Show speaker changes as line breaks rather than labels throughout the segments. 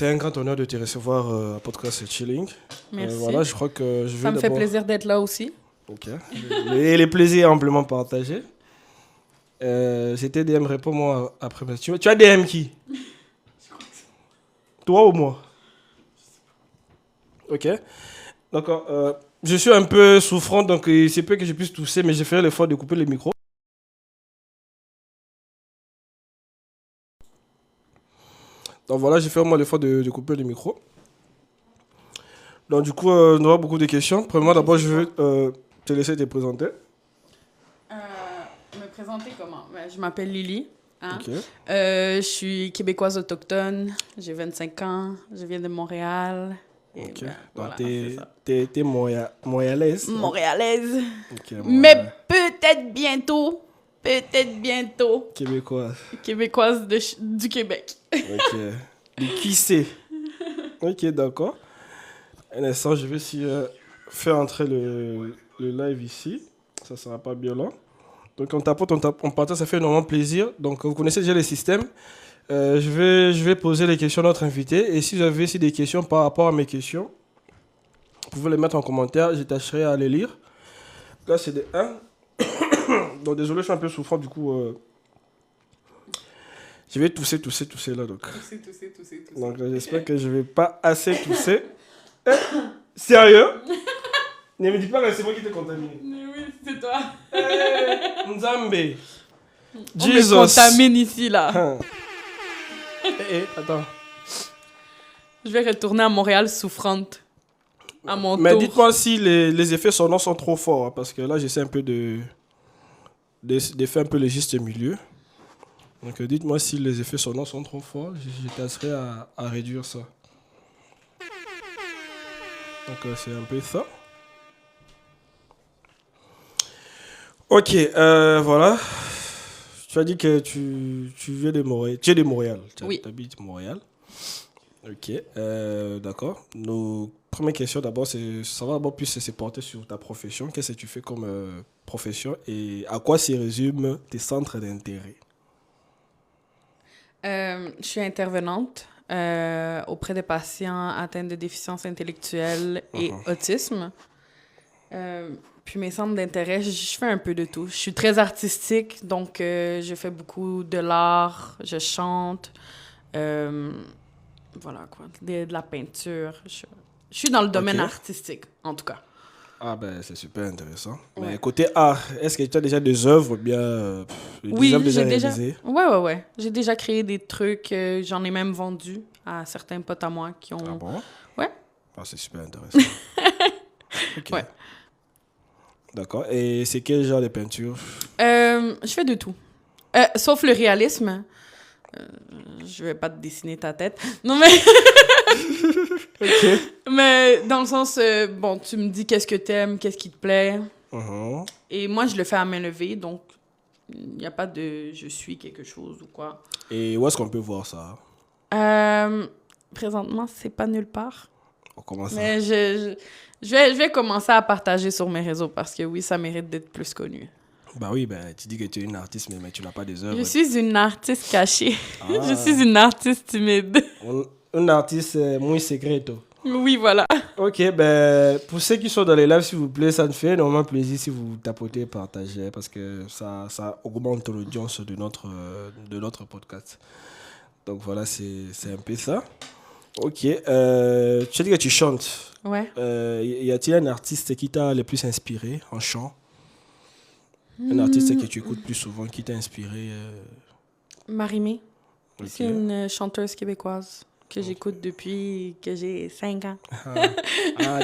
c'est un grand honneur de te recevoir à Podcast Chilling.
Merci.
Voilà, je crois que je vais
Ça me fait plaisir d'être là aussi.
Ok. Et les plaisirs amplement partagés. C'était DM, réponds-moi après. Tu as DM qui? Toi ou moi? Ok. D'accord. Je suis un peu souffrant, donc c'est peu que je puisse tousser, mais j'ai fait l'effort de couper le micro. Donc voilà, j'ai fait au moins l'effort de couper le micro. Donc du coup, on aura beaucoup de questions. Premièrement, d'abord, je vais te laisser te présenter.
Me présenter comment? Je m'appelle Lily. Hein?
Ok.
Je suis québécoise autochtone. J'ai 25 ans. Je viens de Montréal. Et
Ok.
donc,
Donc
voilà,
t'es montréalaise.
Montréalaise.
Ok,
Mais
Montréal.
peut-être bientôt,
Québécoise.
québécoise du Québec.
Ok. Et qui sait? Ok, d'accord. Un instant, je vais essayer faire entrer le live ici. Ça sera pas bien long. Donc on tapote, on partage, ça fait énormément plaisir. Donc vous connaissez déjà le système. Je vais poser les questions à notre invité. Et si vous avez aussi des questions par rapport à mes questions, vous pouvez les mettre en commentaire. Je tâcherai à les lire. Là, c'est des 1. Donc désolé, je suis un peu souffrant. Du coup, je vais tousser là. Donc,
Tousser.
donc j'espère que je vais pas assez tousser. Sérieux? Ne me dis pas que c'est moi qui t'ai contaminé.
Oui, c'est toi.
Nzambe.
On me contamine ici, là.
Attends.
Je vais retourner à Montréal souffrante. À mon
Mais
tour.
dites-moi si les effets sonores sont trop forts, hein, parce que là, j'essaie un peu de faire un peu le juste milieu. Donc dites-moi si les effets sonores sont trop forts, je tâcherai à réduire ça. Donc c'est un peu ça. Ok, voilà. Tu as dit que tu viens de Montréal. Tu es de Montréal.
Oui.
Tu habites Montréal. Ok, d'accord. Nos premières questions d'abord, ça va d'abord plus se porter sur ta profession. Qu'est-ce que tu fais comme profession et à quoi se résument tes centres d'intérêt?
Je suis intervenante auprès des patients atteints de déficience intellectuelle et autisme. Puis mes centres d'intérêt, je fais un peu de tout. Je suis très artistique, donc je fais beaucoup de l'art, je chante, voilà quoi, de la peinture. Je suis dans le domaine artistique, en tout cas.
Ah ben c'est super intéressant.
Ouais.
Mais côté art, est-ce que tu as déjà des œuvres bien
Oui,
des œuvres déjà
j'ai déjà.
réalisées?
Ouais. J'ai déjà créé des trucs. J'en ai même vendu à certains potes à moi qui ont.
Ah bon?
Ouais.
Ah, c'est super intéressant. Ok.
Ouais.
D'accord. Et c'est quel genre de peinture?
Je fais de tout. Sauf le réalisme. Je vais pas te dessiner ta tête. Non, mais.
Ok.
Mais dans le sens, bon, tu me dis qu'est-ce que t'aimes, qu'est-ce qui te plaît.
Mhm.
Et moi, je le fais à main levée, donc il n'y a pas de je suis quelque chose ou quoi.
Et où est-ce qu'on peut voir ça?
Présentement, c'est pas nulle part.
On commence
Mais je vais commencer à partager sur mes réseaux parce que oui, ça mérite d'être plus connu.
Bah oui, ben, tu dis que tu es une artiste, mais tu n'as pas des œuvres.
Je suis une artiste cachée.
Ah.
Je suis une artiste timide.
Un artiste muy secreto.
Oui, voilà.
Ok, ben, pour ceux qui sont dans les lives, s'il vous plaît, ça me fait énormément plaisir si vous tapotez et partagez parce que ça augmente l'audience de notre podcast. Donc voilà, c'est un peu ça. Ok, tu as dit que tu chantes.
Ouais.
Y a-t-il un artiste qui t'a le plus inspiré en chant? Un artiste que tu écoutes plus souvent qui t'a inspiré?
Marimé.
Ok.
C'est une chanteuse québécoise que j'écoute depuis que j'ai 5 ans.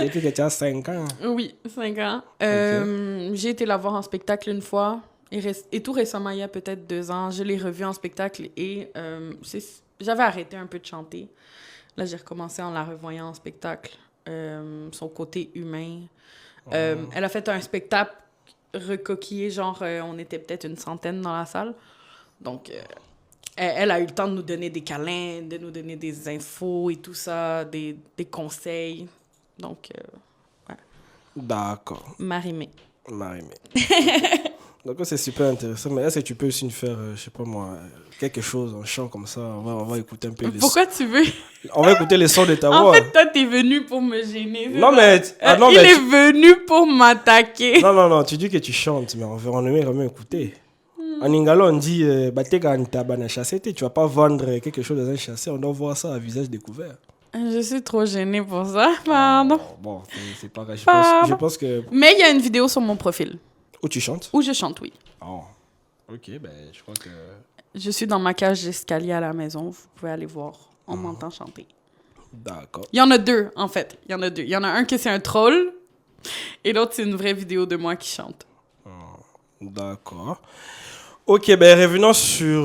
Depuis que tu as 5 ans.
Oui, 5 ans. J'ai été la voir en spectacle une fois. Et tout récemment, il y a peut-être 2 ans, je l'ai revue en spectacle et j'avais arrêté un peu de chanter. Là, j'ai recommencé en la revoyant en spectacle. Son côté humain. Elle a fait un spectacle recoquillé, genre on était peut-être une centaine dans la salle. Donc, elle a eu le temps de nous donner des câlins, de nous donner des infos et tout ça, des conseils. Donc, ouais.
D'accord.
Marimé.
Marimé. Donc c'est super intéressant. Mais est-ce que tu peux aussi nous faire, je sais pas moi, quelque chose en chant comme ça? On va écouter un peu les
Pourquoi tu veux?
On va écouter les sons de ta
En
voix.
fait, toi, t'es venu pour me gêner.
Non, mais... non,
Il
mais
est venu pour m'attaquer.
non, tu dis que tu chantes, mais on aimerait vraiment écouter. En Ingala, on dit Batega Ntabana chassé. Tu vas pas vendre quelque chose dans un chassé, on doit voir ça à visage découvert.
Je suis trop gênée pour ça, pardon.
Bon, c'est pas grave.
Pardon.
Je pense que...
Mais il y a une vidéo sur mon profil
Où tu chantes?
où je chante, oui.
Oh, ok, ben je crois que...
Je suis dans ma cage d'escalier à la maison. Vous pouvez aller voir. On m'entend chanter.
D'accord.
Il y en a deux, en fait. Il y en a deux. Il y en a un qui c'est un troll et l'autre, c'est une vraie vidéo de moi qui chante.
D'accord. Ok, ben revenons sur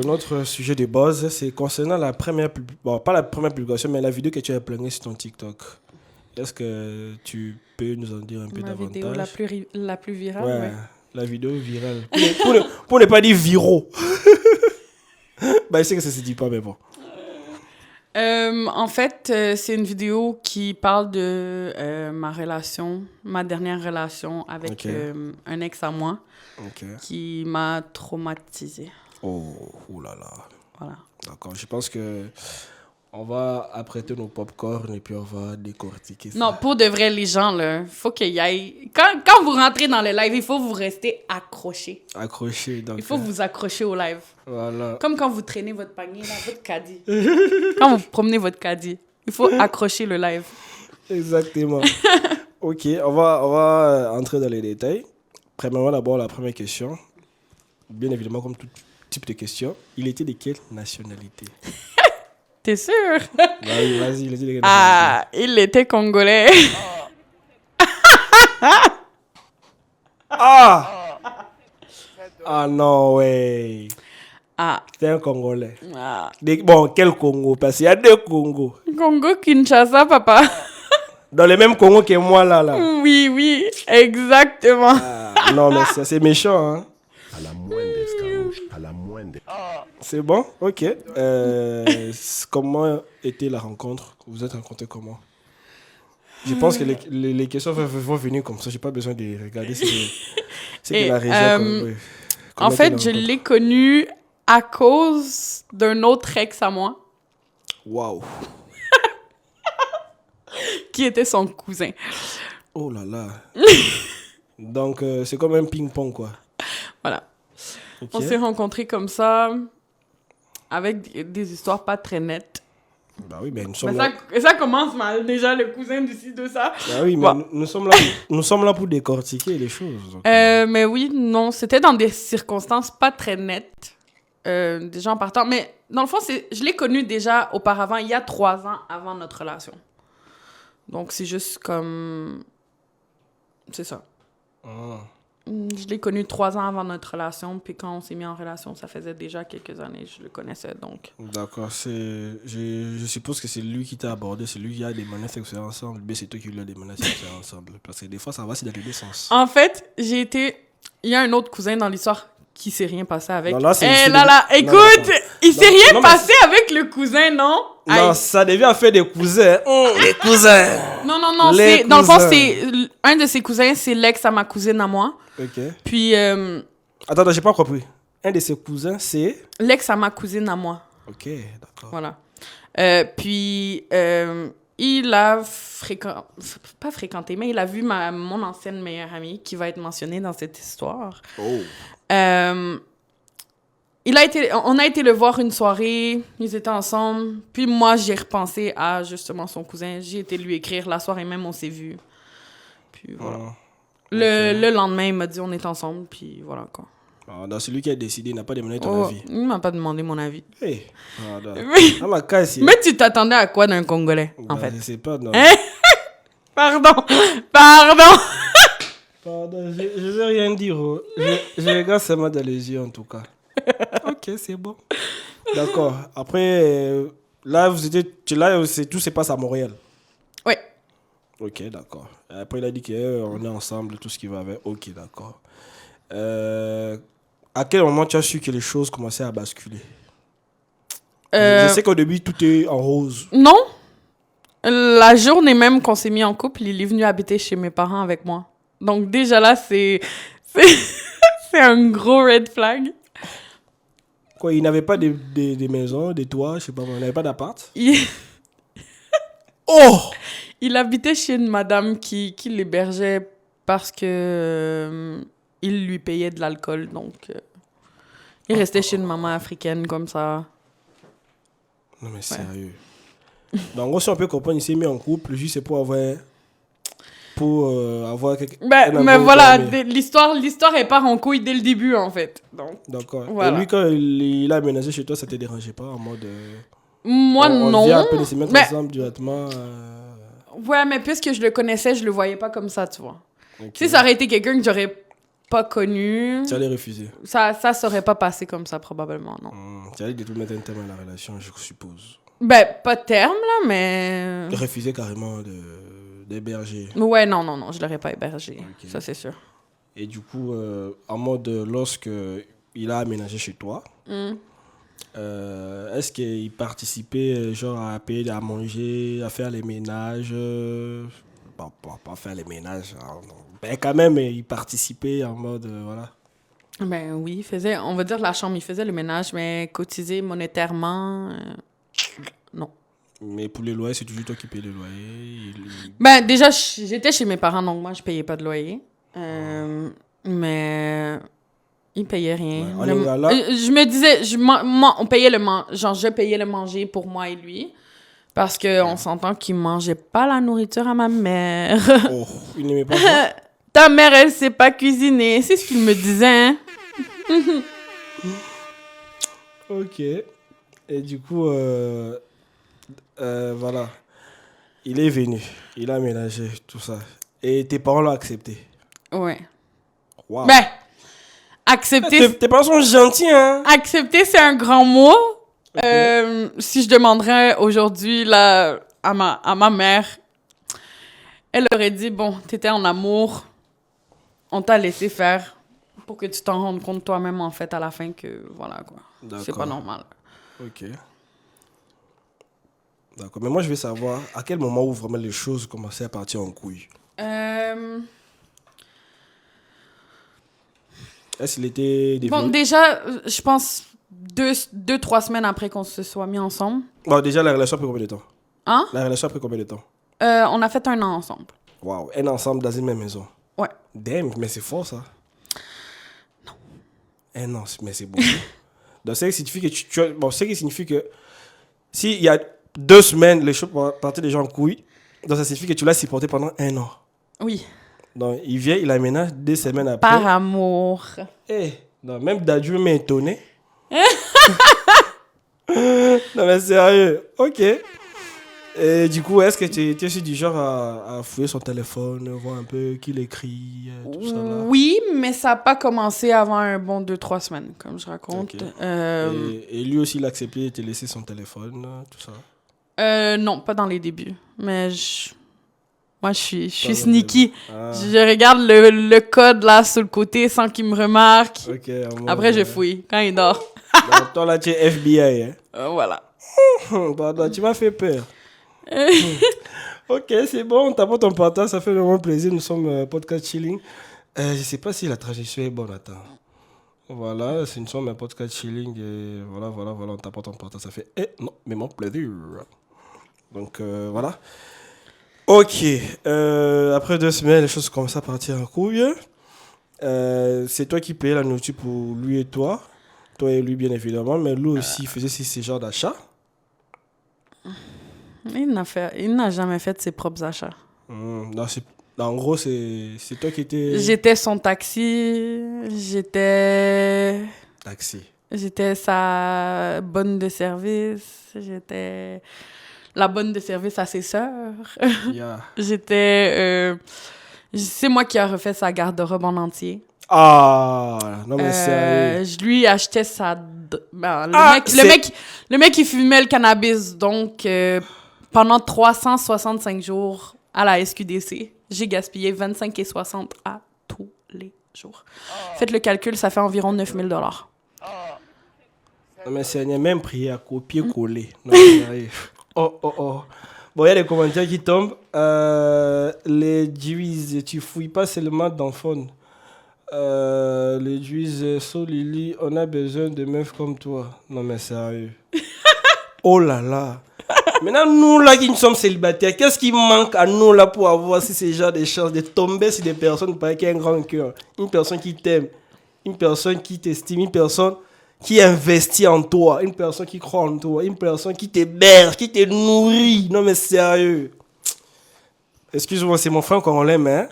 notre sujet de base. C'est concernant la première... Bon, pas la première publication, mais la vidéo que tu as plongée sur ton TikTok. Est-ce que tu peux nous en dire un peu
Ma
davantage?
vidéo la plus virale,
Ouais,
ouais.
la vidéo virale. Pour ne pas dire viraux. Bah, je sais que ça se dit pas, mais bon.
En fait, c'est une vidéo qui parle de ma relation, ma dernière relation avec
Ok.
un ex à moi
Ok.
qui m'a traumatisée.
Oh là là.
Voilà.
D'accord. Je pense que on va apprêter nos pop-corn et puis on va décortiquer ça.
Non, pour de vrai, les gens, là, faut qu'il y ait... Quand vous rentrez dans le live, il faut vous rester accroché.
Accroché. Donc,
Il faut vous accrocher au live.
voilà.
Comme quand vous traînez votre panier, là, votre caddie. Quand vous promenez votre caddie, il faut accrocher le live.
Exactement. Ok, on va entrer dans les détails. Premièrement, d'abord, la première question. Bien évidemment, comme tout type de question, il était de quelle nationalité?
T'es sûr?
Vas-y, il était de quelle nationalité?
Ah, il était congolais.
Ah non, ouais.
Ah,
C'était un Congolais.
ah.
Bon, quel Congo? Parce qu'il y a deux Congos.
Congo Kinshasa, papa.
Dans le même Congo que moi, là.
Oui, exactement.
Ah, non, mais c'est méchant, hein.
À la moindre escarmouche, à la moindre.
C'est bon? Ok. Comment était la rencontre? Vous vous êtes rencontrés comment? Je pense que les questions vont venir comme ça. J'ai pas besoin de regarder. C'est de la région. Oui.
En
Comment était
fait,
la
je
rencontre?
l'ai connu à cause d'un autre ex à moi,
Waouh.
qui était son cousin.
Oh là là. Donc, c'est comme un ping-pong, quoi.
Voilà.
Ok.
On s'est rencontrés comme ça, avec des histoires pas très nettes.
Bah oui, mais nous
Mais
sommes là.
ça commence mal, déjà, le cousin d'ici, de ça.
Bah oui, mais
Bon.
nous sommes là pour décortiquer les choses. Donc,
Mais oui, non, c'était dans des circonstances pas très nettes. Déjà en partant. Mais dans le fond, je l'ai connu déjà auparavant, il y a 3 ans avant notre relation. Donc c'est juste comme... C'est ça.
ah.
Je l'ai connu 3 ans avant notre relation, puis quand on s'est mis en relation, ça faisait déjà quelques années, je le connaissais, donc...
D'accord, je suppose que c'est lui qui t'a abordé, c'est lui qui a des menaces sexuelles ensemble, mais c'est toi qui lui as des menaces sexuelles ensemble. Parce que des fois, ça va, c'est dans les deux sens.
En fait, il y a un autre cousin dans l'histoire qui s'est rien passé avec.
Non, là, c'est-
Eh
c'est
là
le-
là,
non,
écoute,
non,
il s'est
non,
rien
non, mais
passé avec le cousin, non?
Non,
Aïe.
ça devient faire des cousins. Les cousins.
Non,
Les
dans le fond,
cousins.
c'est un de ses cousins, c'est l'ex à ma cousine à moi.
Ok.
Puis
Attends, j'ai pas compris. Un de ses cousins, c'est...
l'ex à ma cousine à moi.
Ok, d'accord.
Voilà. Puis il a pas fréquenté, mais il a vu mon ancienne meilleure amie qui va être mentionnée dans cette histoire.
Oh.
On a été le voir une soirée, ils étaient ensemble. Puis moi, j'ai repensé à justement son cousin. J'ai été lui écrire la soirée même, on s'est vus. Puis voilà.
Ah.
Le lendemain, il m'a dit on est ensemble, puis voilà quoi.
Ah, dans celui qui a décidé, il n'a pas demandé ton
Oh,
avis.
il m'a pas demandé mon avis.
Hey. Ah, d'accord.
Mais,
Ah, ma casse, il-
mais tu t'attendais à quoi d'un Congolais, en
Bah,
fait?
Je sais pas, non.
Hein? Pardon.
Pardon, je vais rien dire. Oh. Je regarde seulement dans les yeux, en tout cas. Ok, c'est bon. D'accord. Après, là, tout se passe à Montréal.
Oui.
Ok, d'accord. Après, il a dit qu'on est ensemble, tout ce qui va avec. Ok, d'accord. À quel moment tu as su que les choses commençaient à basculer? Je sais qu'au début, tout est en rose.
Non. La journée même qu'on s'est mis en couple, il est venu habiter chez mes parents avec moi. Donc déjà là, c'est C'est un gros red flag.
Quoi, il n'avait pas des maisons, des toits, je sais pas, il n'avait pas d'appart. Oh!
Il habitait chez une madame qui l'hébergeait parce que il lui payait de l'alcool, donc il restait chez une maman africaine comme ça.
Non mais sérieux. Donc en gros, si on peut comprendre, il s'est mis en couple, juste c'est pour avoir quelqu'un.
Mais voilà, l'histoire est pas en couille dès le début en fait. Donc,
d'accord.
voilà.
Et lui, quand il a aménagé chez toi, ça te dérangeait pas en mode.
Moi non.
On vient un peu de se mettre ensemble directement.
Ouais, mais puisque je le connaissais, je le voyais pas comme ça, tu vois.
Okay.
Si ça aurait été quelqu'un que j'aurais pas connu,
tu allais refuser.
Ça serait pas passé comme ça probablement, non.
Tu allais du tout mettre un terme à la relation, je suppose.
Ben, pas de terme là, mais.
Refuser carrément d'héberger.
Ouais, non, je l'aurais pas hébergé,
Okay.
ça c'est sûr.
Et du coup, en mode lorsque il a aménagé chez toi. Est-ce qu'il participait genre à payer à manger, à faire les ménages pas faire les ménages, ben quand même il participait en mode voilà.
Ben oui, il faisait, on va dire la chambre, il faisait le ménage, mais cotiser monétairement, non.
Mais pour les loyers, c'est toujours toi qui payes les loyers.
Ben déjà, j'étais chez mes parents, donc moi je payais pas de loyer. Mais il payait rien.
Ouais,
je me disais, on payait je payais le manger pour moi et lui. Parce qu'on s'entend qu'il mangeait pas la nourriture à ma mère.
Oh, il n'aimait pas ça.
Ta mère, elle sait pas cuisiner. C'est ce qu'il me disait, hein.
Ok. Et du coup, voilà. Il est venu. Il a aménagé tout ça. Et tes parents l'ont accepté.
Ouais.
Wow.
Ben, accepter...
Tes parents sont gentils, hein?
Accepter, c'est un grand mot.
Okay.
Si je demanderais aujourd'hui là, à ma mère, elle aurait dit, bon, t'étais en amour, on t'a laissé faire pour que tu t'en rendes compte toi-même en fait à la fin que, voilà quoi, c'est pas normal.
Ok. D'accord, mais moi je veux savoir à quel moment où vraiment les choses commençaient à partir en couille. Est-ce qu'il était devenu...
Bon, déjà, je pense 2-3 semaines après qu'on se soit mis ensemble.
Bon, déjà, la relation a pris combien de temps?
Hein?
La relation a pris combien de temps?
On a fait 1 an ensemble.
Waouh, un ensemble dans une même maison.
Ouais.
Damn, mais c'est fort ça.
Non.
Un an, mais c'est beaucoup. Donc, ça signifie que bon, ce qui signifie que s'il y a 2 semaines, les choses partaient déjà en couille, donc ça signifie que tu l'as supporté pendant 1 an.
Oui.
Donc, il vient, il aménage 2 semaines après.
Par amour.
Non, même Dadju m'est étonné. Non, mais sérieux. Ok. Et du coup, est-ce que tu es aussi du genre à fouiller son téléphone, voir un peu qu'il écrit, tout ça là?
Oui, mais ça n'a pas commencé avant un bon 2-3 semaines, comme je raconte.
Okay. Et lui aussi, il a accepté de te laisser son téléphone, tout ça?
Non, pas dans les débuts. Mais moi, je suis sneaky.
Ah.
Je regarde le code là sur le côté sans qu'il me remarque.
Okay,
après, je fouille quand il dort.
Donc, toi, là, tu es FBI. Hein?
Voilà.
Pardon, tu m'as fait peur. Ok, c'est bon, t'apportes ton partage, ça fait vraiment plaisir. Nous sommes podcast chilling. Je sais pas si la traduction est bonne, attends. Voilà, nous sommes un podcast chilling et voilà, on t'apporte ton partage, ça fait non, mais mon plaisir. Donc voilà. Ok, après 2 semaines, les choses commencent à partir en couille. C'est toi qui payais la nourriture pour lui et toi. Toi et lui, bien évidemment, mais lui aussi faisait ce genre d'achat.
Il n'a jamais fait ses propres achats.
Non, en gros, c'est toi qui étais...
J'étais son taxi, j'étais sa bonne de service, j'étais la bonne de service à ses sœurs.
Yeah.
C'est moi qui a refait sa garde-robe en entier.
Ah, non mais sérieux.
Je lui achetais le mec, il fumait le cannabis, donc pendant 365 jours à la SQDC, j'ai gaspillé 25 et 60 à tous les jours. Faites le calcul, ça fait environ 9 000 $.
Non mais sérieux, même prié à copier-coller. Non, sérieux. Oh. Bon, il y a des commentaires qui tombent. Les divises, tu fouilles pas seulement dans le phone. Les disent So Lily, on a besoin de meufs comme toi. Non, mais sérieux. Oh là là. Maintenant, nous là qui sommes célibataires, qu'est-ce qui manque à nous là pour avoir si ces gens des chances de tomber sur des personnes qui ont un grand cœur, une personne qui t'aime, une personne qui t'estime, une personne qui investit en toi, une personne qui croit en toi, une personne qui t'héberge, qui te nourrit. Non mais sérieux. Excuse-moi, c'est mon frère qu'on l'aime, hein.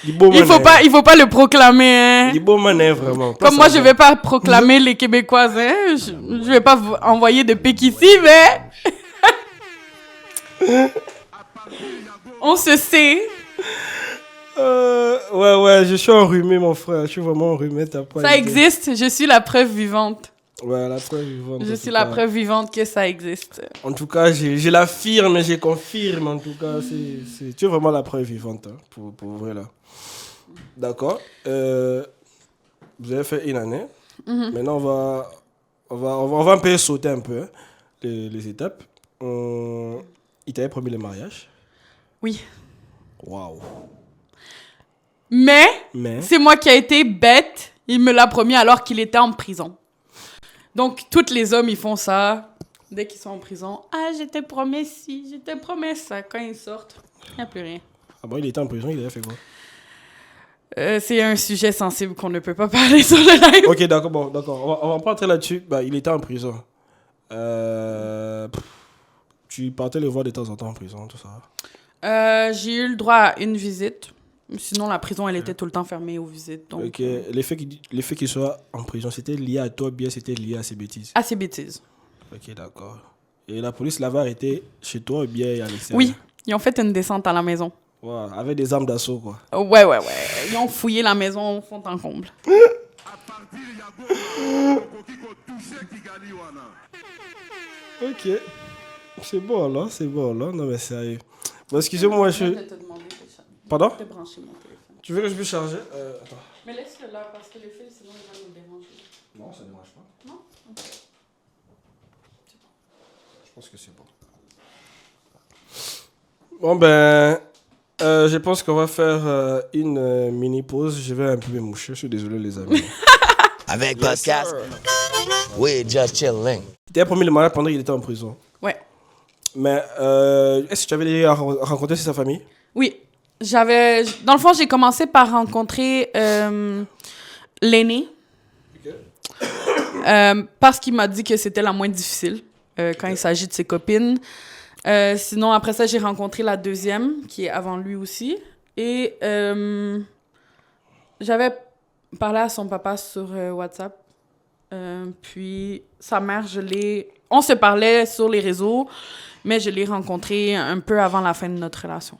Il
faut pas le proclamer, hein.
Il est beau manet, vraiment.
Comme moi, je vais pas proclamer les Québécoises, hein. Je vais pas envoyer de pic ici, mais... On se sait.
Ouais, je suis enrhumé, mon frère. Je suis vraiment enrhumé.
Ça existe, je suis la preuve vivante.
Ouais, la preuve vivante.
Je suis la preuve vivante que ça existe.
En tout cas, je l'affirme, je confirme. En tout cas, tu es vraiment la preuve vivante, hein, pour vrai, là. D'accord. Vous avez fait une année. Maintenant, on va un peu sauter un peu, hein, les étapes. Il t'avait promis le mariage.
Oui.
Waouh.
Mais c'est moi qui ai été bête. Il me l'a promis alors qu'il était en prison. Donc, tous les hommes, ils font ça. Dès qu'ils sont en prison, ah, je t'ai promis ci, je t'ai promis ça. Quand ils sortent, il n'y a plus rien.
Ah bon, il était en prison, il avait fait quoi?
C'est un sujet sensible qu'on ne peut pas parler sur le live.
Ok, d'accord, bon, d'accord. On va pas entrer là-dessus. Bah, il était en prison. Tu partais le voir de temps en temps en prison, tout ça?
J'ai eu le droit à une visite. Sinon, la prison, elle était tout le temps fermée aux visites. Donc,
ok, le fait qu'il soit en prison, c'était lié à toi, bien c'était lié à ses bêtises?
À ses bêtises.
Ok, d'accord. Et la police l'avait arrêté chez toi ou bien à l'extérieur?
Oui, ils ont fait une descente à la maison.
Ouais, avec des armes d'assaut, quoi.
Ouais. Ils ont fouillé la maison au fond en comble.
Ok. C'est bon, là. Non, mais sérieux. Bon, excusez-moi, je... Pardon?
De brancher mon téléphone.
Tu veux que je puisse charger? Attends.
Mais laisse-le là, parce que le fil, sinon, il va nous déranger.
Non, ça ne dérange pas.
Non? Ok.
Je pense que c'est bon. Bon, ben... je pense qu'on va faire une mini pause. Je vais un peu me moucher. Je suis désolé, les amis.
Avec podcast, we just chilling.
Tu t'avais promis le mariage pendant qu'il était en prison.
Ouais.
Mais est-ce que tu avais déjà rencontré sa famille?
Oui. Dans le fond, j'ai commencé par rencontrer l'aîné.
Ok.
Parce qu'il m'a dit que c'était la moins difficile quand il s'agit de ses copines. Sinon, après ça, j'ai rencontré la deuxième, qui est avant lui aussi. Et j'avais parlé à son papa sur WhatsApp. Puis sa mère, on se parlait sur les réseaux, mais je l'ai rencontré un peu avant la fin de notre relation.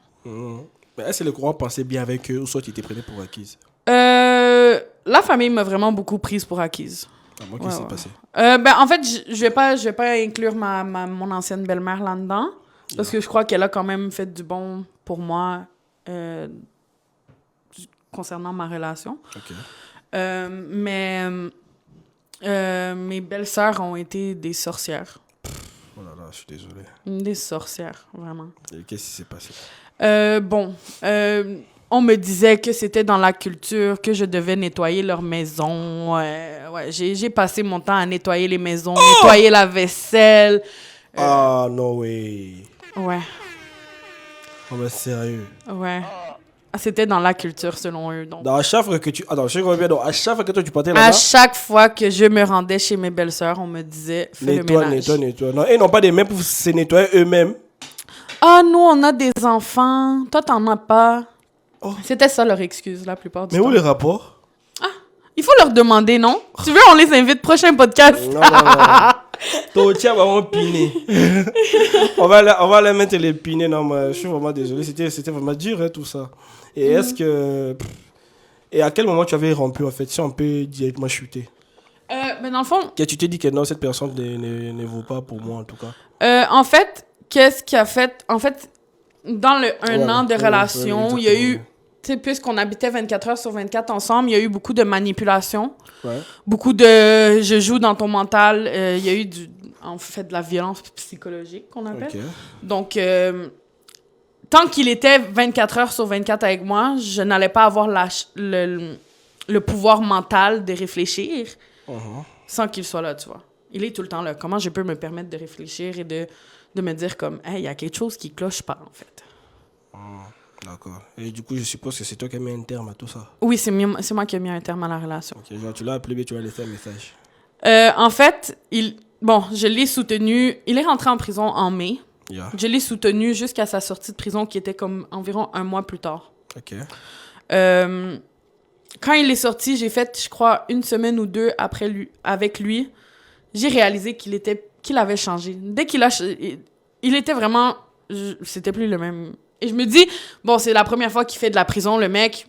Mais est-ce que les courants pensaient bien avec eux ou soit tu étais prenée pour acquise?
La famille m'a vraiment beaucoup prise pour acquise.
Ah, moi, qu'est-ce qui s'est passé?
En fait, je vais pas inclure mon ancienne belle-mère là-dedans, parce que je crois qu'elle a quand même fait du bon pour moi concernant ma relation.
Ok.
Mais mes belles-sœurs ont été des sorcières.
Oh là là, je suis désolé.
Des sorcières, vraiment.
Et qu'est-ce qui s'est passé?
On me disait que c'était dans la culture, que je devais nettoyer leur maison. J'ai passé mon temps à nettoyer les maisons, nettoyer la vaisselle.
Ah, no way.
Ouais.
Oh, mais sérieux.
Ouais. C'était dans la culture, selon eux. Donc.
À chaque fois que tu... Attends, je reviens. Donc, à chaque fois que toi, tu partais là-bas...
À chaque fois que je me rendais chez mes belles-sœurs, on me disait, fais le ménage.
Nettoie. Non, ils n'ont pas des mains pour se nettoyer eux-mêmes.
Ah, nous, on a des enfants. Toi, t'en as pas.
Oh.
C'était ça leur excuse, la plupart du temps.
Mais où les rapports?
Il faut leur demander, non? Tu veux, on les invite prochain podcast?
Non. Totia va vraiment piner. on va les mettre les piner. Non, mais je suis vraiment désolé. C'était vraiment dur, hein, tout ça. Et est-ce que... Et à quel moment tu avais rompu, en fait, si on peut directement chuter?
Mais dans le fond...
Que tu t'es dit que non, cette personne ne vaut pas pour moi, en tout cas.
En fait, qu'est-ce qui a fait... En fait, dans le un an de relation, il y a eu... Tu sais, puisqu'on habitait 24 heures sur 24 ensemble, il y a eu beaucoup de manipulation. Ouais. Beaucoup de... Je joue dans ton mental. Il y a eu en fait de la violence psychologique, qu'on appelle. Okay. Donc... tant qu'il était 24 heures sur 24 avec moi, je n'allais pas avoir le pouvoir mental de réfléchir
Mhm.
sans qu'il soit là, tu vois. Il est tout le temps là. Comment je peux me permettre de réfléchir et de me dire comme, hey, il y a quelque chose qui cloche pas, en fait.
D'accord. Et du coup, je suppose que c'est toi qui as mis un terme à tout ça.
Oui, c'est moi qui ai mis un terme à la relation.
Ok, genre, tu l'as appelé, mais tu vas laisser un message.
En fait, je l'ai soutenu. Il est rentré en prison en mai.
Yeah.
Je l'ai soutenu jusqu'à sa sortie de prison, qui était comme environ 1 mois plus tard.
Ok.
Quand il est sorti, j'ai fait, je crois, 1 semaine ou 2 après lui, avec lui. J'ai réalisé qu'il avait changé. Dès qu'il a... Il était vraiment... C'était plus le même... Et je me dis, bon, c'est la première fois qu'il fait de la prison, le mec,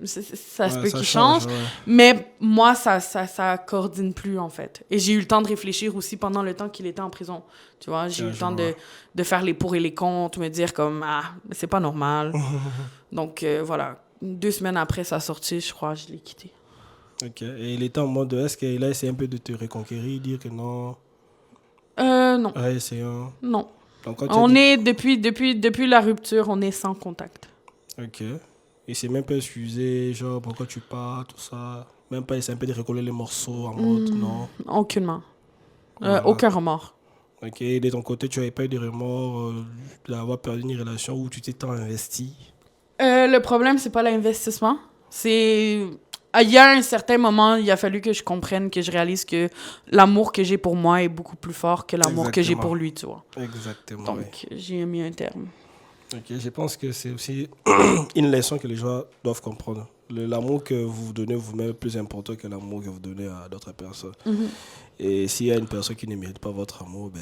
ça se peut qu'il change.
Ouais.
Mais moi, ça coordine plus, en fait. Et j'ai eu le temps de réfléchir aussi pendant le temps qu'il était en prison. Tu vois, j'ai eu le temps de faire les pour et les contre, me dire comme, c'est pas normal. Donc, voilà. 2 semaines après sa sortie, je crois, je l'ai quitté.
Ok. Et il était en mode, est-ce qu'il a essayé un peu de te reconquérir, dire que non?
Non.
Ouais, essayons.
Non.
Donc, quand tu as
On
dit-
est, depuis la rupture, on est sans contact.
Ok. Il s'est même pas excusé, genre, pourquoi tu pars, tout ça. Même pas essayer un peu de recoller les morceaux en mode, non.
Aucunement.
Voilà.
Aucun remords.
Ok. Et de ton côté, tu n'avais pas eu de remords d'avoir perdu une relation où tu t'es tant investi.
Le problème, c'est pas l'investissement. C'est... Il y a un certain moment, il a fallu que je comprenne, que je réalise que l'amour que j'ai pour moi est beaucoup plus fort que l'amour que j'ai
Exactement.
pour lui, tu vois.
Exactement.
Donc,
ouais.
j'ai mis un terme.
Ok, je pense que c'est aussi une leçon que les gens doivent comprendre. L'amour que vous vous donnez vous-même est plus important que l'amour que vous donnez à d'autres personnes. Et s'il y a une personne qui ne mérite pas votre amour, ben,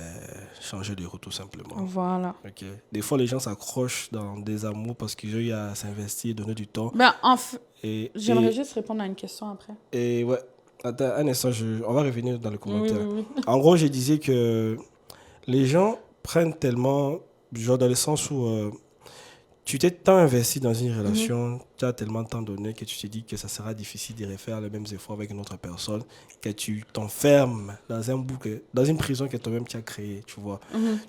changez de route tout simplement.
Voilà.
Ok. Des fois, les gens s'accrochent dans des amours parce qu'ils ont eu à s'investir, donner du temps.
Ben, j'aimerais
Et
juste répondre à une question après.
et ouais, attends un instant, on va revenir dans les commentaires.
Oui.
En gros, je disais que les gens prennent tellement, genre dans le sens où tu t'es tant investi dans une relation, tu as tellement tant donné que tu te dis que ça sera difficile de refaire les mêmes efforts avec une autre personne, que tu t'enfermes dans un boucle, dans une prison que toi-même tu as créée, tu vois.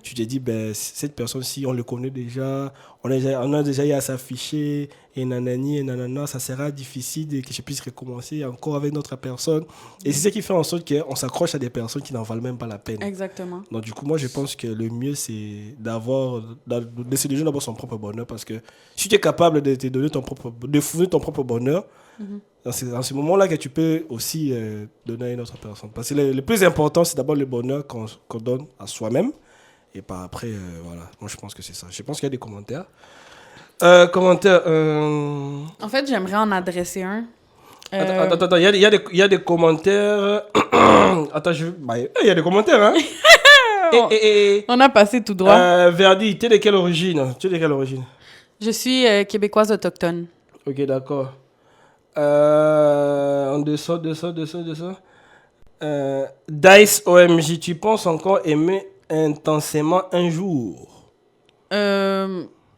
Tu te dis, ben, cette personne-ci, on le connaît déjà, on a déjà eu à s'afficher, et nanani, et nanana, ça sera difficile que je puisse recommencer encore avec notre personne. Et c'est ce qui fait en sorte qu'on s'accroche à des personnes qui n'en valent même pas la peine.
Exactement.
Donc du coup, moi, je pense que le mieux, c'est d'essayer déjà d'avoir son propre bonheur, parce que si tu es capable de te donner de fournir ton propre bonheur, dans ce moment-là que tu peux aussi donner à une autre personne. Parce que le plus important, c'est d'abord le bonheur qu'on donne à soi-même, et par après, voilà. Moi, je pense que c'est ça. Je pense qu'il y a des commentaires.
En fait, j'aimerais en adresser un.
Attends, il y a des commentaires. Attends, il y a des commentaires, hein.
On a passé tout droit.
Verdi, tu es de quelle origine?
Je suis québécoise autochtone.
Ok, d'accord. En dessous. Dice OMJ, tu penses encore aimer intensément un jour?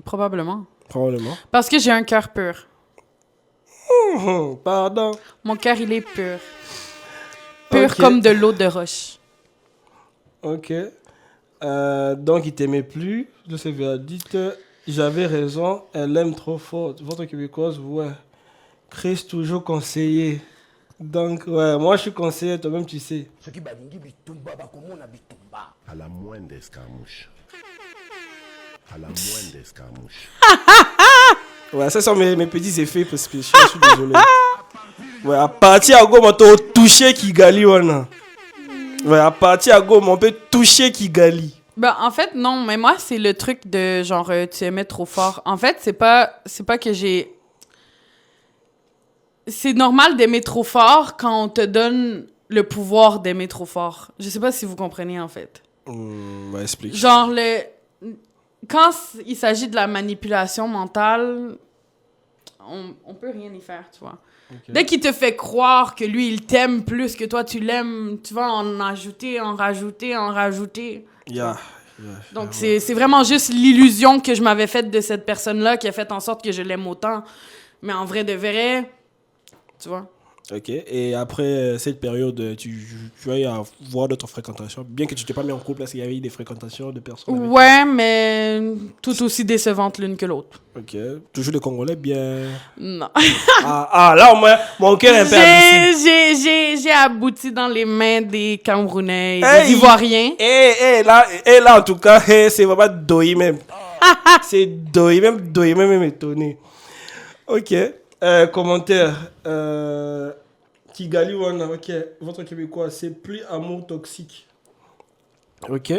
Probablement.
Probablement.
Parce que j'ai un cœur pur.
Pardon.
Mon cœur, il est pur. Pur
Ok.
comme de l'eau de roche.
Ok. Donc, il t'aimait plus. Je sais, dites, j'avais raison. Elle l'aime trop fort. Votre québécoise, ouais. Chris, toujours conseiller. Donc, ouais, moi, je suis conseiller. Toi-même, tu sais.
À la moindre escarmouche. À la moindre escarmouche.
Ouais, ça sont mes petits effets spéciaux. Je suis désolé. Ouais, à partir à Goma, on peut toucher Kigali, wana. Ouais, à partir à Goma, on peut toucher Kigali.
Ben, en fait, non, mais moi, c'est le truc de genre, tu aimais trop fort. En fait, c'est pas que j'ai. C'est normal d'aimer trop fort quand on te donne le pouvoir d'aimer trop fort. Je sais pas si vous comprenez, en fait.
Ouais, explique.
Genre, quand il s'agit de la manipulation mentale, on peut rien y faire, tu vois.
Ok.
Dès qu'il te fait croire que lui, il t'aime plus que toi, tu l'aimes, tu vas en ajouter, en rajouter.
Yeah.
Donc, c'est vraiment juste l'illusion que je m'avais faite de cette personne-là qui a fait en sorte que je l'aime autant. Mais en vrai de vrai, tu vois.
Ok. Et après cette période, tu vas y avoir d'autres fréquentations. Bien que tu t'es pas mis en couple, parce qu'il y avait eu des fréquentations de personnes. Avec
Ouais, mais tout aussi décevantes l'une que l'autre.
Ok. Toujours les Congolais, bien.
Non.
Là, au moins, mon cœur est un peu adouci.
J'ai abouti dans les mains des Camerounais et
Hey!
des Ivoiriens.
Là, en tout cas, c'est vraiment Doyi même. C'est Doyi même étonné. Ok. Commentaire. Kigali Wana, ok. Votre Québécois, c'est plus amour toxique. Ok.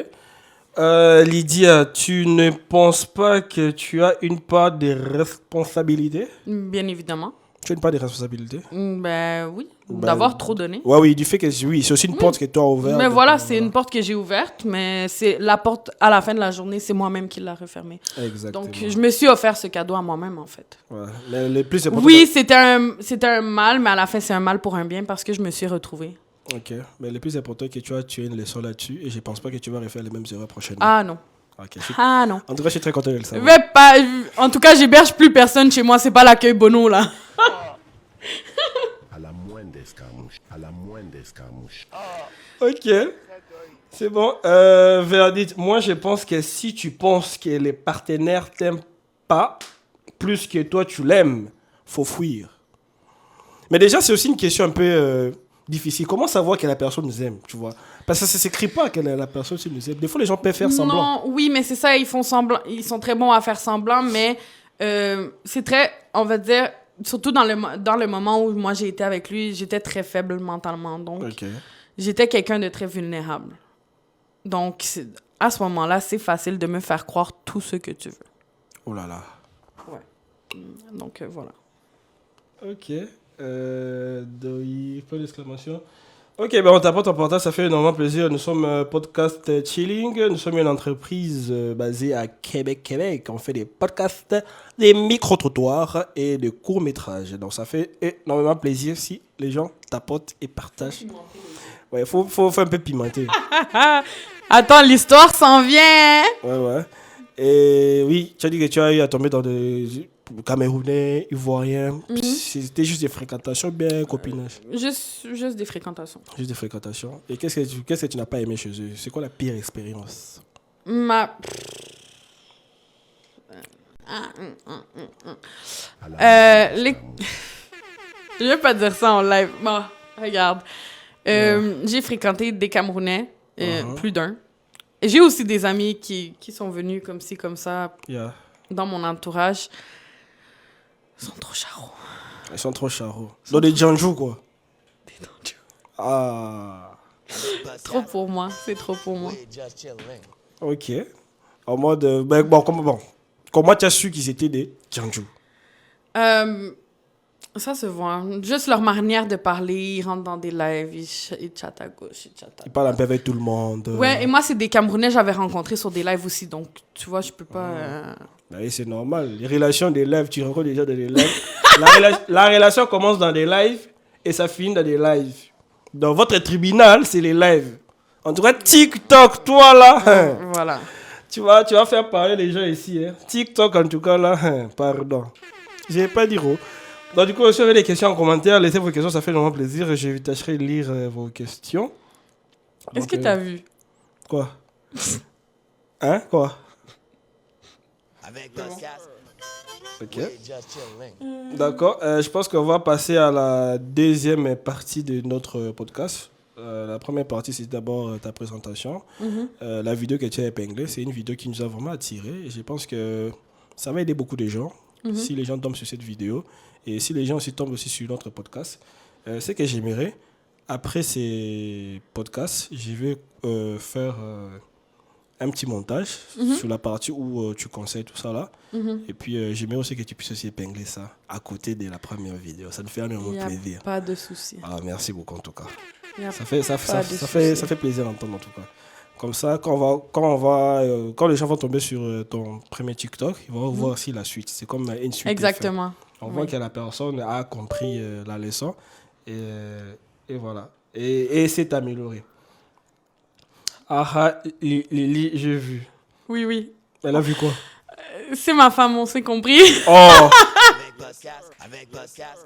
Lydia, tu ne penses pas que tu as une part de responsabilité?
Bien évidemment.
Tu as une part de responsabilité?
Ben oui.
Ben,
D'avoir trop donné.
Ouais, oui, du fait que oui, c'est aussi une porte que toi as ouverte.
Mais
donc,
voilà, c'est une porte que j'ai ouverte, mais c'est la porte, à la fin de la journée, c'est moi-même qui l'ai refermée.
Exactement.
Donc, je me suis offert ce cadeau à moi-même, en fait.
Ouais. Mais le plus important.
Oui, c'était un mal, mais à la fin, c'est un mal pour un bien parce que je me suis retrouvée.
Ok. Mais le plus important est que tu as une leçon là-dessus et je pense pas que tu vas refaire les mêmes erreurs prochainement.
Ah non.
Ok.
Ah non.
En tout cas, je suis très content de le
Je
savoir.
vais pas... En tout cas, j'héberge plus personne chez moi. C'est pas l'accueil Bono, là.
À la moindre escarmouche. À la moindre escarmouche.
Ok. C'est bon. Verdict. Moi, je pense que si tu penses que les partenaires t'aiment pas plus que toi, tu l'aimes, faut fuir. Mais déjà, c'est aussi une question un peu difficile. Comment savoir que la personne nous aime, tu vois? Parce que ça ne s'écrit pas que la personne nous aime. Des fois, les gens peuvent faire semblant.
Non, oui, mais c'est ça, ils font semblant. Ils sont très bons à faire semblant, mais c'est très, on va dire, surtout dans le moment où moi j'ai été avec lui, j'étais très faible mentalement. Donc,
Ok.
j'étais quelqu'un de très vulnérable. Donc, à ce moment-là, c'est facile de me faire croire tout ce que tu veux.
Oh là là.
Donc, voilà.
Ok. Point d'exclamation. Ok, ben on t'apporte en portage, ça fait énormément plaisir. Nous sommes Podcast Chilling. Nous sommes une entreprise basée à Québec. On fait des podcasts, des micro-trottoirs et des courts-métrages. Donc ça fait énormément plaisir si les gens tapotent et partagent. Ouais, faut un peu pimenter.
Attends, l'histoire s'en vient, hein?
Ouais. Et oui, tu as dit que tu as eu à tomber dans des Camerounais, Ivoiriens. C'était juste des fréquentations, bien copinage.
Juste des fréquentations.
Juste des fréquentations. Et qu'est-ce que tu n'as pas aimé chez eux? C'est quoi la pire expérience? Je
vais pas dire ça en live. Bon, regarde. J'ai fréquenté des Camerounais, plus d'un. Et j'ai aussi des amis qui sont venus comme ci, comme ça, dans mon entourage. Ils sont trop charros.
Ils sont trop charros. Donc des Djanjou, quoi.
Des Djanjou.
Ah.
Trop pour moi. C'est trop pour moi.
Ok. En mode... comment tu as su qu'ils étaient des Djanjou?
Ça se voit. Juste leur manière de parler, ils rentrent dans des lives, ils chattent à gauche, ils chattent à droite.
Ils parlent un peu avec tout le monde.
Ouais, et moi, c'est des Camerounais que j'avais rencontrés sur des lives aussi, donc tu vois, je peux pas...
Oui, c'est normal. Les relations des lives, tu rencontres des gens dans des lives. la relation commence dans des lives et ça finit dans des lives. Dans votre tribunal, c'est les lives. En tout cas, TikTok, toi là,
Voilà.
tu vas faire parler les gens ici. Hein. TikTok, en tout cas, là, pardon. Je vais pas dire. Donc, du coup, si vous avez des questions en commentaire, laissez vos questions, ça fait vraiment plaisir. Je tâcherai de lire vos questions.
Est-ce que tu as vu?
Quoi? Hein? Quoi?
Avec podcast.
Ok.
We just chilling.
D'accord. Je pense qu'on va passer à la deuxième partie de notre podcast. La première partie, c'est d'abord ta présentation. La vidéo que tu as épinglée, c'est une vidéo qui nous a vraiment attirés. Et je pense que ça va aider beaucoup de gens si les gens tombent sur cette vidéo. Et si les gens aussi tombent aussi sur notre podcast. Ce que j'aimerais, après ces podcasts, je vais faire un petit montage sur la partie où tu conseilles tout ça là. Et puis j'aimerais aussi que tu puisses aussi épingler ça à côté de la première vidéo. Ça nous fait énormément plaisir.
Pas de souci.
Ah, merci beaucoup en tout cas. Ça
fait
fait plaisir d'entendre en tout cas. Comme ça, quand les gens vont tomber sur ton premier TikTok, ils vont voir aussi la suite. C'est comme une suite.
Exactement.
On voit que la personne a compris la leçon et voilà. Et s'est améliorée. Ah, Lily, j'ai vu.
Oui.
Elle a vu quoi?
C'est ma femme, on s'est compris.
Oh!
Avec podcast.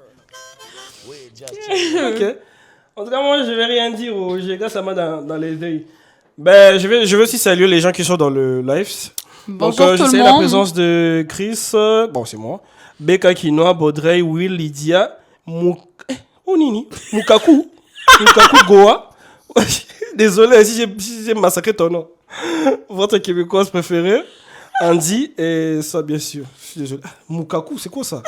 Oui, just chill.
Ok. En tout cas, moi, je vais rien dire aux Jega Sama dans les yeux. Ben, je vais aussi saluer les gens qui sont dans le live.
Bonjour
Donc,
tout
je
le
salue la
monde.
présence de Chris, bon, c'est moi, Beka Kinoa, Baudrey, Will, Lydia, Nini, Mukaku Goa. Désolé si j'ai massacré ton nom. Votre québécoise préférée, Andy, et ça, bien sûr. Je suis désolé. Mukaku, c'est quoi ça?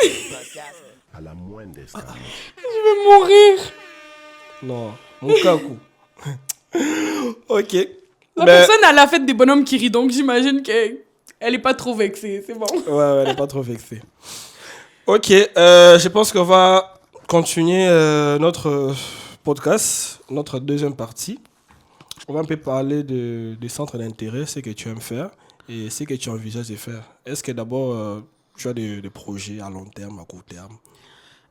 À la moindre escarmouche.
Mourir.
Non, Mukaku. Ok.
La
Ben,
personne, elle a fait des bonhommes qui rient, donc j'imagine qu'elle est pas trop vexée. C'est bon.
ouais, elle n'est pas trop vexée. Ok, je pense qu'on va continuer notre podcast, notre deuxième partie. On va un peu parler des centres d'intérêt, ce que tu aimes faire et ce que tu envisages de faire. Est-ce que d'abord, tu as des projets à long terme, à court terme?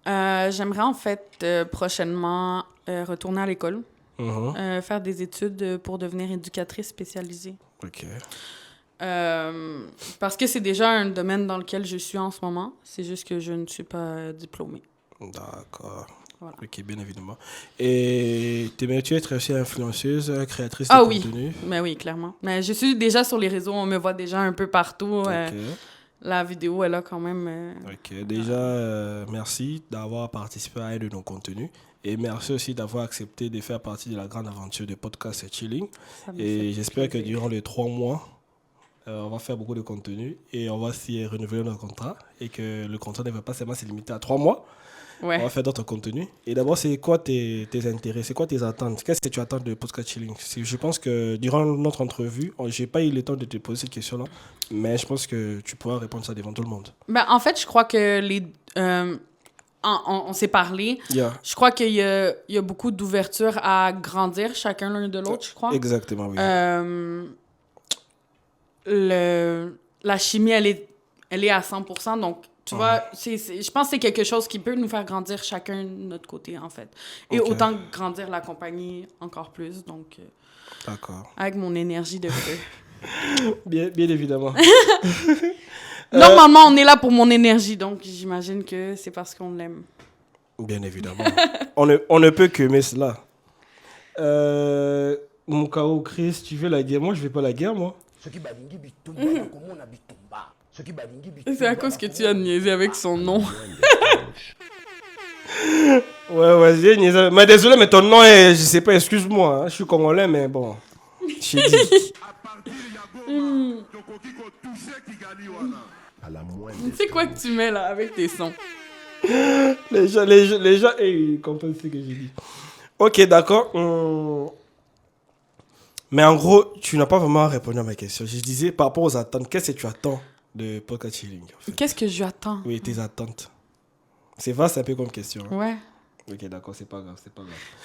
J'aimerais en fait prochainement retourner à l'école, faire des études pour devenir éducatrice spécialisée.
Ok.
Parce que c'est déjà un domaine dans lequel je suis en ce moment. C'est juste que je ne suis pas diplômée.
D'accord.
Voilà.
Ok, bien évidemment. Et t'aimerais-tu être aussi influenceuse, créatrice de contenu?
Mais oui, clairement. Mais je suis déjà sur les réseaux, on me voit déjà un peu partout.
Ok.
La vidéo, elle a quand même...
Ok, déjà, merci d'avoir participé à un de nos contenus. Et merci aussi d'avoir accepté de faire partie de la grande aventure de podcast et chilling.
ça me
Et
fait
j'espère que
plaisir.
durant les 3 mois, on va faire beaucoup de contenu et on va aussi renouveler notre contrat. Et que le contrat ne va pas seulement se limiter à 3 mois.
Ouais.
On va faire d'autres contenus. Et d'abord, c'est quoi tes intérêts? C'est quoi tes attentes? Qu'est-ce que tu attends de podcast chilling? Je pense que durant notre entrevue, je n'ai pas eu le temps de te poser cette question-là. Mais je pense que tu pourras répondre ça devant tout le monde.
Ben, en fait, je crois que on s'est parlé.
Yeah.
Je crois qu'il y a beaucoup d'ouverture à grandir chacun l'un de l'autre, je crois.
Exactement, oui.
La chimie, elle est à 100%. Donc, tu vois, je pense que c'est quelque chose qui peut nous faire grandir chacun de notre côté, en fait. Et
Ok.
autant grandir la compagnie encore plus. Donc,
D'accord.
avec mon énergie de feu.
Bien évidemment.
Normalement, on est là pour mon énergie. Donc, j'imagine que c'est parce qu'on l'aime.
Bien évidemment. on ne peut que aimer cela. Mon Kao, Chris, tu veux la guerre? Moi, je veux pas la guerre, moi.
C'est à cause que tu as niaisé avec son nom.
Ouais, j'ai niaisé. Mais désolé, mais ton nom est... Je sais pas, excuse-moi. Hein, je suis congolais, mais bon. J'ai dit.
À la moindre
C'est quoi que tu mets là avec tes sons?
Les gens, ils comprennent ce que j'ai dit. Ok, d'accord. Mais en gros, tu n'as pas vraiment répondu à ma question. Je disais, par rapport aux attentes, qu'est-ce que tu attends de podcast chilling en fait?
Qu'est-ce que je lui attends?
Oui, tes attentes. C'est vaste un peu comme question. Hein.
Ouais,
Ok, d'accord, c'est pas grave.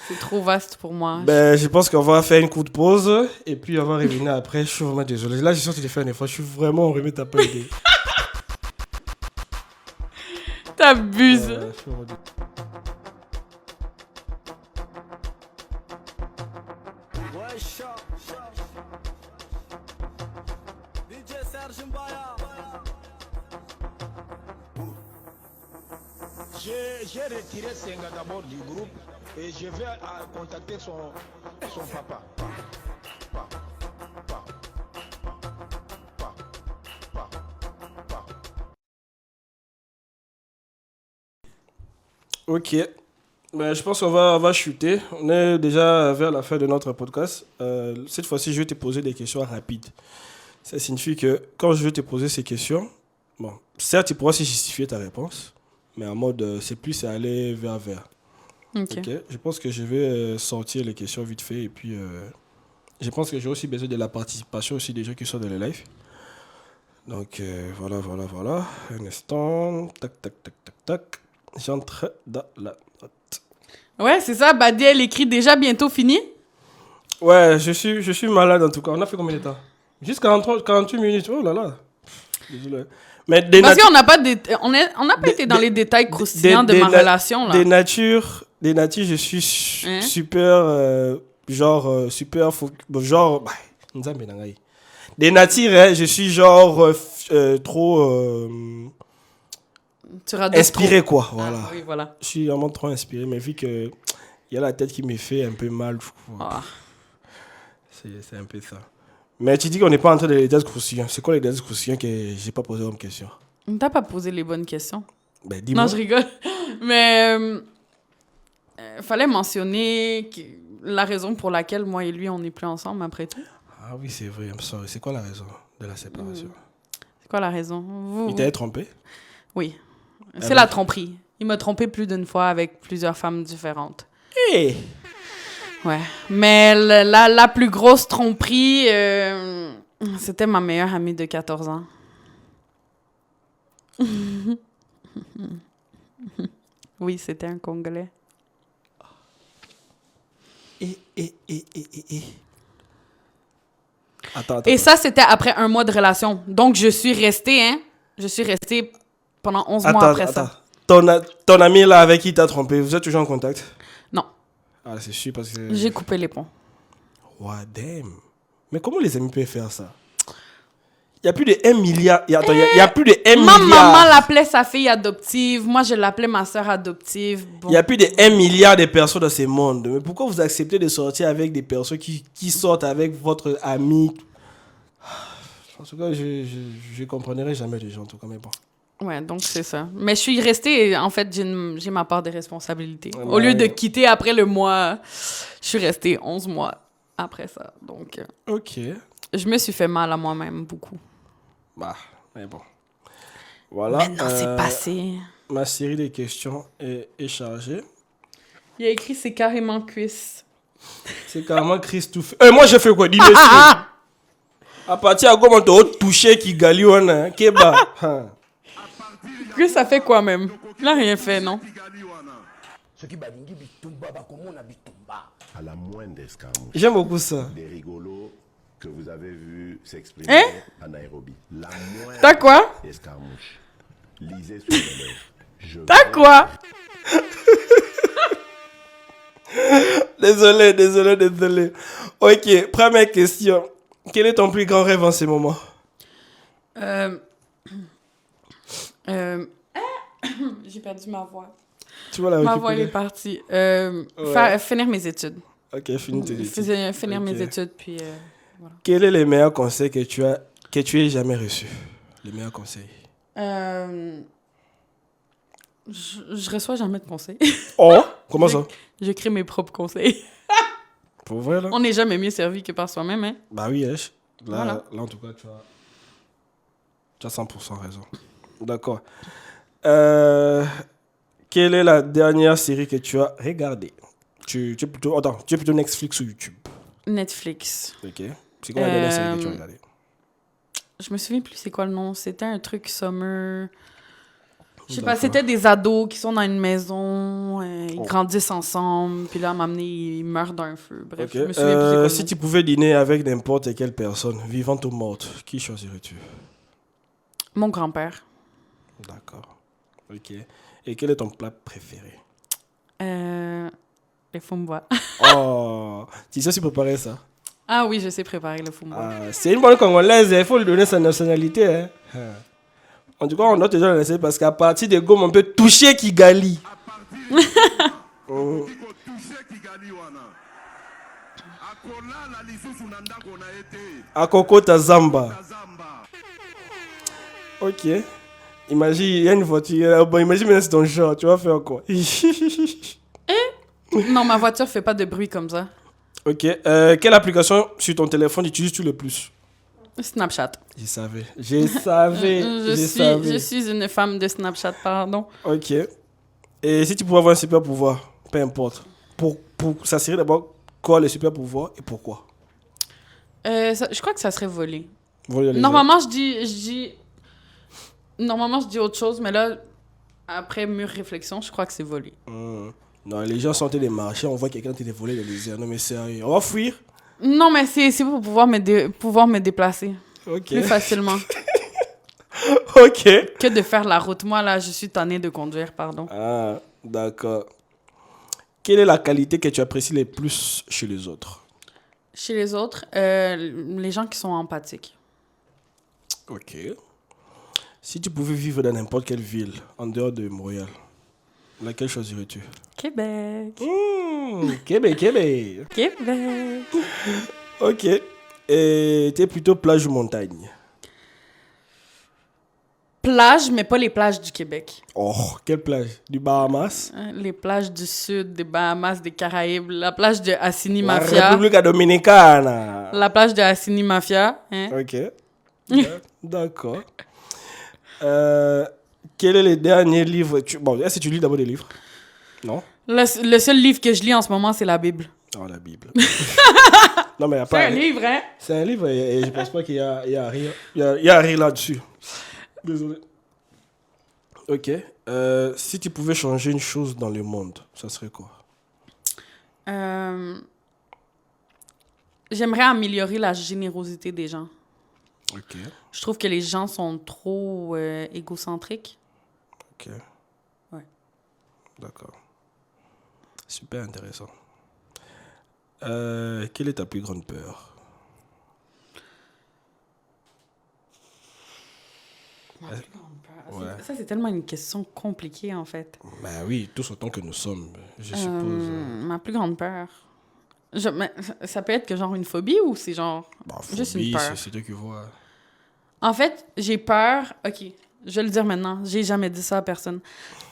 c'est trop vaste pour moi.
Ben, je pense qu'on va faire une courte pause et puis on va revenir après. Je suis vraiment désolé. Là, je suis sûr que tu t'es fait un effort. Je suis vraiment enrhumé, t'as pas idée.
T'abuses.
Je suis vraiment désolé.
Ouais, chat. DJ Serge Mbaya. J'ai retiré Senga d'abord du groupe et je vais contacter son papa.
Ok. Ben, je pense qu'on va chuter. On est déjà vers la fin de notre podcast. Cette fois-ci, je vais te poser des questions rapides. Ça signifie que quand je vais te poser ces questions, bon, certes, tu pourras aussi justifier ta réponse, mais en mode, c'est plus aller vers.
Ok.
Ok. Je pense que je vais sortir les questions vite fait et puis je pense que j'ai aussi besoin de la participation aussi des gens qui sont dans le live. Donc voilà. Un instant. Tac. J'entre dans la note.
Ouais, c'est ça. Badi, elle écrit déjà bientôt fini.
Ouais, je suis malade en tout cas. On a fait combien de temps? Juste 48 minutes. Oh là là. Désolé. Mais
Parce qu'on n'a pas, on n'a pas été dans les détails croustillants de ma relation, là.
Des natures, je suis
Hein?
super, super, genre, des natures, hein, je suis genre trop,
Tu radotes
Inspiré,
trop.
quoi. Voilà.
Ah, oui, voilà.
Je suis vraiment trop inspiré, mais vu que il y a la tête qui me fait un peu mal, du coup,
Ah.
c'est un peu ça. Mais tu dis qu'on n'est pas en train de les croustillants. C'est quoi les derniers croustillants que j'ai pas posé comme question?
T'as pas posé les bonnes questions.
Ben, dis-moi.
Non, je rigole. Mais fallait mentionner la raison pour laquelle moi et lui, on n'est plus ensemble après tout.
Ah oui, c'est vrai, I'm sorry. C'est quoi la raison de la séparation?
C'est quoi la raison?
Il t'avait trompé?
Oui. C'est
ben-
la tromperie. Il m'a trompé plus d'une fois avec plusieurs femmes différentes.
Hey!
Ouais. Mais la plus grosse tromperie, c'était ma meilleure amie de 14 ans. Oui, c'était un Congolais.
Attends.
Et ça, c'était après 1 mois de relation. Donc, je suis restée pendant 11 mois après ça.
Ton ami là avec qui t'as trompé, vous êtes toujours en contact?
Non,
Ah, c'est sûr parce que...
j'ai coupé les ponts.
Wow, damn. Mais comment les amis peuvent faire ça? Il y a plus de 1 milliard. Il y a plus de 1
Ma
milliard.
maman l'appelait sa fille adoptive. Moi, je l'appelais ma soeur adoptive. Bon.
Il y a plus de 1 milliard de personnes dans ce monde. Mais pourquoi vous acceptez de sortir avec des personnes qui sortent avec votre ami? En tout cas, je comprendrai jamais les gens, en tout cas, mais bon.
Ouais, donc c'est ça. Mais je suis restée, et en fait, j'ai ma part des responsabilités.
Ouais,
Au lieu de
ouais.
quitter après le mois, je suis restée 11 mois après ça. Donc,
Ok.
je me suis fait mal à moi-même beaucoup.
Bah, mais bon. Voilà.
Maintenant, c'est passé.
Ma série de questions est chargée.
Il a écrit « c'est carrément cuisse
C'est carrément Christophe. Moi, j'ai fait quoi? Dis-le. À partir de comment t'as touché qui gagne, Keba.
Cuisse, ça fait quoi même? Il n'a rien fait, non?
À la moindre escarmouche.
J'aime beaucoup ça.
Des rigolos que vous avez vu s'exprimer
Hein?
à Nairobi. La moindre
T'as quoi?
escarmouche. Lisez sur les lèvres. Je
T'as
veux
quoi?
Désolé. Ok, première question. Quel est ton plus grand rêve en ce moment?
J'ai perdu ma voix.
Tu vois la
Ma voix
récupérer?
est partie.
Ouais.
Finir mes études.
Ok, finis tes études.
Finir
Ok.
mes études, puis...
Quel est le meilleur conseil que tu aies jamais reçu? Le meilleur conseil.
Je reçois jamais de conseils.
Oh, comment ça?
Je crée mes propres conseils.
Pour vrai, là?
On n'est jamais mieux servi que par soi-même, hein?
Bah oui, là,
Voilà.
là, en tout cas, tu as 100% raison. D'accord. Quelle est la dernière série que tu as regardée? Tu es plutôt Netflix ou YouTube?
Netflix.
Ok. C'est quoi la dernière série que tu as regardée?
Je me souviens plus c'est quoi le nom. C'était un truc summer... Je sais pas,
D'accord.
c'était des ados qui sont dans une maison, ils grandissent ensemble, puis là, à un moment donné, ils meurent d'un feu. Bref,
Ok.
je me souviens plus c'est quoi le
Si
nom.
tu pouvais dîner avec n'importe quelle personne, vivante ou morte, qui choisirais-tu?
Mon grand-père.
D'accord. Ok. Et quel est ton plat préféré?
Les fumba.
Oh, tu sais si préparer ça?
Ah oui, je sais préparer le fumba.
Ah, c'est une bonne Congolaise, il faut lui donner sa nationalité. Hein. En tout cas, on doit déjà le laisser parce qu'à partir de Gom, on peut toucher Kigali. À Kokota Zamba. Ok. Imagine, il y a une voiture. Bon, imagine maintenant c'est ton genre, tu vas faire quoi?
Non, ma voiture fait pas de bruit comme ça.
Ok. Quelle application sur ton téléphone utilises-tu le plus?
Snapchat.
Je savais.
Je suis une femme de Snapchat, pardon.
Ok. Et si tu pouvais avoir un super pouvoir, peu importe, ça serait d'abord quoi le super pouvoir et pourquoi?
Je crois que ça serait volé.
Voler les
Normalement, je dis autre chose, mais là, après mûre réflexion, je crois que c'est volé.
autres. Non, les gens sont en train de marcher, on voit quelqu'un qui te volé les airs. Non, mais sérieux. On va fuir.
Non, mais c'est pour pouvoir me déplacer
Ok.
plus facilement
Ok.
que de faire la route. Moi, là, je suis tannée de conduire, pardon.
Ah, d'accord. Quelle est la qualité que tu apprécies le plus chez les autres?
Chez les autres, les gens qui sont empathiques.
Ok. Si tu pouvais vivre dans n'importe quelle ville, en dehors de Montréal, laquelle choisirais-tu?
Québec.
Québec, Québec.
Québec.
Ok. Et t'es plutôt plage ou montagne?
Plage, mais pas les plages du Québec.
Oh, quelle plage? Du Bahamas?
Les plages du sud, des Bahamas, des Caraïbes. La plage de Assini
La
Mafia.
République Dominicana.
La plage de Assini Mafia. Hein?
Ok. D'accord. Quel est le dernier livre Bon, est-ce que tu lis d'abord des livres? Non?
Le seul livre que je lis en ce moment, c'est la Bible.
Oh, la Bible. Non, mais y a
C'est
pas...
un livre, hein?
C'est un livre et je pense pas qu'il y a à rire. Il y a à rire là-dessus. Désolé. Ok. Si tu pouvais changer une chose dans le monde, ça serait quoi?
J'aimerais améliorer la générosité des gens.
Ok.
Je trouve que les gens sont trop égocentriques.
Ok.
Ouais.
D'accord. Super intéressant. Quelle est ta plus grande peur?
Ma plus grande peur.
Ouais.
Ça, c'est tellement une question compliquée, en fait.
Ben oui, tous autant que nous sommes, je suppose.
Ma plus grande peur. Mais ça peut être que genre une phobie ou c'est genre
Bah,
juste une
phobie,
peur?
c'est toi qui vois.
En fait, j'ai peur. Ok, je vais le dire maintenant. J'ai jamais dit ça à personne.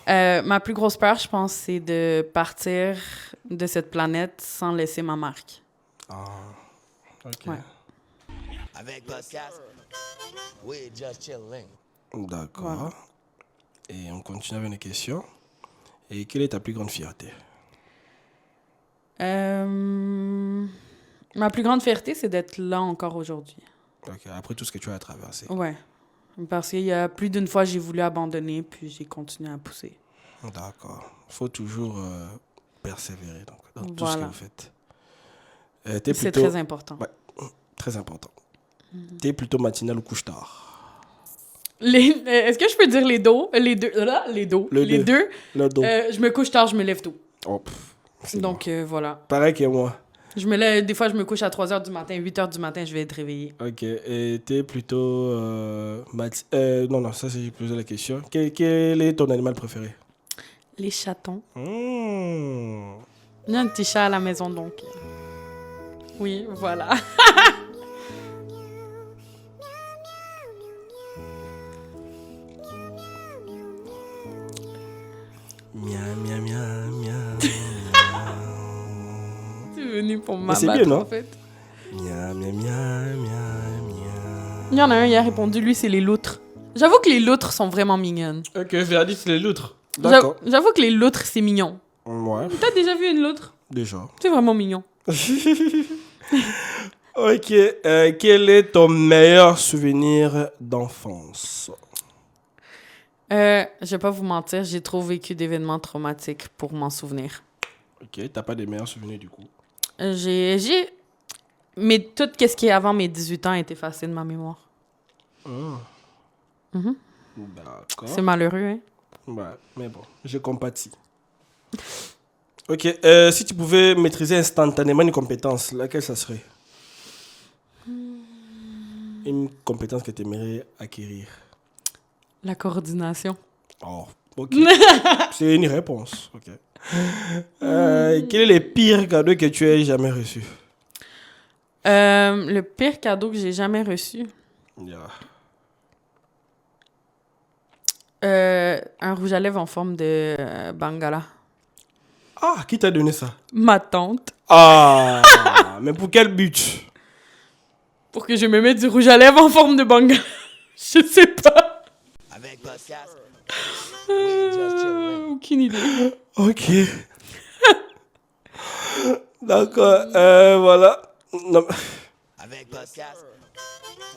Ma plus grosse peur, je pense, c'est de partir de cette planète sans laisser ma marque.
Ah, ok.
Ouais.
Avec podcast, we just chilling.
D'accord.
Voilà.
Et on continue avec les questions. Et quelle est ta plus grande fierté?
Ma plus grande fierté, c'est d'être là encore aujourd'hui.
Ok, après tout ce que tu as traversé.
Ouais. Parce qu'il y a plus d'une fois, j'ai voulu abandonner, puis j'ai continué à pousser.
D'accord. Il faut toujours persévérer donc, dans tout ce que
Voilà.
vous faites.
C'est très important.
Ouais, très important. T'es plutôt matinal ou couche-tard?
Est-ce que je peux dire les dos? Les deux. Les dos.
Le
Les deux.
Le dos.
Je me couche tard, je me lève tôt.
Oh, c'est
Donc, voilà.
bon. Pareil que moi.
Je me lève, des fois, je me couche à 3h du matin, 8h du matin, je vais être réveillée.
Ok. Et t'es plutôt... non, ça, c'est j'ai posé la question. Quel est ton animal préféré?
Les chatons.
Mmh.
J'ai un petit chat à la maison, donc. Oui, voilà.
Miam, miam, miam, miam.
Tu es venu pour
Mais c'est
m'abattre,
bien, non?
en fait.
Miam, miam, miam, miam, miam.
Il y en a un, il a répondu, lui, c'est les loutres. J'avoue que les loutres sont vraiment mignonnes.
Ok, Verdi, c'est les loutres. D'accord.
J'avoue que les loutres, c'est mignon.
Ouais,
T'as déjà vu une loutre?
déjà.
C'est vraiment mignon.
Ok, quel est ton meilleur souvenir d'enfance?
Je vais pas vous mentir, j'ai trop vécu d'événements traumatiques pour m'en souvenir.
Ok, t'as pas des meilleurs souvenirs du coup?
Mais tout ce qui est avant mes 18 ans est effacé de ma mémoire. Mhm.
D'accord.
C'est malheureux, hein?
Ouais, mais bon, je compatis. Ok, si tu pouvais maîtriser instantanément une compétence, laquelle ça serait? Une compétence que tu aimerais acquérir.
La coordination.
Oh, ok. C'est une réponse. Ok. Quel est le pire cadeau que tu aies jamais reçu?
Le pire cadeau que j'ai jamais reçu. Un rouge à lèvres en forme de Bangala.
Ah, qui t'a donné ça?
Ma tante.
Ah, mais pour quel but?
Pour que je me mette du rouge à lèvres en forme de Bangala. Je sais pas.
Avec podcast, we just chilling.
Aucune idée.
Ok. D'accord, voilà. Non,
Avec podcast,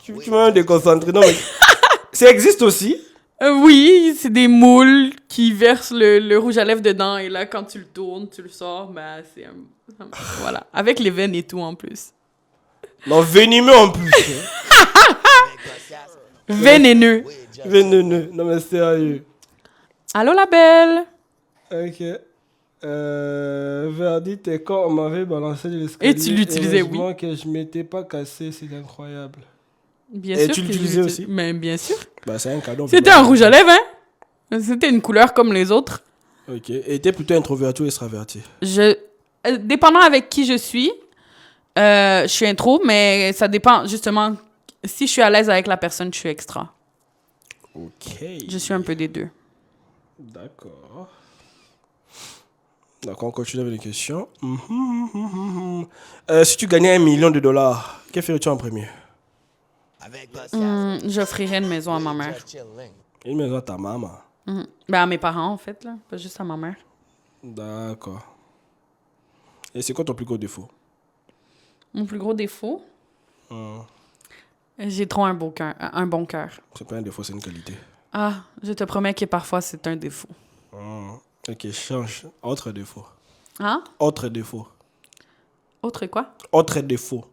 tu m'as déconcentré. Non, mais ça existe aussi?
Oui, c'est des moules qui versent le rouge à lèvres dedans. Et là, quand tu le tournes, tu le sors. Ben, c'est voilà. Avec les veines et tout en plus.
Non, venimeux en plus.
avec podcast,
Vénéneux.
we just
Vénéneux. Non, mais sérieux.
Allô, la belle?
Ok. Verdi, t'es quand on m'avait balancé de l'escalier.
Et tu l'utilisais, oui.
Heureusement que je m'étais pas cassé, c'est incroyable.
Bien
Et
sûr
tu
que je
l'utilisais
l'utilise.
aussi?
Mais bien sûr.
Bah, c'est un cadeau.
C'était un rouge à lèvres, hein? C'était une couleur comme les autres.
Ok. Et t'es plutôt introverti ou extraverti?
Dépendant avec qui je suis suis intro, mais ça dépend, justement, si je suis à l'aise avec la personne, je suis extra.
Ok.
Je suis un peu des deux.
D'accord. D'accord, on continue avec les questions. Si tu gagnais $1 million, que ferais-tu en premier?
Avec patience.
J'offrirais une maison à ma mère.
Just chilling.
Une maison à ta maman.
Ben, à mes parents, en fait, là. Pas juste à ma mère.
D'accord. Et c'est quoi ton plus gros défaut?
Mon plus gros défaut? J'ai trop un bon cœur.
C'est pas un défaut, c'est une qualité.
Ah, je te promets que parfois, c'est un défaut.
Ok, change. Autre défaut.
Hein?
Autre défaut.
Autre quoi?
Autre défaut.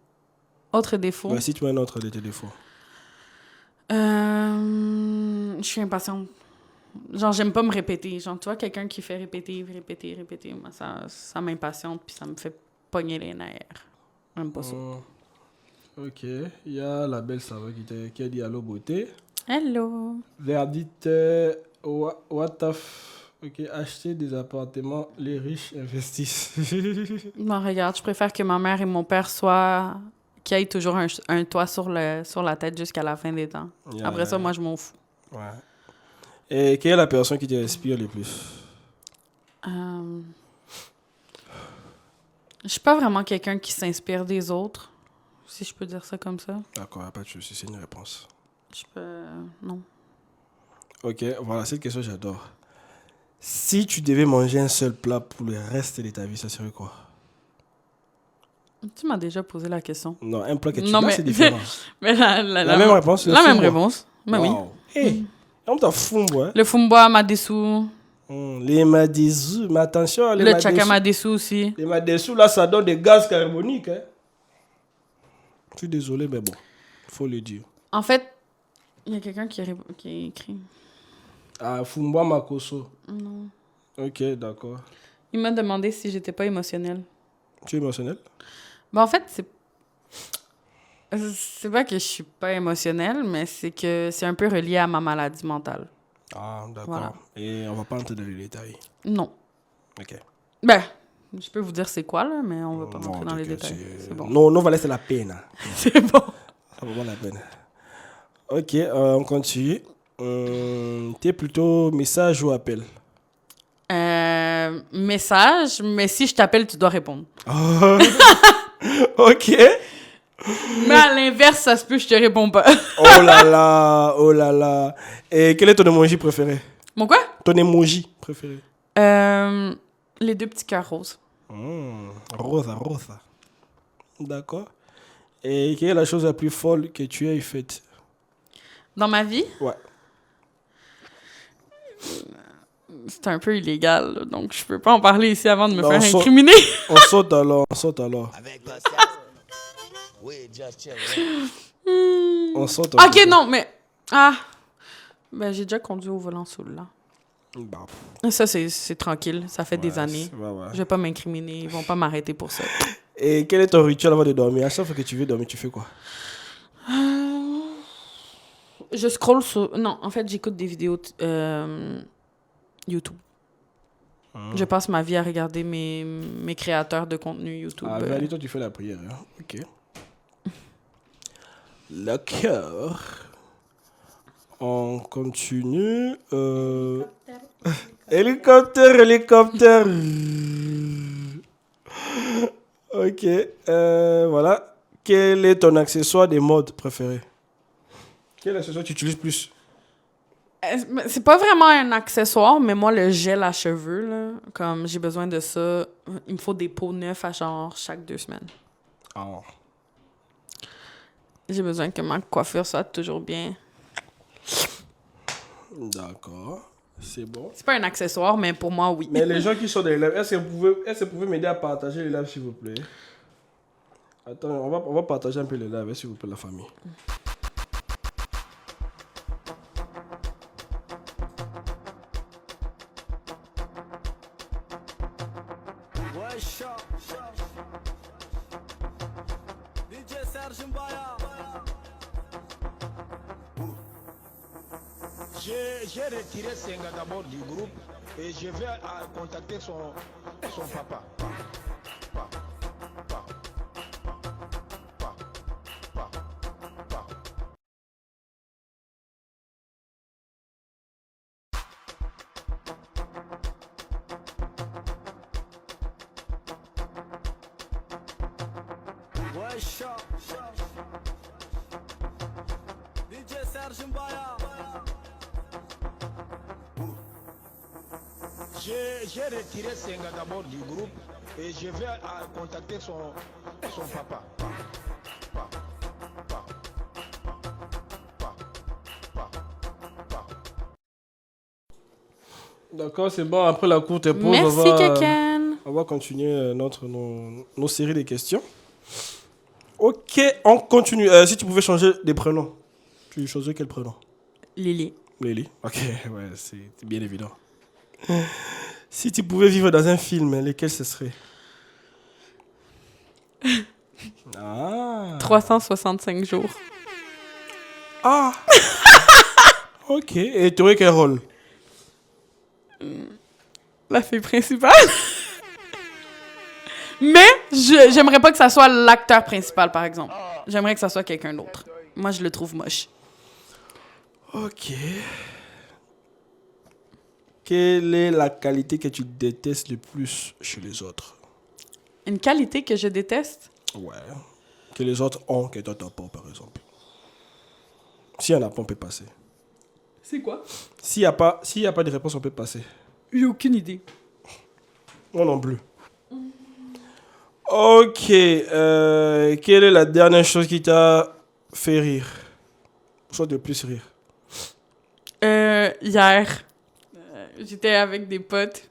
Autre défaut?
Bah, si tu as un autre de tes défauts.
Je suis impatiente. Genre, j'aime pas me répéter. Genre, tu vois, quelqu'un qui fait répéter. Moi, ça m'impatiente puis ça me fait pogner les nerfs. J'aime pas ça.
Ok, il y a la belle Sava qui a dit allô beauté.
Hello!
Verdict, what the ok, acheter des appartements, les riches investissent.
Bon, regarde, je préfère que ma mère et mon père soient... qu'il y ait toujours un toit sur la tête jusqu'à la fin des temps.
Yeah.
Après ça, moi, je m'en fous.
Ouais. Et quelle est la personne qui t'inspire le plus?
Je suis pas vraiment quelqu'un qui s'inspire des autres, si je peux dire ça comme ça.
D'accord, pas de souci, c'est une réponse.
Je peux... Non.
Ok, voilà, cette question, j'adore. Si tu devais manger un seul plat pour le reste de ta vie, ça serait quoi?
Tu m'as déjà posé la question.
Non, un plat que tu
Non,
là,
mais...
c'est différent.
mais la
même réponse, le
La même
fumbois.
réponse. Ben oui.
Wow. Hey, on t'a fumbois, hein?
Le fumboa madessou.
Les madessous, mais attention, les
Le
madessous.
chaka madessou aussi.
Les madessous, là, ça donne des gaz carboniques. Hein? Je suis désolé, mais bon, faut le dire.
En fait, il y a quelqu'un qui a écrit.
Ah, Fumboa Makoso.
Non.
Ok, d'accord.
Il m'a demandé si j'étais pas émotionnelle.
Tu es émotionnel?
Ben, en fait, c'est pas que je suis pas émotionnelle, mais c'est que c'est un peu relié à ma maladie mentale.
Ah, d'accord.
Voilà.
Et on va pas entrer dans les détails.
Non.
Ok.
Ben, je peux vous dire c'est quoi, là, mais on va pas
Non,
rentrer dans les
t'inquiète,
détails. C'est bon.
Non, va laisser la peine.
C'est bon.
Ça vaut pas la peine. Ok, on continue. T'es plutôt message ou appel?
Message, mais si je t'appelle, tu dois répondre.
Ok.
Mais à l'inverse, ça se peut, je te réponds pas.
Oh là là, oh là là. Et quel est ton emoji préféré?
Mon quoi?
Ton emoji préféré?
Les deux petits cœurs roses.
Rosa. D'accord. Et quelle est la chose la plus folle que tu aies faite?
Dans ma vie,
Ouais.
c'est un peu illégal, là, donc je peux pas en parler ici avant de me
Non,
faire incriminer.
On saute alors.
Avec patience. Oui, just chilling.
On saute.
Ok, non, mais... Ah! Ben, j'ai déjà conduit au volant saoul, là.
Bah,
Ça, c'est tranquille. Ça fait des années.
ouais.
Je vais pas m'incriminer. Ils vont pas m'arrêter pour ça.
Et quel est ton rituel avant de dormir? À chaque fois que tu veux dormir, tu fais quoi?
Je scrolle sur... Non, en fait, j'écoute des vidéos YouTube. Je passe ma vie à regarder mes créateurs de contenu YouTube.
Ah, Valérie, toi, tu fais la prière. Hein? Ok. D'accord. On continue. Hélicoptère. Ok. Voilà. Quel est ton accessoire des modes préféré? Quel accessoire tu utilises plus?
C'est pas vraiment un accessoire, mais moi, le gel à cheveux, là, comme j'ai besoin de ça, il me faut des pots neufs à genre chaque 2 semaines.
Ah.
J'ai besoin que ma coiffure soit toujours bien.
D'accord. C'est bon.
C'est pas un accessoire, mais pour moi, oui.
Mais les gens qui sont dans les lives, est-ce que vous pouvez m'aider à partager les lives, s'il vous plaît? Attends, on va partager un peu les lives, s'il vous plaît, la famille.
J'ai retiré Senga d'abord du groupe et je vais contacter son papa.
Ouais, chat. DJ Serge Mbaya.
J'ai retiré Senga d'abord du groupe et je vais contacter son papa.
D'accord, c'est bon. Après la courte pause,
Merci, Keken.
on va continuer nos séries de questions. Ok, on continue. Si tu pouvais changer des prénoms, tu choisirais quel prénom?
Lily.
Lily. Ok, ouais, c'est bien évident. Si tu pouvais vivre dans un film, lequel ce serait? Ah.
365 jours.
Ah. Ok, et tu aurais quel rôle?
La fille principale. Mais j'aimerais pas que ça soit l'acteur principal, par exemple. J'aimerais que ça soit quelqu'un d'autre. Moi, je le trouve moche.
Ok. Quelle est la qualité que tu détestes le plus chez les autres?
Une qualité que je déteste?
Ouais. Que les autres ont, que toi t'as pas, par exemple. S'il y en a pas, on peut passer.
C'est quoi?
S'il y a pas de réponse, on peut passer.
J'ai aucune idée.
Moi non plus. Ok. Quelle est la dernière chose qui t'a fait rire? Soit de plus rire.
Hier, j'étais avec des potes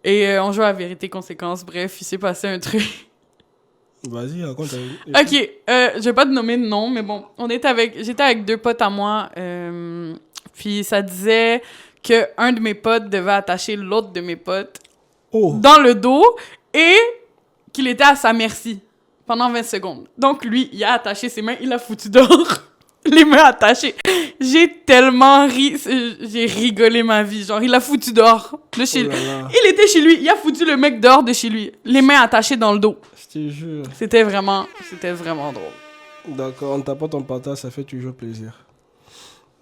et on jouait à vérité conséquence. Bref, il s'est passé un truc.
Vas-y, raconte.
Ok, je vais pas te nommer de nom, mais bon, j'étais avec deux potes à moi, puis ça disait que un de mes potes devait attacher l'autre de mes potes dans le dos et qu'il était à sa merci pendant 20 secondes. Donc lui, il a attaché ses mains, il a foutu dehors, les mains attachées. J'ai tellement ri, j'ai rigolé ma vie. Genre, il a foutu dehors de chez lui. Il était chez lui, il a foutu le mec dehors de chez lui, les mains attachées dans le dos.
Je te jure.
C'était vraiment drôle.
D'accord, en tapant ton partage, ça fait toujours plaisir.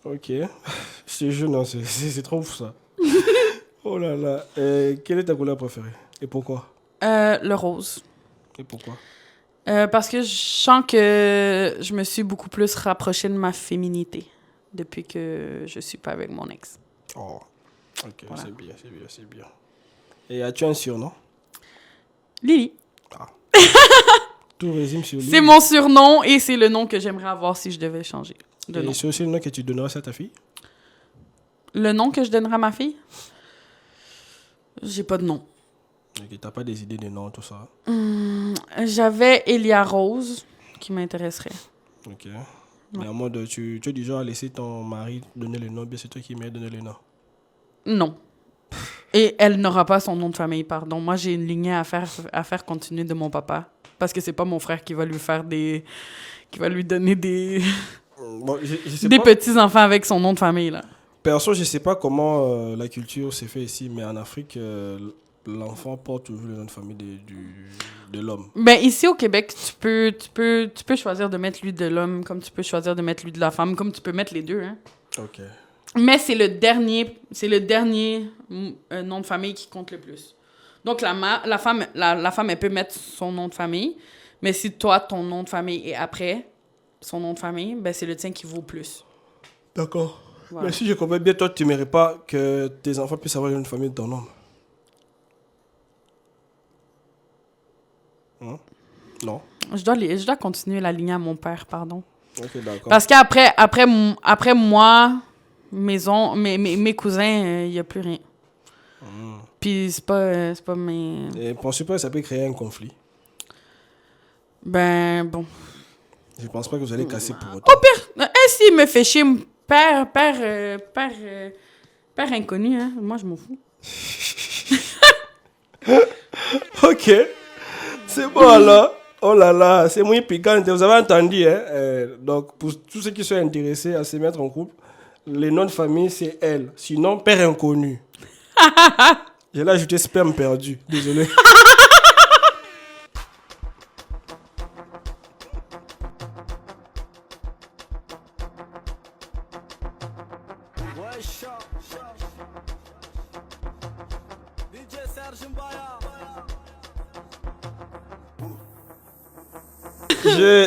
Ok. Je te jure, non, c'est trop ouf ça. Oh là là. Quelle est ta couleur préférée? Et pourquoi?
Le rose.
Et pourquoi?
Parce que je sens que je me suis beaucoup plus rapprochée de ma féminité depuis que je suis pas avec mon ex.
Oh, ok,
Voilà.
c'est bien. Et as-tu un surnom?
Lily.
Tout résume sur Lily.
C'est mon surnom et c'est le nom que j'aimerais avoir si je devais changer de nom.
Et c'est aussi le nom que tu donneras à ta fille?
Le nom que je donnerais à ma fille? J'ai pas de nom.
Ok, t'as pas des idées de nom, tout ça?
J'avais Elia Rose qui m'intéresserait.
Ok. Mais en mode, tu es du genre à laisser ton mari donner le nom, bien c'est toi qui m'as donné le nom.
Non. Et elle n'aura pas son nom de famille, pardon. Moi, j'ai une lignée à faire continuer de mon papa. Parce que c'est pas mon frère qui va lui faire des... qui va lui donner des...
Bon, je sais
des
pas.
petits-enfants avec son nom de famille, là.
Perso, je sais pas comment la culture s'est fait ici, mais en Afrique, l'enfant porte toujours le nom de famille de l'homme.
Ben, ici, au Québec, tu peux choisir de mettre lui de l'homme, comme tu peux choisir de mettre lui de la femme, comme tu peux mettre les deux, hein.
Ok.
Mais c'est le dernier nom de famille qui compte le plus. Donc, la femme, elle peut mettre son nom de famille, mais si toi, ton nom de famille est après son nom de famille, ben c'est le tien qui vaut plus.
D'accord.
Voilà.
Mais si je comprends bien, toi, tu n'aimerais pas que tes enfants puissent avoir une famille de ton nom. Hein? Non.
Je dois continuer la lignée à mon père, pardon.
Ok, d'accord.
Parce qu'après après moi, mes cousins, il n'y a plus rien. Puis c'est pas mes...
Et pensez pas que ça peut créer un conflit?
Ben, bon.
Je pense pas que vous allez casser pour autant.
Au pire, s'il me fait chier, père inconnu, hein, moi je m'en fous.
Ok. C'est bon alors. Oh là là, c'est muy piquant. Vous avez entendu, hein? Donc, pour tous ceux qui sont intéressés à se mettre en couple, Les noms de famille, c'est elle. Sinon, père inconnu. J'ai là ajouté sperme perdu. Désolé.
Wesh. DJ Serge Mbaya.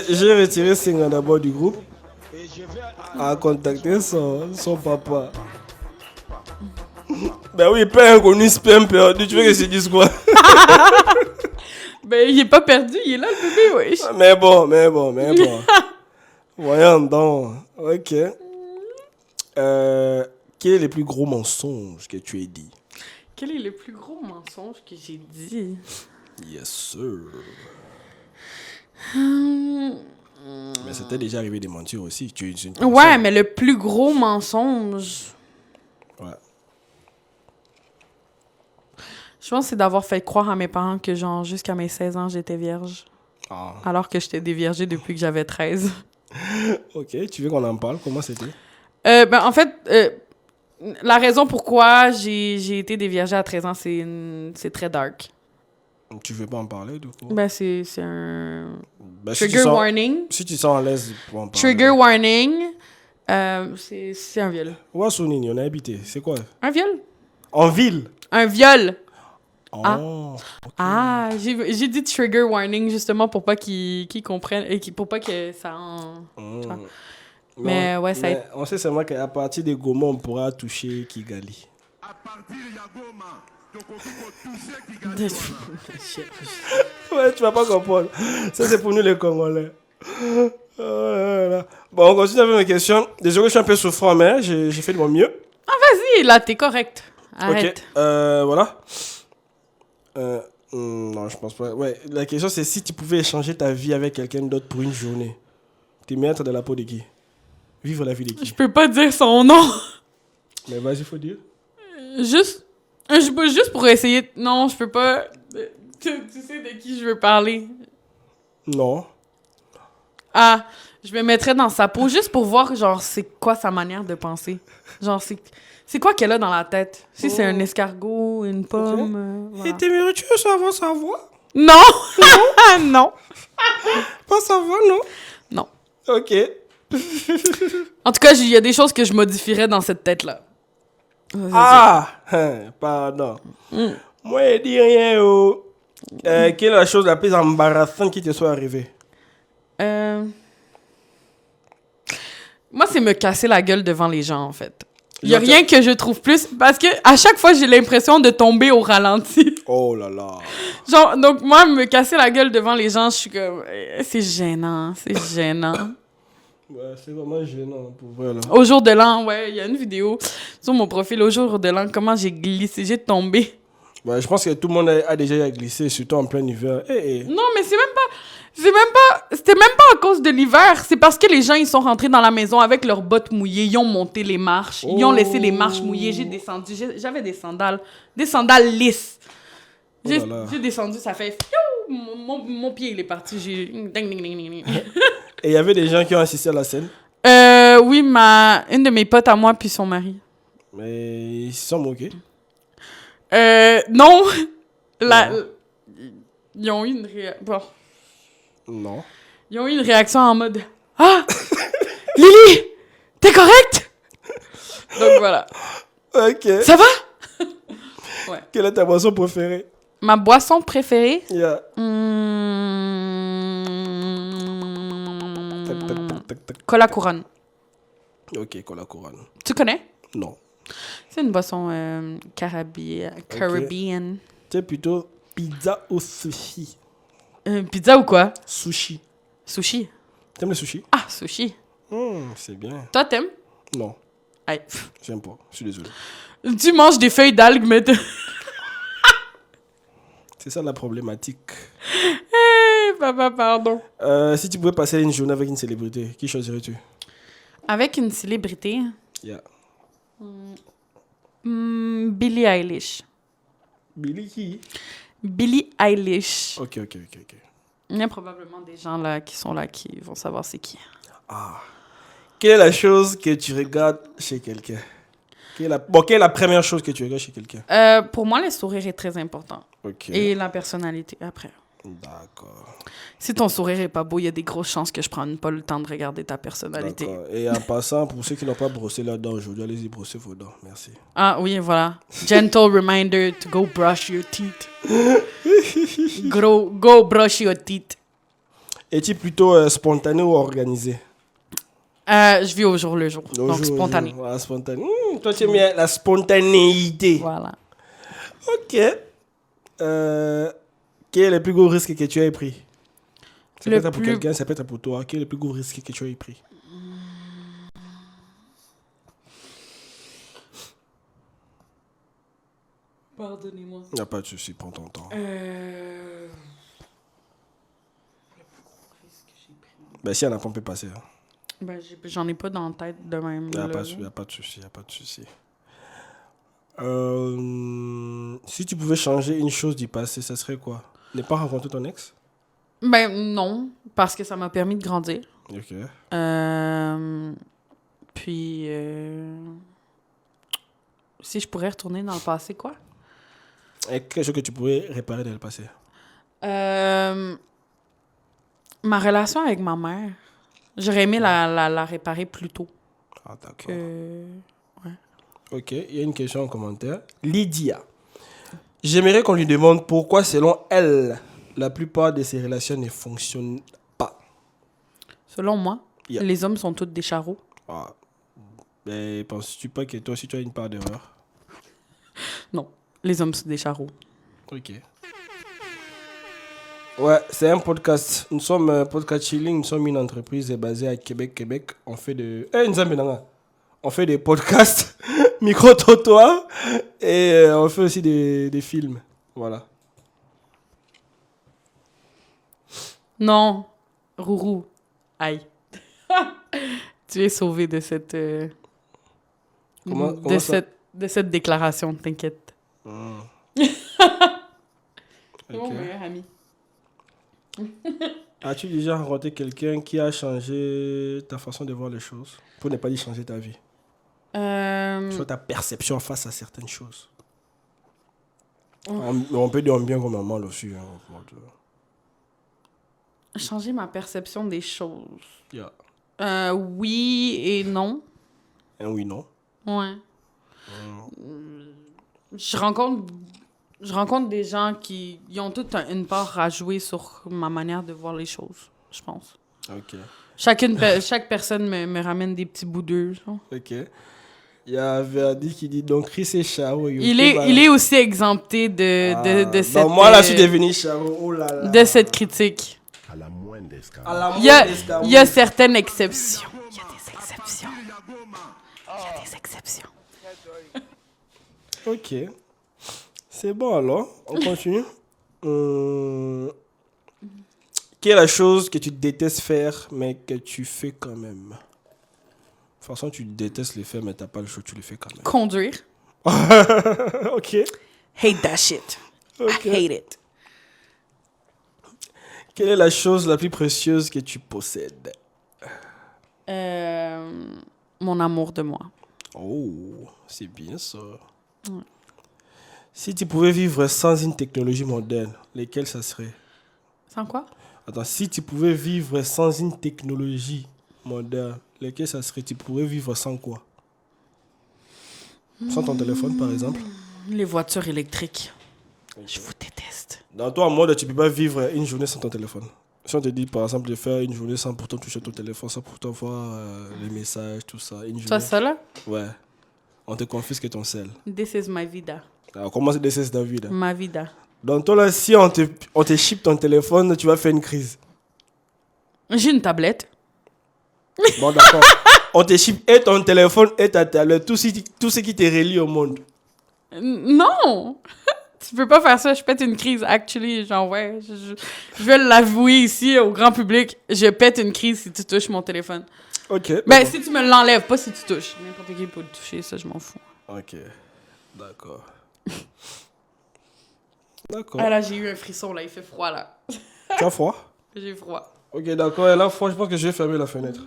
J'ai retiré Senga d'abord du groupe.
Et je vais
A contacté son papa. Ben oui, père inconnu, sperme perdu. Tu veux que je te dise quoi?
Ben, il est pas perdu, il est là, le bébé, wesh.
Mais bon. Voyons donc. Ok. Quel est le plus gros mensonge que tu aies dit?
Quel est le plus gros mensonge que j'ai dit?
Yes, sir. Mais c'était déjà arrivé de mentir aussi. Tu es une personne.
Ouais, mais le plus gros mensonge,
Ouais.
je pense que c'est d'avoir fait croire à mes parents que, genre, jusqu'à mes 16 ans, j'étais vierge.
Ah.
Alors que j'étais déviergée depuis que j'avais 13.
Ok, tu veux qu'on en parle? Comment c'était?
Ben, en fait, la raison pourquoi j'ai été déviergée à 13 ans, c'est très dark.
Tu veux pas en parler, du coup?
Ben, c'est un
Ben, si tu
trigger
sens-
warning.
Si tu sens à l'aise pour en parler.
Trigger warning. C'est un viol.
Ouais, Sounini, on a habité. C'est quoi?
Un viol?
En ville?
Un viol!
Oh.
Ah. Ah, j'ai dit trigger warning justement pour pas qu'ils comprennent et pour pas que ça en...
Mm.
Mais
Non,
ouais, ça
mais on sait seulement qu'à partir de Goma, on pourra toucher Kigali. Ouais, tu vas pas comprendre. Ça, c'est pour nous les Congolais. Oh là là. Bon, on continue avec mes questions. Désolé, je suis un peu souffrant, mais j'ai fait de mon mieux.
Vas-y, là, t'es correct. Arrête.
Ok, voilà. Non, je pense pas. Ouais, la question, c'est si tu pouvais échanger ta vie avec quelqu'un d'autre pour une journée, t'es mettre dans la peau de qui? Vivre la vie de qui?
Je peux pas dire son nom.
Mais vas-y, faut dire.
Juste pour essayer... Non, je peux pas... Tu sais de qui je veux parler.
Non.
Ah, je me mettrais dans sa peau juste pour voir, genre, c'est quoi sa manière de penser. Genre, c'est quoi qu'elle a dans la tête. Si c'est un escargot, une pomme... voilà.
Et t'aimerais tu savoir sa voix?
Non! Non!
Pas sa voix, non?
Non.
Ok.
En tout cas, il y a des choses que je modifierais dans cette tête-là.
Ah! Pardon. Moi, je dis rien. Quelle est la chose la plus embarrassante qui te soit arrivée?
Moi, c'est me casser la gueule devant les gens, en fait. Il y a rien que je trouve plus... Parce que à chaque fois, j'ai l'impression de tomber au ralenti.
Oh là là.
Genre, donc moi, me casser la gueule devant les gens, je suis comme... C'est gênant, c'est gênant.
Ouais, c'est vraiment gênant pour vrai là.
Au jour de l'an, ouais, il y a une vidéo sur mon profil, au jour de l'an, comment j'ai glissé, j'ai tombé.
Ouais, je pense que tout le monde a déjà glissé, surtout en plein hiver.
Non, mais c'était même pas à cause de l'hiver. C'est parce que les gens, ils sont rentrés dans la maison avec leurs bottes mouillées. Ils ont monté les marches. Ils ont laissé les marches mouillées. J'ai descendu. J'avais des sandales lisses.
Oh là là.
J'ai descendu, ça fait... fiou, mon pied, il est parti. J'ai... Ding, ding, ding, ding, ding.
Et il y avait des gens qui ont assisté à la scène.
Oui, une de mes potes à moi, puis son mari.
Mais ils se sont moqués.
Non. Ils ont eu une réaction...
Non.
Ils ont eu une réaction en mode « Ah! Lily! T'es correcte? » Donc voilà.
Ok.
Ça va? Ouais.
Quelle est ta boisson préférée?
Ma boisson préférée?
Yeah.
Cola Couronne.
Ok, Cola Couronne.
Tu connais?
Non.
C'est une boisson caribbean.
Tu es plutôt pizza ou sushi?
Pizza ou quoi?
Sushi.
Sushi.
T'aimes le sushi?
Ah, sushi.
C'est bien.
Toi, t'aimes?
Non,
Aïe.
j'aime pas. Je suis désolé.
Tu manges des feuilles d'algues, mais...
C'est ça la problématique.
Papa, pardon.
Si tu pouvais passer une journée avec une célébrité, qui choisirais-tu?
Avec une célébrité?
Yeah.
Billie Eilish.
Billy qui?
Billie Eilish.
Ok.
Il y a probablement des gens là qui sont là qui vont savoir c'est qui.
Ah. Quelle est la chose que tu regardes chez quelqu'un? Quelle est la première chose que tu regardes chez quelqu'un?
Pour moi, le sourire est très important.
Ok.
Et la personnalité, après.
D'accord.
Si ton sourire est pas beau, il y a des grosses chances que je prenne pas le temps de regarder ta personnalité.
D'accord. Et en passant, pour ceux qui n'ont pas brossé leurs dents aujourd'hui, allez-y brosser vos dents. Merci.
Ah oui, voilà. Gentle reminder to go brush your teeth. Go brush your teeth.
Es-tu plutôt spontané ou organisé?
Je vis au jour le jour,
Au
donc
jour,
spontané.
Voilà, spontané. Toi, tu aimes bien la spontanéité.
Voilà.
Ok. Quel est le plus gros risque que tu aies pris? Ça peut
Le
être pour
plus-
quelqu'un, ça peut être pour toi. Quel est le plus gros risque que tu aies pris?
Pardonnez-moi.
Il n'y a pas de souci, prends ton temps. Ben, si, on peut passer. Hein.
Ben, j'en ai pas dans la tête de même.
Il n'y a,
là.
pas de souci, il n'y a pas de souci. Si tu pouvais changer une chose du passé, ça serait quoi? Ne pas rencontrer ton ex?
Ben non, parce que ça m'a permis de grandir.
Ok.
Puis, si je pourrais retourner dans le passé, quoi?
Et quelque chose que tu pourrais réparer dans le passé?
Ma relation avec ma mère, j'aurais aimé la réparer plus tôt.
Ah, d'accord.
Que...
Ok, il y a une question en commentaire. Lydia. J'aimerais qu'on lui demande pourquoi, selon elle, la plupart de ses relations ne fonctionnent pas.
Selon moi,
Yeah.
les hommes sont tous des charros.
Ah. Mais penses-tu pas que toi aussi tu as une part d'erreur?
Non, les hommes sont des charros.
Ok. Ouais, c'est un podcast. Nous sommes Podcast Chilling. Nous sommes une entreprise basée à Québec. On fait de... On fait des podcasts, micro-trottoirs, et on fait aussi des films. Voilà.
Non, Rourou, aïe. Tu es sauvé de cette...
Comment
de
ça?
de cette déclaration, t'inquiète.
Ok.
C'est mon meilleur ami.
As-tu déjà rencontré quelqu'un qui a changé ta façon de voir les choses? Pour ne pas dire changer ta vie. Soit ta perception face à certaines choses. On peut dire en bien comme en mal aussi. Hein.
Changer ma perception des choses.
Yeah.
Oui et non.
Un oui, non.
Ouais. Je rencontre des gens qui ils ont toute une part à jouer sur ma manière de voir les choses, je pense.
Ok.
Chaque personne me ramène des petits bouts d'eux. Genre.
Ok. Il y a Verdi qui dit donc Chris et Charo.
Il est aussi exempté de cette...
Donc moi là, je suis devenu Charo. Oh là là.
de cette critique.
À la moindre escale.
À la
Il y a,
moindre escamouche.
il y a certaines exceptions. Il y a des exceptions. Il y a des exceptions.
Ok. C'est bon alors. On continue. Quelle est la chose que tu détestes faire, mais que tu fais quand même? De toute façon, tu détestes les faire, mais t'as pas le choix, tu les fais quand même.
Conduire.
Ok.
Hate that shit.
Ok.
I hate it.
Quelle est la chose la plus précieuse que tu possèdes?
Mon amour de moi.
Oh, c'est bien ça. Si tu pouvais vivre sans une technologie moderne, lesquelles ça serait?
Sans quoi?
Attends, si tu pouvais vivre sans une technologie moderne, lesquelles ça serait? Tu pourrais vivre sans quoi? Sans ton téléphone, par exemple?
Les voitures électriques. Je vous déteste.
Dans toi, en mode, tu peux pas vivre une journée sans ton téléphone. Si on te dit, par exemple, de faire une journée sans pourtant toucher ton téléphone, sans pourtant voir les messages, tout ça. Une journée.
Toi, ça là?
Ouais. On te confisque ton sel.
This is my vida.
Alors, comment c'est décès de vie, là?
Ma vida.
Donc, toi, là, si on te chip ton téléphone, tu vas faire une crise.
J'ai une tablette.
Bon, d'accord. On te chip et ton téléphone et ta tablette, tout ce qui te relie au monde.
Non! Tu peux pas faire ça, je pète une crise. Actually, genre, ouais, je vais l'avouer ici au grand public. Je pète une crise si tu touches mon téléphone.
Ok.
Ben,
d'accord.
si tu me l'enlèves, pas si tu touches. N'importe qui peut le toucher, ça, je m'en fous.
Ok. D'accord. D'accord.
Ah là, j'ai eu un frisson, là, il fait froid, là.
Tu as froid?
J'ai froid.
Ok, d'accord. Et là, je pense que je vais fermer la fenêtre.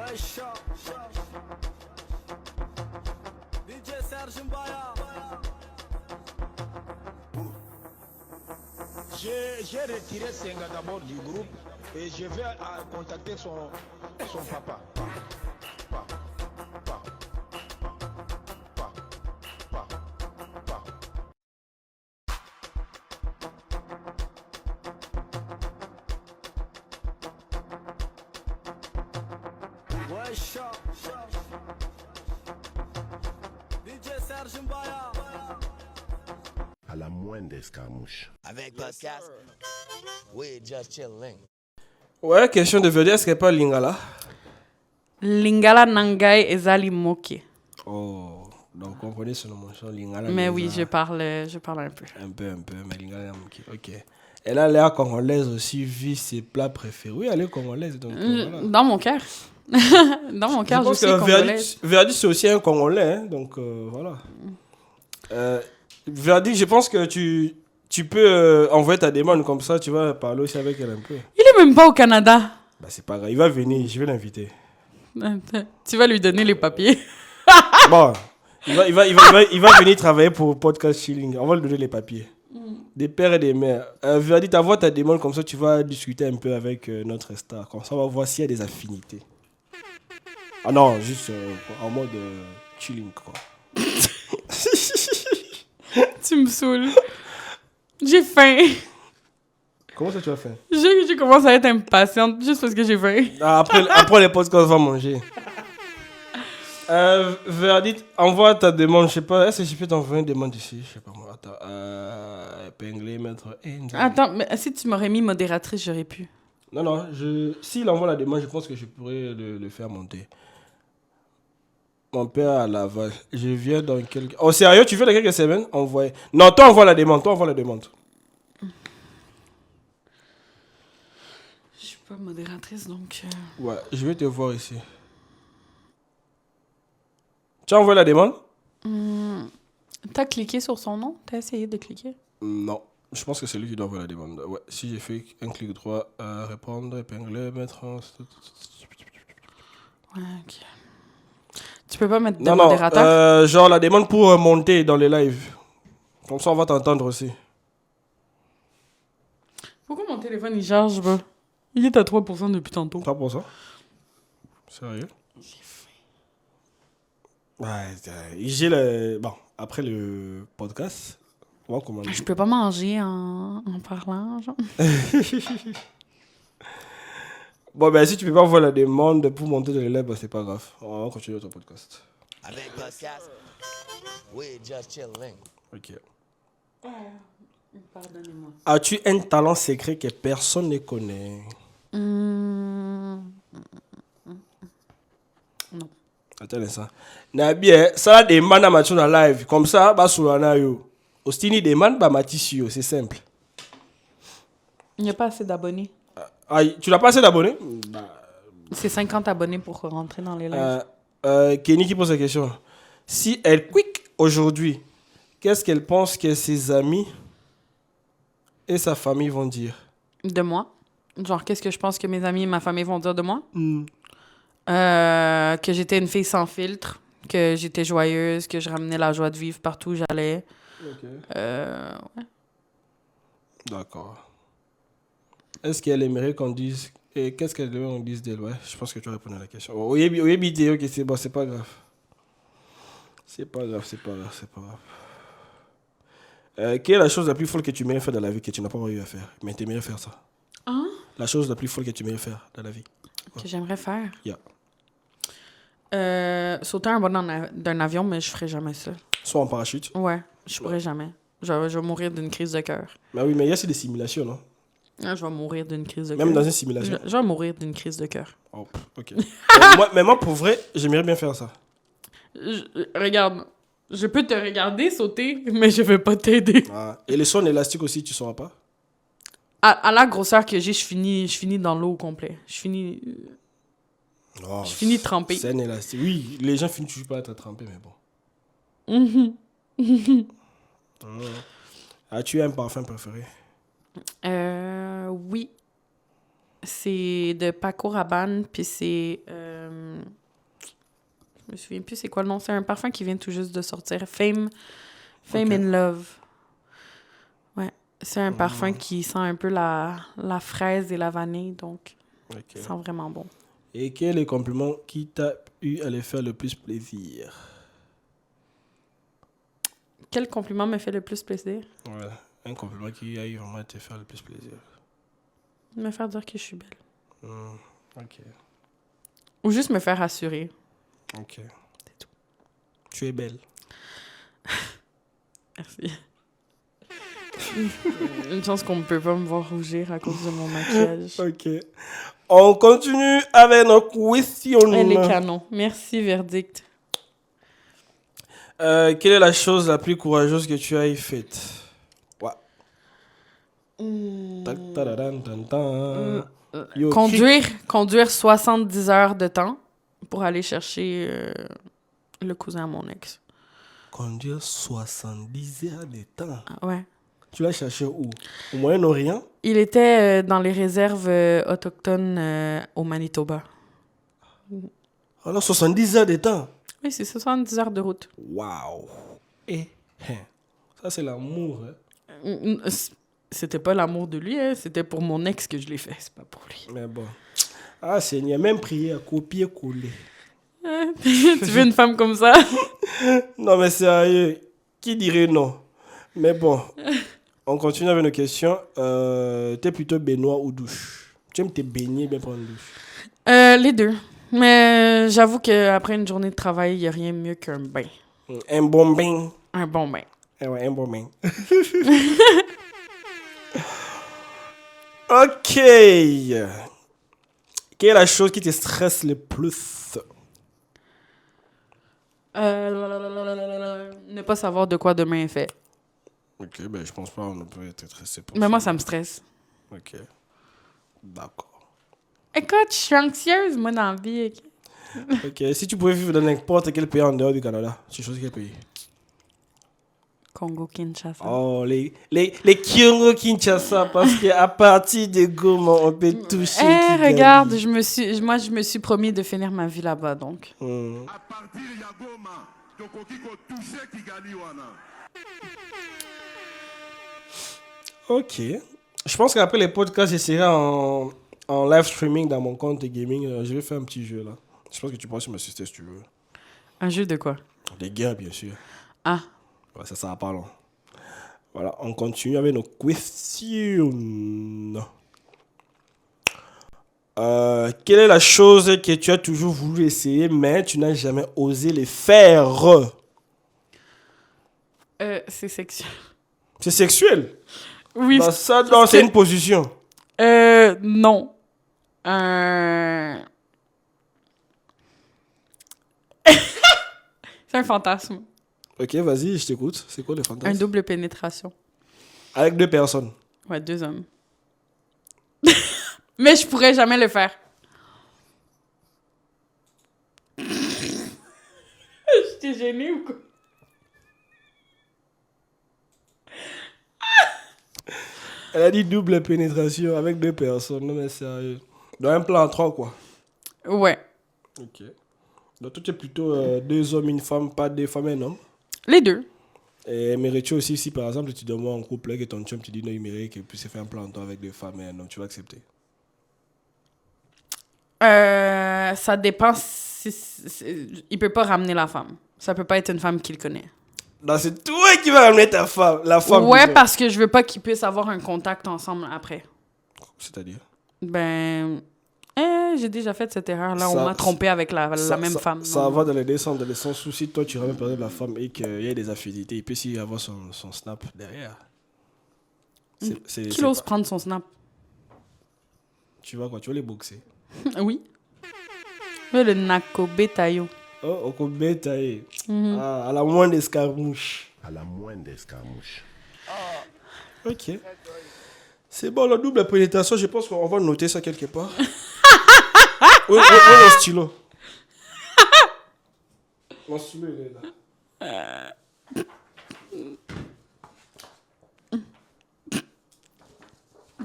Wesh. DJ Serge Mbaya.
J'ai retiré Senga d'abord du groupe et je vais contacter son papa.
Wesh. DJ Serge Mbaya.
À la moindre escarmouche.
Avec Pascal. We just chilling.
Ouais, question de Verdi, est-ce qu'elle parle lingala?
Lingala Nangai Ezali Moke.
Oh, donc on connaît ce nom, lingala.
Mais oui,
Lingala.
je parle un peu.
Un peu, mais lingala, ok. Elle a l'air congolaise aussi, vu ses plats préférés. Oui, elle est congolaise, donc voilà.
Dans mon cœur. Dans mon cœur, je
pense
suis
que
congolaise.
Verdi, c'est aussi un Congolais, hein, donc voilà. Verdi, je pense que tu peux envoyer ta demande comme ça, tu vas parler aussi avec elle un peu.
Il est même pas au Canada.
Bah, c'est pas grave, il va venir, je vais l'inviter.
Tu vas lui donner les papiers.
Bon, il va venir travailler pour Podcast Chilling, on va lui donner les papiers. Des pères et des mères. Verdi, t'envoies ta demande comme ça, tu vas discuter un peu avec notre star. Comme ça, on va voir s'il y a des affinités. Ah non, juste en mode chilling, quoi.
Tu me saoules. J'ai faim.
Comment ça, tu as fait?
Je commence à être impatiente juste parce que j'ai faim.
Ah, après les podcasts, on va manger. Verdi, envoie ta demande. Je sais pas, est-ce que je peux t'envoyer une demande ici? Je sais pas moi. Attends. Épingler, mettre.
Attends, mais si tu m'aurais mis modératrice, j'aurais pu.
Non, s'il envoie la demande, je pense que je pourrais le faire monter. Mon père à Laval. Je viens dans quelques. Oh, sérieux, tu viens dans quelques semaines? Envoie. Non, toi, envoie la demande.
Je suis pas modératrice, donc...
Ouais, je vais te voir ici. Tu as envoyé la demande?
T'as cliqué sur son nom? T'as essayé de cliquer?
Non. Je pense que c'est lui qui doit envoyer la demande. Ouais, si j'ai fait un clic droit, répondre, épingler, mettre en...
Ouais, ok. Tu peux pas mettre de
Non,
modérateur?
genre la demande pour monter dans les lives. Comme ça, on va t'entendre aussi.
Pourquoi mon téléphone, il charge, bro? Il est à 3% depuis tantôt.
3%? Sérieux? Ouais, j'ai le... Bon, après le podcast, on va commander.
Je peux pas manger en parlant, genre.
Bon, ben si tu peux pas voir la demande pour monter dans les lives, bah, c'est pas grave. On va continuer ton podcast.
Avec Pascal. We just chilling.
Ok.
Pardonnez-moi.
As-tu un talent secret que personne ne connaît?
Non.
Attends un instant. Nabie, ça demande à Mathieu dans live. Comme ça, bah, sur la yo. Ostini demande, bah, Mathieu, c'est simple.
Il n'y a pas assez d'abonnés.
Ah, tu n'as pas assez d'abonnés?
C'est 50 abonnés pour rentrer dans les lives.
Kenny qui pose la question. Si elle quick aujourd'hui, qu'est-ce qu'elle pense que ses amis et sa famille vont dire?
De moi? Genre, qu'est-ce que je pense que mes amis et ma famille vont dire de moi? Que j'étais une fille sans filtre, que j'étais joyeuse, que je ramenais la joie de vivre partout où j'allais.
Ok.
Ouais.
D'accord. Est-ce qu'elle aimerait qu'on dise... Et qu'est-ce qu'elle aimerait qu'on dise d'elle? Ouais, je pense que tu as répondu à la question. Oh, oui, ok, c'est bon, c'est pas grave. C'est pas grave. Quelle est la chose la plus folle que tu aimerais faire dans la vie que tu n'as pas eu à faire, mais tu aimerais faire ça?
Hein?
La chose la plus folle que tu aimerais faire dans la vie.
Que j'aimerais faire?
Yeah.
Sauter un bord d'un avion, mais je ferais jamais ça.
Soit en parachute.
Ouais, je pourrais jamais. Je vais mourir d'une crise de cœur.
Mais oui, mais il y a aussi des simulations, non?
Ah, je vais mourir d'une crise de cœur.
Même dans une simulation.
Je vais mourir d'une crise de cœur.
Oh, ok. moi, pour vrai, j'aimerais bien faire ça.
Regarde, je peux te regarder sauter, mais je vais pas t'aider.
Ah. Et les sons élastiques aussi, tu ne sauras pas?
À la grosseur que j'ai, je finis dans l'eau au complet. Je finis trempé.
C'est un élastique. Oui, les gens finissent toujours pas être trempés, mais bon. As-tu un parfum préféré?
Oui. C'est de Paco Rabanne, puis c'est... je me souviens plus c'est quoi le nom. C'est un parfum qui vient tout juste de sortir. Fame
Ok.
in Love. Ouais. C'est un parfum qui sent un peu la fraise et la vanille, donc
Ok.
ça sent vraiment bon.
Et quel est le compliment qui t'a eu à les faire le plus plaisir?
Quel compliment me fait le plus plaisir?
Ouais, un compliment qui a eu vraiment à te faire le plus plaisir.
Me faire dire que je suis belle.
Ok,
Ou juste me faire rassurer.
ok.
C'est tout.
Tu es belle.
Merci. Une chance qu'on ne peut pas me voir rougir à cause de mon maquillage.
Ok. On continue avec nos questions.
Elle est canon. Merci, verdict.
Quelle est la chose la plus courageuse que tu aies faite? Ouais. Tac, tadadam, tan, tan. Yo,
Conduire 70 heures de temps pour aller chercher le cousin à mon ex.
conduire 70 heures de temps.
Ah, ouais.
Tu l'as cherché où? Au Moyen-Orient?
Il était dans les réserves autochtones au Manitoba.
Alors 70 heures de temps.
Oui, c'est 70 heures de route.
Waouh. Et ça c'est l'amour. Hein.
C'était pas l'amour de lui, hein. C'était pour mon ex que je l'ai fait, c'est pas pour lui.
Mais bon. Ah Seigneur, même prier à copier-coller.
Tu veux une femme comme ça?
Non mais sérieux, qui dirait non? Mais bon, on continue avec nos questions. T'es plutôt baignoire ou douche? Tu aimes te baigner, bien prendre une douche?
Les deux. Mais j'avoue qu'après une journée de travail, il n'y a rien de mieux qu'un bain.
Un bon bain.
Un bon bain.
Eh ouais, un bon bain. Ok. Quelle est la chose qui te stresse le plus?
Ne pas savoir de quoi demain est fait.
Ok, ben je pense pas qu'on peut être stressé pour
Mais moi, ça me stresse.
Ok. D'accord.
Écoute, je suis anxieuse, moi, dans la vie.
Ok, si tu pouvais vivre dans n'importe quel pays en dehors du Canada, tu choisis quel pays?
Congo-Kinshasa.
Oh, les Kyongo Kinshasa, parce qu'à partir de Goma, on peut toucher. Kigali.
Regarde, je me suis promis de finir ma vie là-bas, donc.
À partir de Goma, tokoki ko toucher Kigali wana.
Ok. Je pense qu'après les podcasts, j'essaierai en live streaming dans mon compte de gaming. Je vais faire un petit jeu là. Je pense que tu pourras aussi m'assister si tu veux.
Un jeu de quoi?
Des guerres, bien sûr.
Ah.
Ouais, ça va pas long. Voilà, on continue avec nos questions. Quelle est la chose que tu as toujours voulu essayer, mais tu n'as jamais osé le faire?
C'est sexuel.
C'est sexuel?
Oui.
Bah, ça, non, c'est une position.
Non. C'est un fantasme.
Ok, vas-y, je t'écoute. C'est quoi le
Un
fantasme?
double pénétration.
Avec 2 personnes.
Ouais, 2 hommes. Mais je pourrais jamais le faire. J'étais gênée ou quoi?
Elle a dit double pénétration avec 2 personnes. Non, mais sérieux. Dans un plan 3, quoi.
Ouais.
Ok. Donc, toi, tu es plutôt 2 hommes, une femme, pas 2 femmes et un homme.
Les deux.
Et aimerais-tu aussi, si par exemple, tu demandes en couple et que ton chum te dit non, il mérite qu'il puisse faire un plan 3 avec 2 femmes et un homme, tu vas accepter?
Ça dépend. Il peut pas ramener la femme. Ça peut pas être une femme qu'il connaît.
Non, c'est toi qui vas ramener ta femme, la femme.
Ouais,
plutôt.
parce que je veux pas qu'ils puissent avoir un contact ensemble après.
C'est-à-dire?
Ben, j'ai déjà fait cette erreur-là.
Ça-
On m'a trompé avec la même
ça,
femme.
Ça
Non.
va dans les deux sens. Dans le sens où si toi tu ramènes par exemple la femme et qu'il y a des affinités, il peut aussi y avoir son snap derrière.
Qui ose prendre son snap?
Tu vois quoi? Tu vas les boxer.
Oui. Ouais, le Nako Betayo.
Oh, au combat, taillé. À la moindre escarmouche.
À la moindre escarmouche.
Ok. C'est bon, la double pénétration, je pense qu'on va noter ça quelque part. Oui, le stylo. Mon stylo, il est là.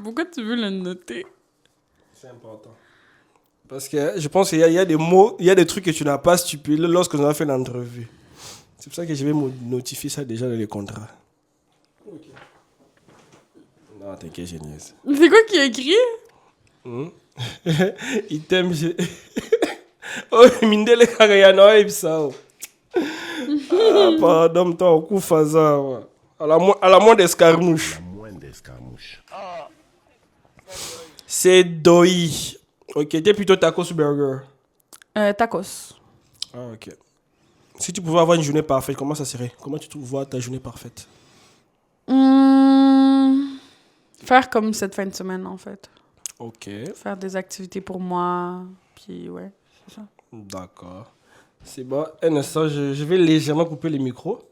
Pourquoi tu veux le noter?
C'est important. Parce que je pense qu'il y a des mots, il y a des trucs que tu n'as pas stipulés lorsque nous avons fait l'entrevue. C'est pour ça que je vais notifier ça déjà dans les contrats. Ok. Non, t'inquiète, génieuse.
C'est quoi qui a écrit?
Il t'aime. Oh, Mindele Kagayana, il ça. Pardon, toi, au coup, faza. À la moindre escarmouche.
La moindre escarmouche.
C'est Doi. Ok, t'es plutôt tacos ou burger?
Tacos.
Ah, ok. Si tu pouvais avoir une journée parfaite, comment ça serait? Comment tu vois ta journée parfaite?
Faire comme cette fin de semaine, en fait.
Ok,
Faire des activités pour moi. Puis, ouais, c'est ça.
d'accord. C'est bon. Un instant, je vais légèrement couper les micros.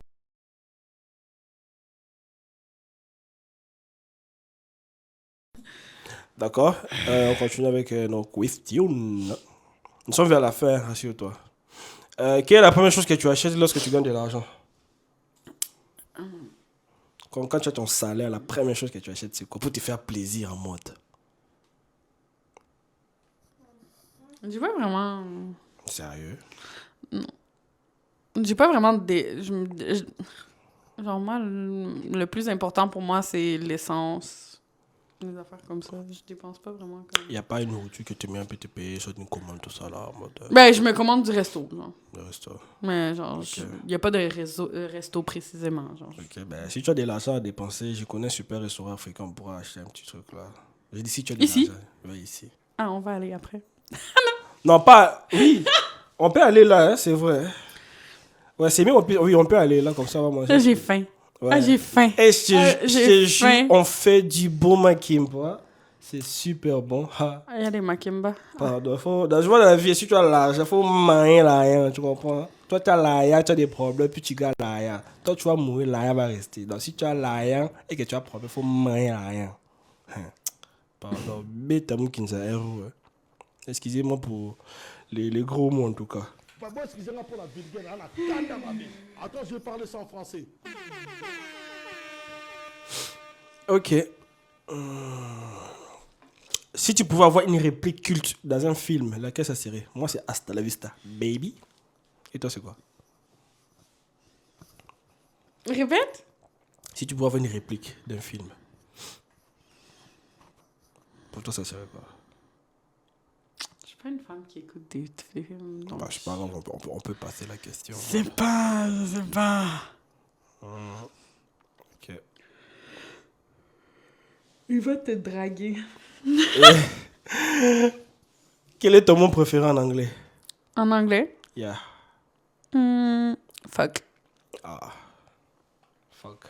D'accord. On continue avec nos questions. Nous sommes vers la fin, rassure-toi. Quelle est la première chose que tu achètes lorsque tu gagnes de l'argent? Quand tu as ton salaire, la première chose que tu achètes, c'est quoi? Pour te faire plaisir en mode.
J'ai pas vraiment...
Sérieux?
J'ai pas vraiment des... Genre, moi, le plus important pour moi, c'est l'essence. Des affaires comme ça. Je dépense pas vraiment comme...
Il n'y a pas une nourriture que tu mets un peu te payer, soit une commande, tout ça là, en mode
Ben, je me commande du resto, genre.
de restaurant.
Mais genre, il y a pas de resto précisément, genre.
Ok, ben si tu as de l'argent à dépenser, je connais un super restaurant africain, on pourra acheter un petit truc là. J'ai dit si tu as de
Ici?
l'argent. Oui, ici.
Ah, on va aller après.
Non, pas. Oui, on peut aller là, hein, c'est vrai. Ouais, c'est mieux, oui, on peut aller là, comme ça, on va manger.
Là, j'ai faim.
Ouais.
Ah, j'ai faim.
Et je
j'ai
te jure,
faim.
on fait du bon makimba. C'est super bon. Ha.
Il y a des makimba.
Pardon, je vois dans la vie, si tu as l'argent, il faut manger l'argent, tu comprends? Toi, tu as l'argent, tu as des problèmes, puis tu gardes l'argent. Toi, tu vas mourir, l'argent va rester. Donc, si tu as l'argent et que tu as des problèmes, il faut manger l'argent. Pardon, bête Kinza héros. Excusez-moi pour les gros mots en tout cas.
Pardon, excusez-moi pour la vulgaire. Attends, je vais parler ça en français.
Ok. Si tu pouvais avoir une réplique culte dans un film, laquelle ça serait? Moi, c'est Hasta la vista, baby. Et toi, c'est quoi?
Répète?
Si tu pouvais avoir une réplique d'un film, pour toi, ça serait quoi?
Je suis pas une femme qui écoute des films. Donc...
Bah, je sais pas, on peut passer la question.
C'est pas...
Ok.
Il va te draguer.
Quel est ton mot préféré en anglais?
En anglais?
Yeah.
Fuck.
Ah. Fuck.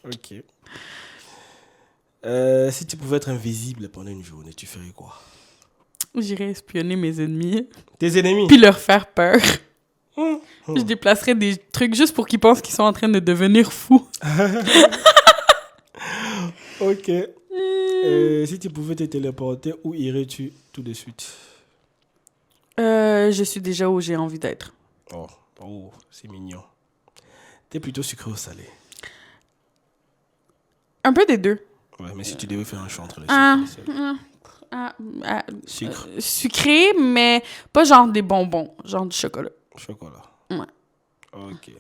Ok. Si tu pouvais être invisible pendant une journée, tu ferais quoi?
J'irais espionner mes ennemis.
Tes ennemis?
Puis leur faire peur. Je déplacerais des trucs juste pour qu'ils pensent qu'ils sont en train de devenir fous.
Ok. Si tu pouvais te téléporter, où irais-tu tout de suite?
Je suis déjà où j'ai envie d'être.
Oh, c'est mignon. T'es plutôt sucré ou salé?
Un peu des deux.
Ouais, mais si tu devais faire un choix entre les sucre.
Sucré, mais pas genre des bonbons, genre du chocolat.
Chocolat.
Ouais.
Ok.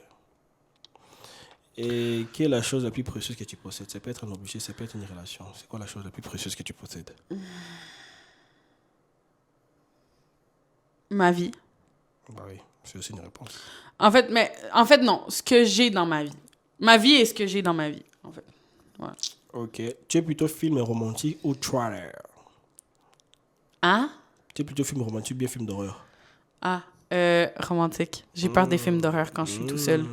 Et quelle est la chose la plus précieuse que tu possèdes? Ça peut être un objet, ça peut être une relation. C'est quoi la chose la plus précieuse que tu possèdes?
Ma vie.
Bah oui, c'est aussi une réponse.
En fait, non. Ce que j'ai dans ma vie. Ma vie est ce que j'ai dans ma vie, en fait. Ouais.
Ok. Tu es plutôt film romantique ou thriller?
Hein?
Tu es plutôt film romantique ou bien film d'horreur?
Romantique. J'ai peur des films d'horreur quand je suis tout seul.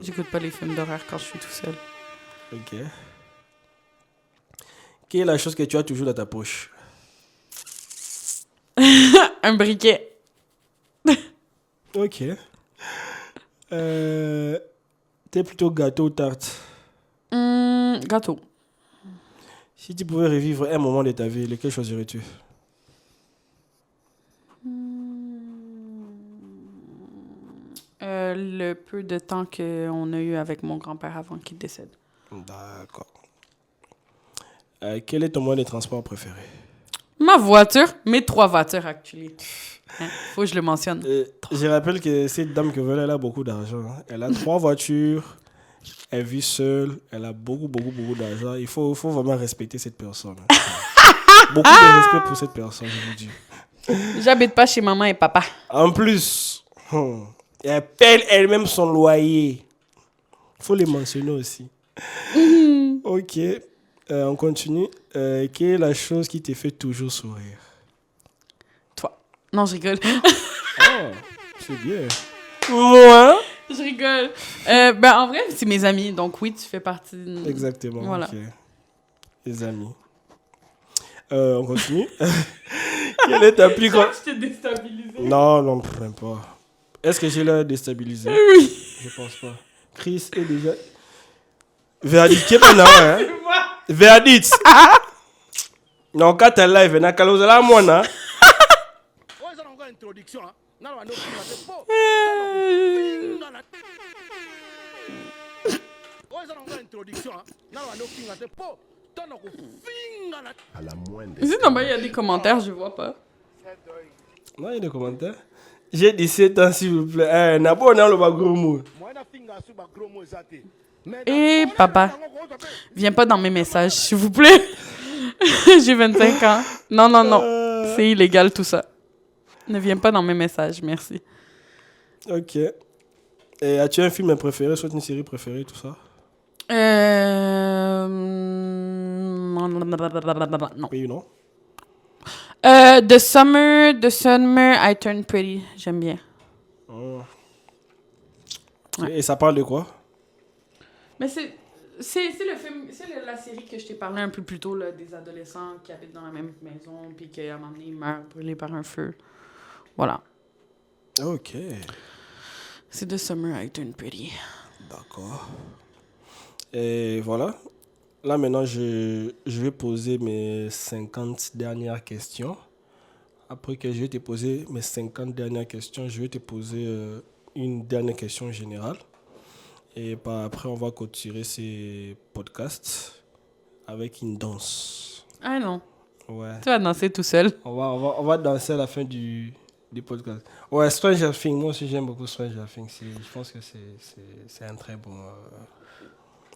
J'écoute pas les films d'horreur quand je suis tout seul.
Ok. Quelle est la chose que tu as toujours dans ta poche?
Un briquet.
Ok. T'es plutôt gâteau ou tarte?
Gâteau.
Si tu pouvais revivre un moment de ta vie, lequel choisirais-tu?
Le peu de temps qu'on a eu avec mon grand-père avant qu'il décède.
D'accord. Quel est ton moyen de transport préféré?
Ma voiture, mes 3 voitures actuelles. Hein, faut que je le mentionne.
Je rappelle que cette dame que veut, elle a beaucoup d'argent. Hein. Elle a 3 voitures. Elle vit seule. Elle a beaucoup d'argent. Il faut vraiment respecter cette personne. Beaucoup de respect pour cette personne, je vous dis.
J'habite pas chez maman et papa.
En plus, elle paye elle-même son loyer. Il faut les mentionner aussi. Ok, on continue. Quelle est la chose qui te fait toujours sourire?
Toi. Non, je rigole.
Oh, c'est bien. Moi?
Je rigole. En vrai, c'est mes amis. Donc oui, tu fais partie.
Exactement.
Voilà.
Ok. Les amis. On continue. Quelle est ta plus grande...
Je t'ai déstabilisé.
Non, même pas. Est-ce que j'ai l'air déstabilisé?
Oui.
Je pense pas. Chris est déjà... Verdict, qui est pas là, hein? Verdict. Non, quand t'es live, n'a qu'à l'oser la moine, hein?
À la moindre
Ici, non, il y a des commentaires, je vois pas.
Non, il y a des commentaires. J'ai 17 ans, s'il vous plaît. N'a pas le gros mot.
Et papa, viens pas dans mes messages, s'il vous plaît. J'ai 25 ans. Non. C'est illégal tout ça. Ne viens pas dans mes messages, merci.
Ok. Et as-tu un film préféré, soit une série préférée, tout ça?
Non.
Oui ou non?
The Summer I Turned Pretty. J'aime bien.
Oh.
Ouais.
Et ça parle de quoi?
Mais c'est le film, la série que je t'ai parlé un peu plus tôt, là, des adolescents qui habitent dans la même maison, puis qu'à un moment donné, ils meurent brûlés par un feu. Voilà.
Ok.
C'est The Summer I Turned Pretty.
D'accord. Et voilà. Là, maintenant, je vais poser mes 50 dernières questions. Après que je vais te poser mes 50 dernières questions, je vais te poser une dernière question générale. Et après, on va continuer ces podcasts avec une danse.
Ah non.
Ouais.
Tu vas danser tout seul.
On va danser à la fin du podcast. Ouais, Stranger Things. Moi aussi, j'aime beaucoup Stranger Things. Je pense que c'est un très bon...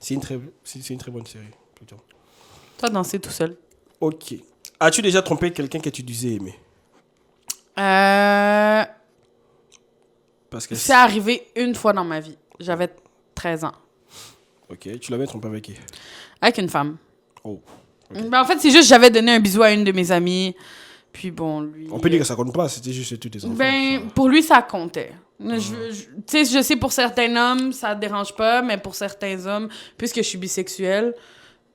c'est une très bonne série, plutôt.
Toi, danser tout seul.
Ok. As-tu déjà trompé quelqu'un que tu disais aimer? Parce que
C'est arrivé une fois dans ma vie. J'avais 13 ans.
Ok. Tu l'avais trompé avec qui?
Avec une femme.
Oh.
En fait, c'est juste j'avais donné un bisou à une de mes amies. Puis bon, lui...
On peut dire que ça compte pas. C'était juste tous tes enfants.
Pour lui, ça comptait. Tu sais, je sais, pour certains hommes, ça te dérange pas, mais pour certains hommes, puisque je suis bisexuelle,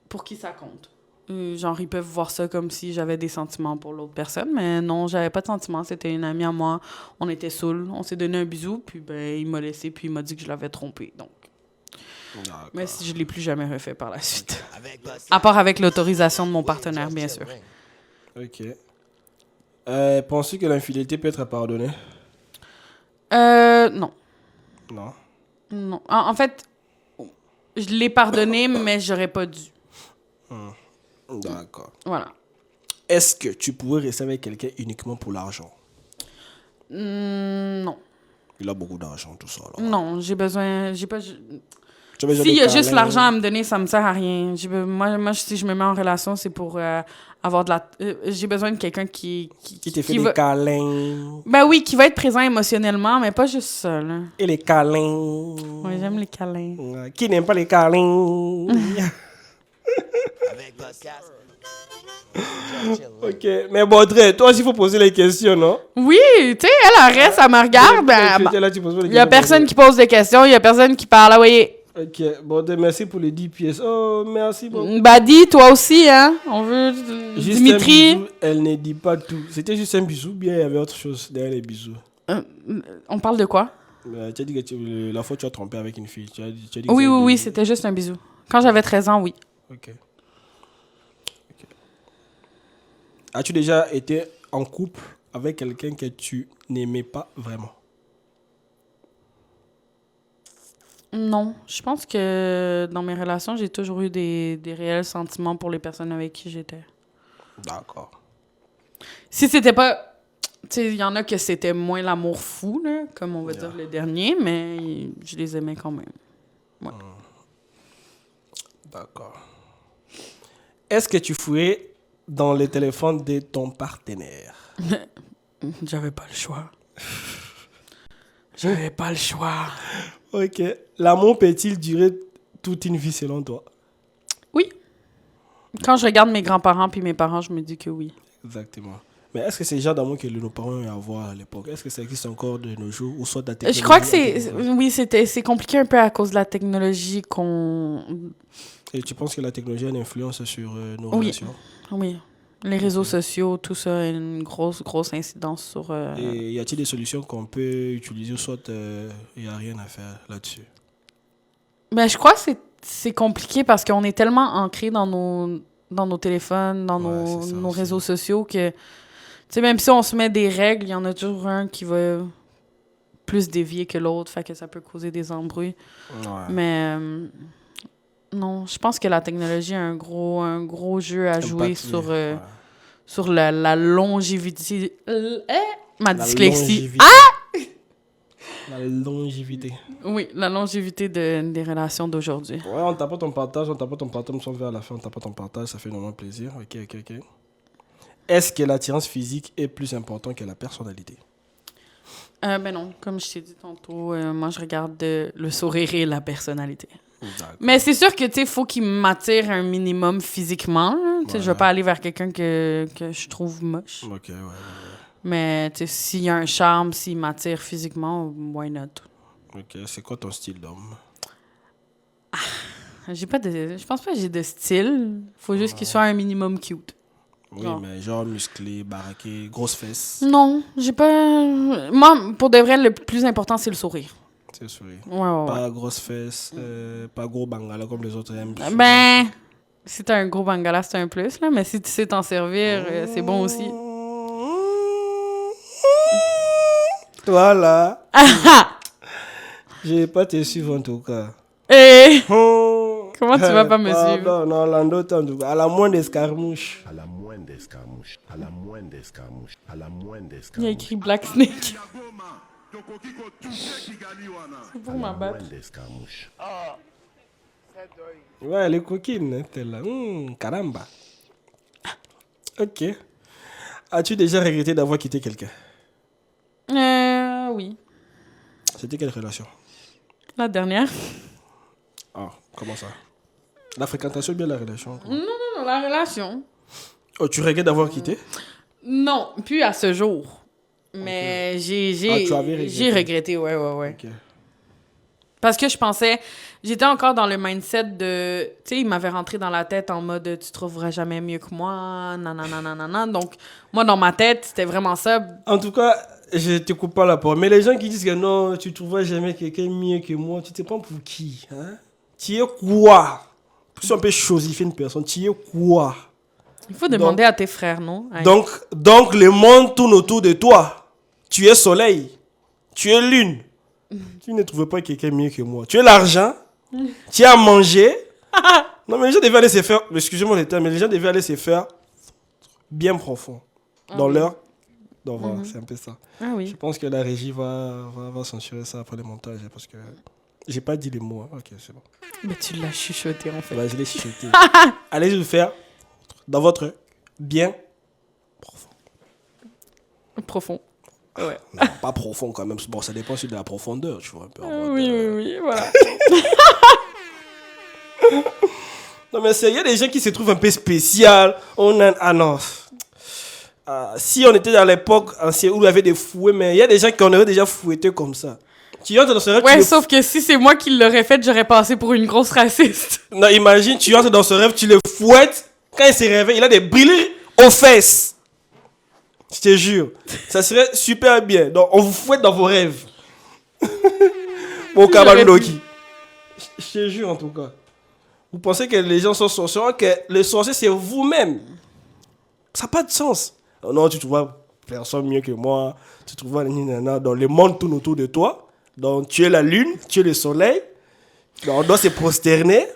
pour qui ça compte? Genre, ils peuvent voir ça comme si j'avais des sentiments pour l'autre personne, mais non, j'avais pas de sentiments. C'était une amie à moi. On était saouls. On s'est donné un bisou, puis il m'a laissé, puis il m'a dit que je l'avais trompé. Donc.
D'accord.
Mais je l'ai plus jamais refait par la suite. À part avec l'autorisation de mon partenaire, bien sûr.
Ok. Penses-tu que l'infidélité peut être pardonnée?
Non.
Non.
Non. En fait, je l'ai pardonné, mais j'aurais pas dû.
D'accord.
Voilà.
Est-ce que tu pourrais rester avec quelqu'un uniquement pour l'argent?
Non.
Il a beaucoup d'argent, tout ça. Là.
Non, j'ai besoin...
Tu as besoin
S'il
de
y a juste
câlins.
l'argent à me donner, ça me sert à rien. Moi, si je me mets en relation, c'est pour avoir de la... j'ai besoin de quelqu'un qui
Qui te fait des câlins.
Ben oui, qui va être présent émotionnellement, mais pas juste ça, là.
Et les câlins.
Ouais, j'aime les câlins.
Ouais. Qui n'aime pas les câlins?
Avec podcast.
Ok, mais Baudrey, toi aussi, il faut poser les questions, non?
Oui, tu sais, elle reste, elle me regarde.
Là, tu poses pas les
Il y a
questions,
personne
Baudrey.
qui pose des questions, il y a personne qui parle. Ah oui.
Ok, Baudrey, merci pour les 10 pièces. Oh, merci beaucoup.
Bah dis, toi aussi, hein. On veut
Juste
Dimitri.
un bisou, elle ne dit pas tout. C'était juste un bisou, bien il y avait autre chose derrière les bisous.
On parle de quoi?
Tu as dit que la fois tu as trompé avec une fille. Tu as dit que
Oui, c'était juste un bisou. Quand j'avais 13 ans, oui.
Ok. As-tu déjà été en couple avec quelqu'un que tu n'aimais pas vraiment?
Non, je pense que dans mes relations, j'ai toujours eu des réels sentiments pour les personnes avec qui j'étais.
D'accord.
Si c'était pas... Tu sais, il y en a que c'était moins l'amour fou, là, comme on va dire le dernier, mais je les aimais quand même. Ouais.
D'accord. Est-ce que tu fouillais dans le téléphone de ton partenaire?
J'avais pas le choix. J'avais pas le choix.
Ok. L'amour peut-il durer toute une vie selon toi?
Oui. Quand je regarde mes grands-parents puis mes parents, je me dis que oui.
Exactement. Mais est-ce que c'est le genre d'amour que nos parents ont à avoir à l'époque? Est-ce que ça existe encore de nos jours ou soit de la technologie?
Je crois que c'est compliqué un peu à cause de la technologie qu'on...
Et tu penses que la technologie a une influence sur nos
Oui.
relations?
Oui. Les réseaux sociaux, tout ça a une grosse incidence sur...
Et y a-t-il des solutions qu'on peut utiliser ou soit il n'y a rien à faire là-dessus?
Ben, je crois que c'est compliqué parce qu'on est tellement ancré dans nos téléphones, dans nos réseaux sociaux que, tu sais, même si on se met des règles, il y en a toujours un qui va plus dévier que l'autre, fait que ça peut causer des embrouilles.
Ouais.
Mais non, je pense que la technologie a un gros jeu à jouer sur la longévité. Ma dyslexie.
La longévité.
Oui, la longévité des relations d'aujourd'hui.
Ouais, on tape ton partage, on s'en va à la fin, on tape ton partage, ça fait énormément plaisir. Ok. Est-ce que l'attirance physique est plus importante que la personnalité?
Ben non, comme je t'ai dit tantôt, moi je regarde le sourire et la personnalité.
D'accord.
Mais c'est sûr que, tu sais, faut qu'il m'attire un minimum physiquement. Tu sais, je vais pas aller vers quelqu'un que je trouve moche.
Ok, ouais.
Mais, tu sais, s'il y a un charme, s'il m'attire physiquement, why not?
Ok, c'est quoi ton style d'homme?
Je pense pas que j'ai de style. Faut juste qu'il soit un minimum cute.
Oui,
Genre.
mais genre musclé, baraqué, grosses fesses.
Non, j'ai pas... Moi, pour de vrai, le plus important, c'est le sourire.
C'est le sourire.
Ouais.
Pas grosses fesses, pas gros bangala comme les autres aiment.
Ben, si t'as un gros bangala, c'est un plus, là. Mais si tu sais t'en servir, c'est bon aussi.
Toi, là. Je vais pas te suivre en tout cas.
Hey! Comment tu vas pas me suivre?
Non, Lando, en tout cas. À la moindre escarmouche.
À la moindre escarmouche. À la moindre escarmouche. À la moindre
Il y a
escarmouche.
écrit Black Snake. C'est pour ma batte.
Moindre escarmouche.
Ouais, elle est coquine, hein, t'es là. Caramba. Ok. As-tu déjà regretté d'avoir quitté quelqu'un?
Oui.
C'était quelle relation?
La dernière.
Ah, comment ça? La fréquentation ou bien la relation? Quoi?
Non, la relation.
Oh, tu regrettes d'avoir quitté?
Non, plus à ce jour. Mais
tu avais regretté.
j'ai regretté, ouais.
Ok.
Parce que je pensais... J'étais encore dans le mindset de... Tu sais, il m'avait rentré dans la tête en mode « Tu trouveras jamais mieux que moi, nanana. » Donc, moi, dans ma tête, c'était vraiment ça.
En tout cas, je te coupe pas la parole. Mais les gens qui disent que non, tu trouveras jamais quelqu'un mieux que moi, tu te prends pour qui, hein? Tu es quoi? Si on peut chosifier une personne, tu es quoi?
Il faut demander à tes frères, non? Aïe.
Donc, le monde tourne autour de toi. Tu es soleil. Tu es lune. Tu ne trouves pas quelqu'un mieux que moi. Tu es l'argent. Tu as à manger. Non, mais les gens devaient aller se faire... Excusez-moi les termes, mais les gens devaient aller se faire bien profond. Dans leur... Donc voilà, c'est un peu ça.
Ah oui.
Je pense que la régie va censurer ça après le montage parce que j'ai pas dit les mots. Hein. Ok, c'est bon.
Mais tu l'as chuchoté, en fait.
Bah, je l'ai chuchoté. Allez-y vous faire dans votre bien profond.
Profond. Ouais.
Non, pas profond quand même. Bon, ça dépend aussi de la profondeur, tu vois. Un peu
Oui, voilà.
Non, mais il y a des gens qui se trouvent un peu spécial. Ah non. Si on était dans l'époque ancienne où il y avait des fouets, mais il y a des gens qui en auraient déjà fouetté comme ça. Tu entres dans ce rêve,
Ouais, sauf que si c'est moi qui l'aurais fait, j'aurais passé pour une grosse raciste.
Non, imagine, tu entres dans ce rêve, tu le fouettes. Quand il se réveille, il a des brillants aux fesses. Je te jure. Ça serait super bien. Donc, on vous fouette dans vos rêves. Mon Kabaludoki. Je te jure, en tout cas. Vous pensez que les gens sont sorciers, que le sorcier, c'est vous-même. Ça n'a pas de sens. Oh non, tu trouves personne mieux que moi. Tu trouves dans le monde tourne autour de toi. Donc, tu es la lune, tu es le soleil. On doit se prosterner,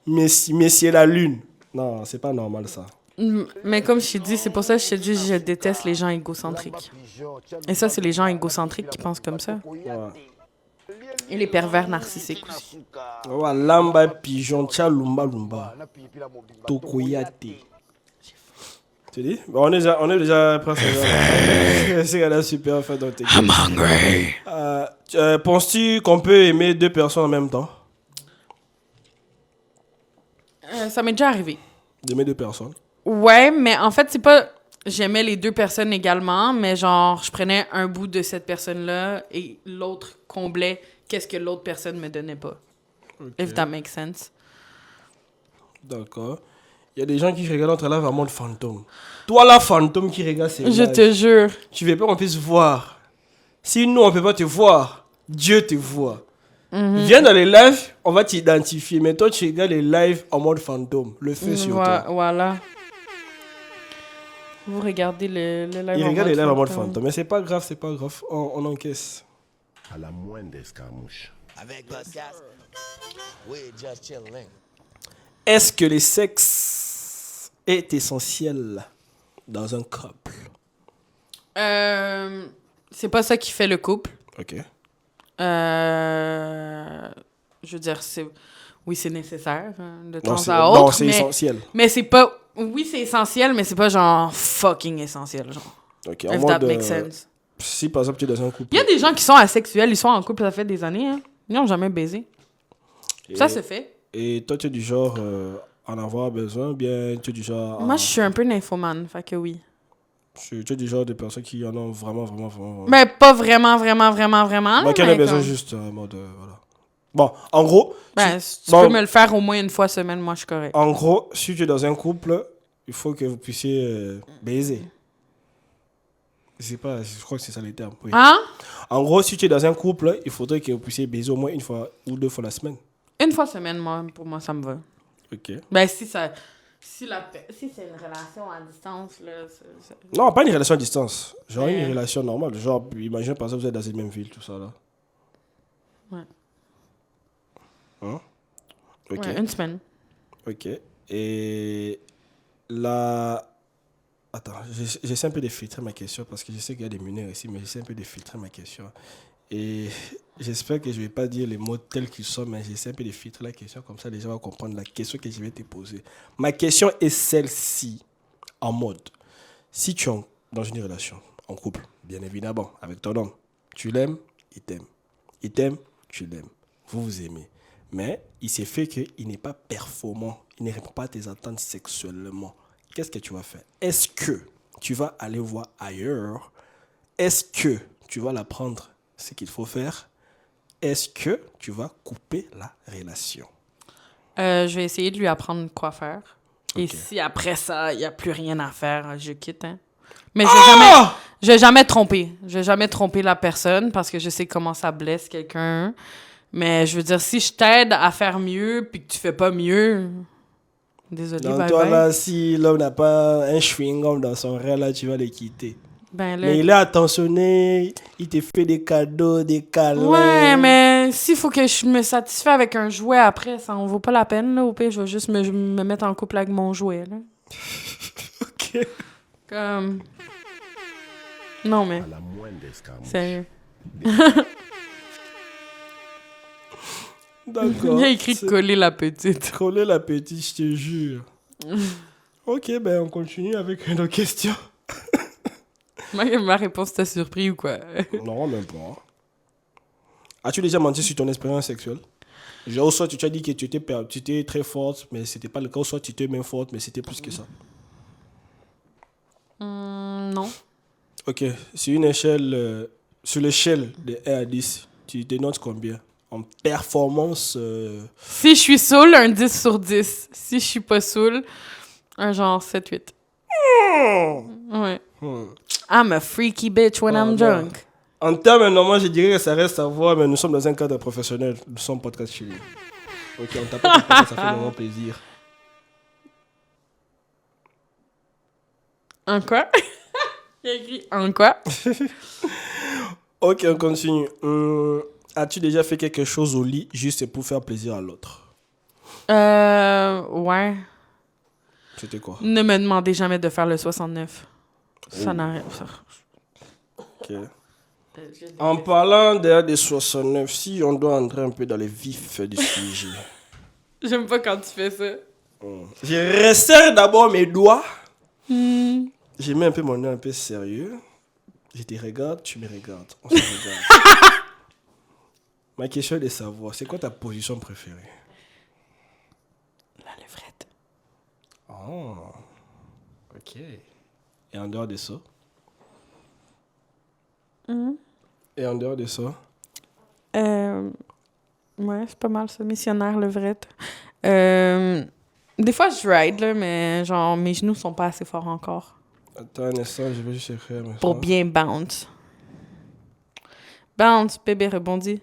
mais c'est la lune. Non, c'est pas normal ça.
Mais comme je t'ai dit, c'est pour ça que je te dis, je déteste les gens égocentriques. Et ça, c'est les gens égocentriques qui pensent comme ça.
Ouais.
Et les pervers narcissiques aussi.
Ouais, lamba pigeon, tcha lumba lumba. Tokoyate. Tu dis? Bon, on est déjà presque là. C'est qu'elle a super fait dans tes I'm hungry. Penses-tu qu'on peut aimer deux personnes en même temps?
Ça m'est déjà arrivé.
D'aimer deux personnes?
Ouais, mais en fait, c'est pas... J'aimais les deux personnes également, mais genre, je prenais un bout de cette personne-là et l'autre comblait qu'est-ce que l'autre personne me donnait pas.
Okay.
If that makes sense.
D'accord. Il y a des gens qui regardent entre live en mode fantôme. Toi, là, fantôme qui regarde ces
Je
lives,
te jure.
tu veux pas qu'on puisse voir. Si nous, on peut pas te voir, Dieu te voit. Viens dans les lives, on va t'identifier. Mais toi, tu regardes les lives en mode fantôme. Le feu sur toi.
Voilà. Vous regardez le live
Il
en
regarde
mode
les lives en mode
fantôme.
fantôme. Mais c'est pas grave, c'est pas grave. On encaisse.
À la moindre escarmouche.
Avec le casque. We just chilling.
Est-ce que le sexe est essentiel dans un couple?
C'est pas ça qui fait le couple.
Ok.
Je veux dire, oui, c'est nécessaire de
Non,
temps
c'est
à autre.
non, c'est
mais,
essentiel.
mais c'est pas... Oui, c'est essentiel, mais c'est pas genre fucking essentiel, genre.
Ok.
If that makes sense.
Si par exemple tu es dans un couple.
Il y a des gens qui sont asexuels, ils sont en couple, ça fait des années, hein. Ils n'ont jamais baisé. Ça se fait.
Et toi, tu es du genre en avoir besoin, ou bien tu es du genre.
Moi, je suis un peu nymphomane, fait que oui.
Tu es du genre de personnes qui en ont vraiment.
Mais pas vraiment.
Moi, qui en
mais
ai besoin
comme-
juste en mode. Voilà. Bon, en gros.
Si tu
bon,
peux me le faire au moins une fois semaine, moi, je suis correct.
En gros, si tu es dans un couple, il faut que vous puissiez baiser. Je sais pas, je crois que c'est ça les termes. Oui.
Hein?
En gros, si tu es dans un couple, il faudrait que vous puissiez baiser au moins une fois ou deux fois la semaine.
Une fois semaine, moi, pour moi, ça me va.
Ok.
Ben, si c'est une relation à distance, là...
Non, pas une relation à distance. Genre
Ouais.
une relation normale. Genre, imagine par exemple, vous êtes dans une même ville, tout ça là.
Ouais.
Hein? Ok.
Ouais, une semaine.
Ok. Et là. Attends, j'essaie un peu de filtrer ma question parce que je sais qu'il y a des mineurs ici, mais j'essaie un peu de filtrer ma question. Et j'espère que je ne vais pas dire les mots tels qu'ils sont, mais j'essaie un peu de filtrer la question, comme ça les gens vont comprendre la question que je vais te poser. Ma question est celle-ci, en mode, si tu es dans une relation, en couple, bien évidemment, avec ton homme, tu l'aimes, il t'aime. Il t'aime, tu l'aimes. Vous vous aimez. Mais il s'est fait qu'il n'est pas performant, il ne répond pas à tes attentes sexuellement. Qu'est-ce que tu vas faire? Est-ce que tu vas aller voir ailleurs? Est-ce que tu vas l'apprendre ce qu'il faut faire? Est-ce que tu vas couper la relation?
Je vais essayer de lui apprendre quoi faire. Et
Ok.
si après ça, il n'y a plus rien à faire, je quitte. Hein. Mais
Ah!
je vais jamais tromper. Je vais jamais tromper la personne parce que je sais comment ça blesse quelqu'un. Mais je veux dire, si je t'aide à faire mieux puis que tu fais pas mieux, désolé,
Donc
bye
toi
bye.
là, si l'homme n'a pas un chewing-gum dans son rêve, là, tu vas le quitter.
Ben, là,
Mais il est attentionné, il te fait des cadeaux, des câlins.
ouais, mais s'il faut que je me satisfais avec un jouet après, ça en vaut pas la peine. Là, au pire, je vais juste me mettre en couple avec mon jouet. Là.
Ok.
Comme... Non, mais...
À la moindre escarmouche.
Sérieux.
D'accord.
Il y a écrit
C'est-
coller la petite.
Coller la petite, je te jure. Ok, ben on continue avec nos questions.
Ma réponse t'a surpris ou quoi?
Non, même pas. As-tu déjà menti sur ton expérience sexuelle? Genre, soit tu as dit que tu étais très forte, mais c'était pas le cas, soit tu étais même forte, mais c'était plus que ça.
Non.
Ok, sur une échelle, sur l'échelle de 1 à 10, tu te notes combien? En performance,
Si je suis saoul, un 10 sur 10. Si je suis pas saoul, un genre 7-8. Ouais. I'm a freaky bitch when I'm
bon.
drunk.
En termes normaux, je dirais que ça reste à voir, mais nous sommes dans un cadre professionnel. Nous sommes podcast chez nous. Ok, on tape pas, ça fait vraiment plaisir.
En quoi? Il y a écrit en quoi?
Ok, on continue. As-tu déjà fait quelque chose au lit juste pour faire plaisir à l'autre?
Ouais.
C'était quoi?
Ne me demandez jamais de faire le 69. Ça n'a rien.
Ok. En parlant d'ailleurs des 69, si on doit entrer un peu dans les vifs du sujet.
J'aime pas quand tu fais ça.
Je resserre d'abord mes doigts. J'ai mis un peu mon nez un peu sérieux. Je te regarde, tu me regardes. On se regarde. Ma question est de savoir, c'est quoi ta position préférée?
La levrette.
Oh. Ok. Et en dehors de ça? Et en dehors de ça?
Ouais, c'est pas mal ça. Missionnaire, levrette. Des fois, je ride, là, mais genre, mes genoux sont pas assez forts encore.
Attends un instant, je vais juste écrire.
Pour bien bounce. Bounce, bébé rebondit.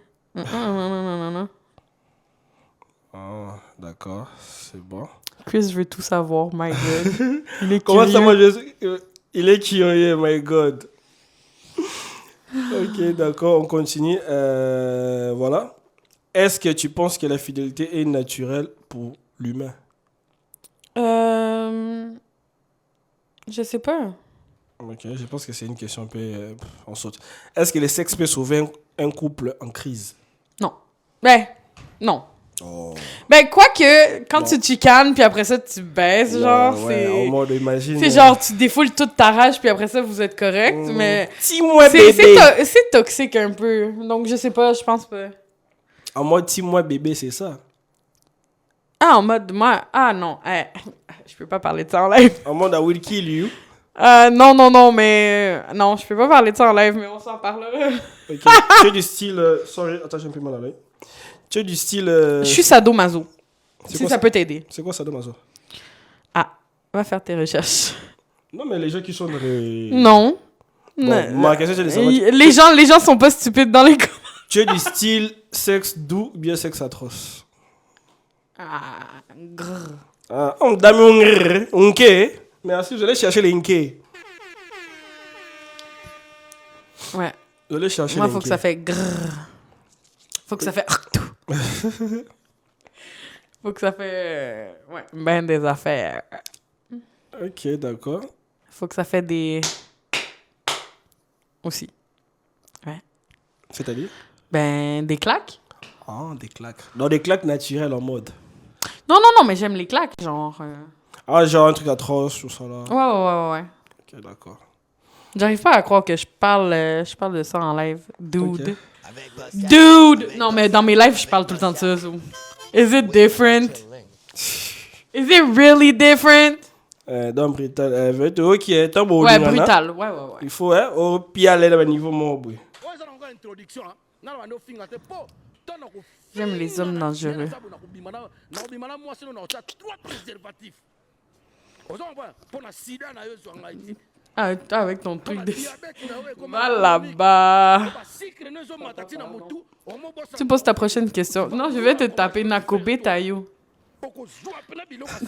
Ah, d'accord, c'est bon.
Chris veut tout savoir, my god. Il est
Comment ça,
curieux.
moi, il est curieux, my god. Ok, d'accord, on continue. Voilà. Est-ce que tu penses que la fidélité est naturelle pour l'humain?
Je sais pas.
Ok, je pense que c'est une question un peu... on saute. Est-ce que le sexe peut sauver un couple en crise?
Non. Ben, non.
Oh.
Ben, quoique, quand
Non.
tu te chicanes, puis après ça, tu baisses, genre,
Ouais, en
c'est...
mode, imagine...
C'est genre, tu défoules toute ta rage, puis après ça, vous êtes correct, mais...
6 mois
C'est
bébé.
c'est toxique un peu. Donc, je sais pas, je pense pas.
En mode 6 mois bébé, c'est ça.
Ah, en mode, moi... Ah, non. Je peux pas parler de ça en live.
En mode I will kill you.
Non, mais... non, je peux pas parler de ça en live, mais on s'en parlera.
Ok. Tu es du style... sorry, attends, j'ai un peu mal à l'œil. Tu es du style...
Je suis sadomaso.
c'est
Si
quoi
ça peut t'aider.
C'est quoi ça, Damaso?
Ah, va faire tes recherches.
Non, mais les gens qui sont dans les...
Non.
Bon, ma question, c'est de savoir...
Les gens sont pas stupides dans les commentaires.
Tu es du style sexe doux ou bien sexe atroce?
Ah, grrr.
Ah, on dame un nke. Merci, je vais chercher les nke.
Ouais.
Je vais chercher
Moi,
les
faut que ça fait grrr. Faut que ça fait... Faut que ça fait... Ouais, ben des affaires.
Ok, d'accord.
Faut que ça fait des... Aussi. Ouais.
C'est-à-dire?
Ben, des claques.
Ah, des claques. Non, des claques naturelles en mode.
Non, mais j'aime les claques, genre...
Ah, genre un truc atroce ou ça là.
Ouais.
Ok, d'accord.
J'arrive pas à croire que je parle de ça en live. Dude.
Ok.
Avec
Dude! Non, mais dans mes lives, je parle tout le temps de ça. So. Is it different? Is it really different?
Dans Brutal. Ok, t'as beau.
Ouais, brutal. Ouais.
Il faut, hein, au pire aller dans le niveau mon bruit.
J'aime les hommes dangereux. Ah, avec ton truc de... Va là-bas. Tu poses ta prochaine question. Non, je vais te taper Nakobe Tayo.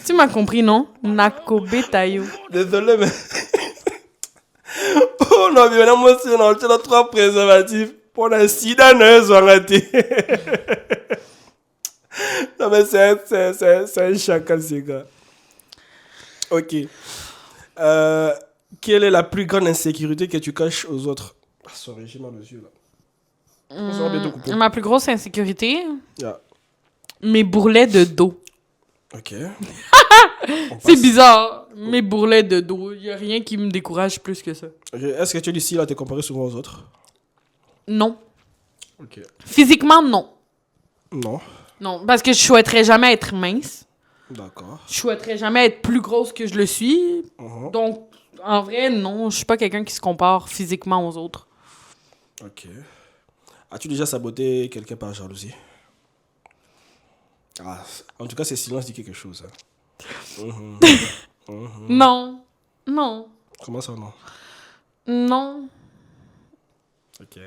Tu m'as compris, non? Nakobe Tayo.
Désolé, mais. Oh non, mais on a on a 3 préservatifs. Pour la sida, on a raté. Non, mais c'est un chacal, ces gars. Ok. Quelle est la plus grande insécurité que tu caches aux autres? Ah, sorry, j'ai mal aux yeux là. On se va bientôt couper.
Ma plus grosse insécurité,
Yeah.
mes bourrelets de dos.
Ok.
C'est bizarre. Mes bourrelets de dos. Il n'y a rien qui me décourage plus que ça.
Ok. Est-ce que tu es du style à te comparer souvent aux autres?
Non.
Ok.
Physiquement, non.
Non.
Non, parce que je souhaiterais jamais être mince.
D'accord.
Je souhaiterais jamais être plus grosse que je le suis.
Mhm.
Donc, en vrai, non. Je suis pas quelqu'un qui se compare physiquement aux autres.
Ok. As-tu déjà saboté quelqu'un par jalousie? Ah, en tout cas, ce silence dit quelque chose. Hein.
Non. Non.
Comment ça, non?
Non.
Ok.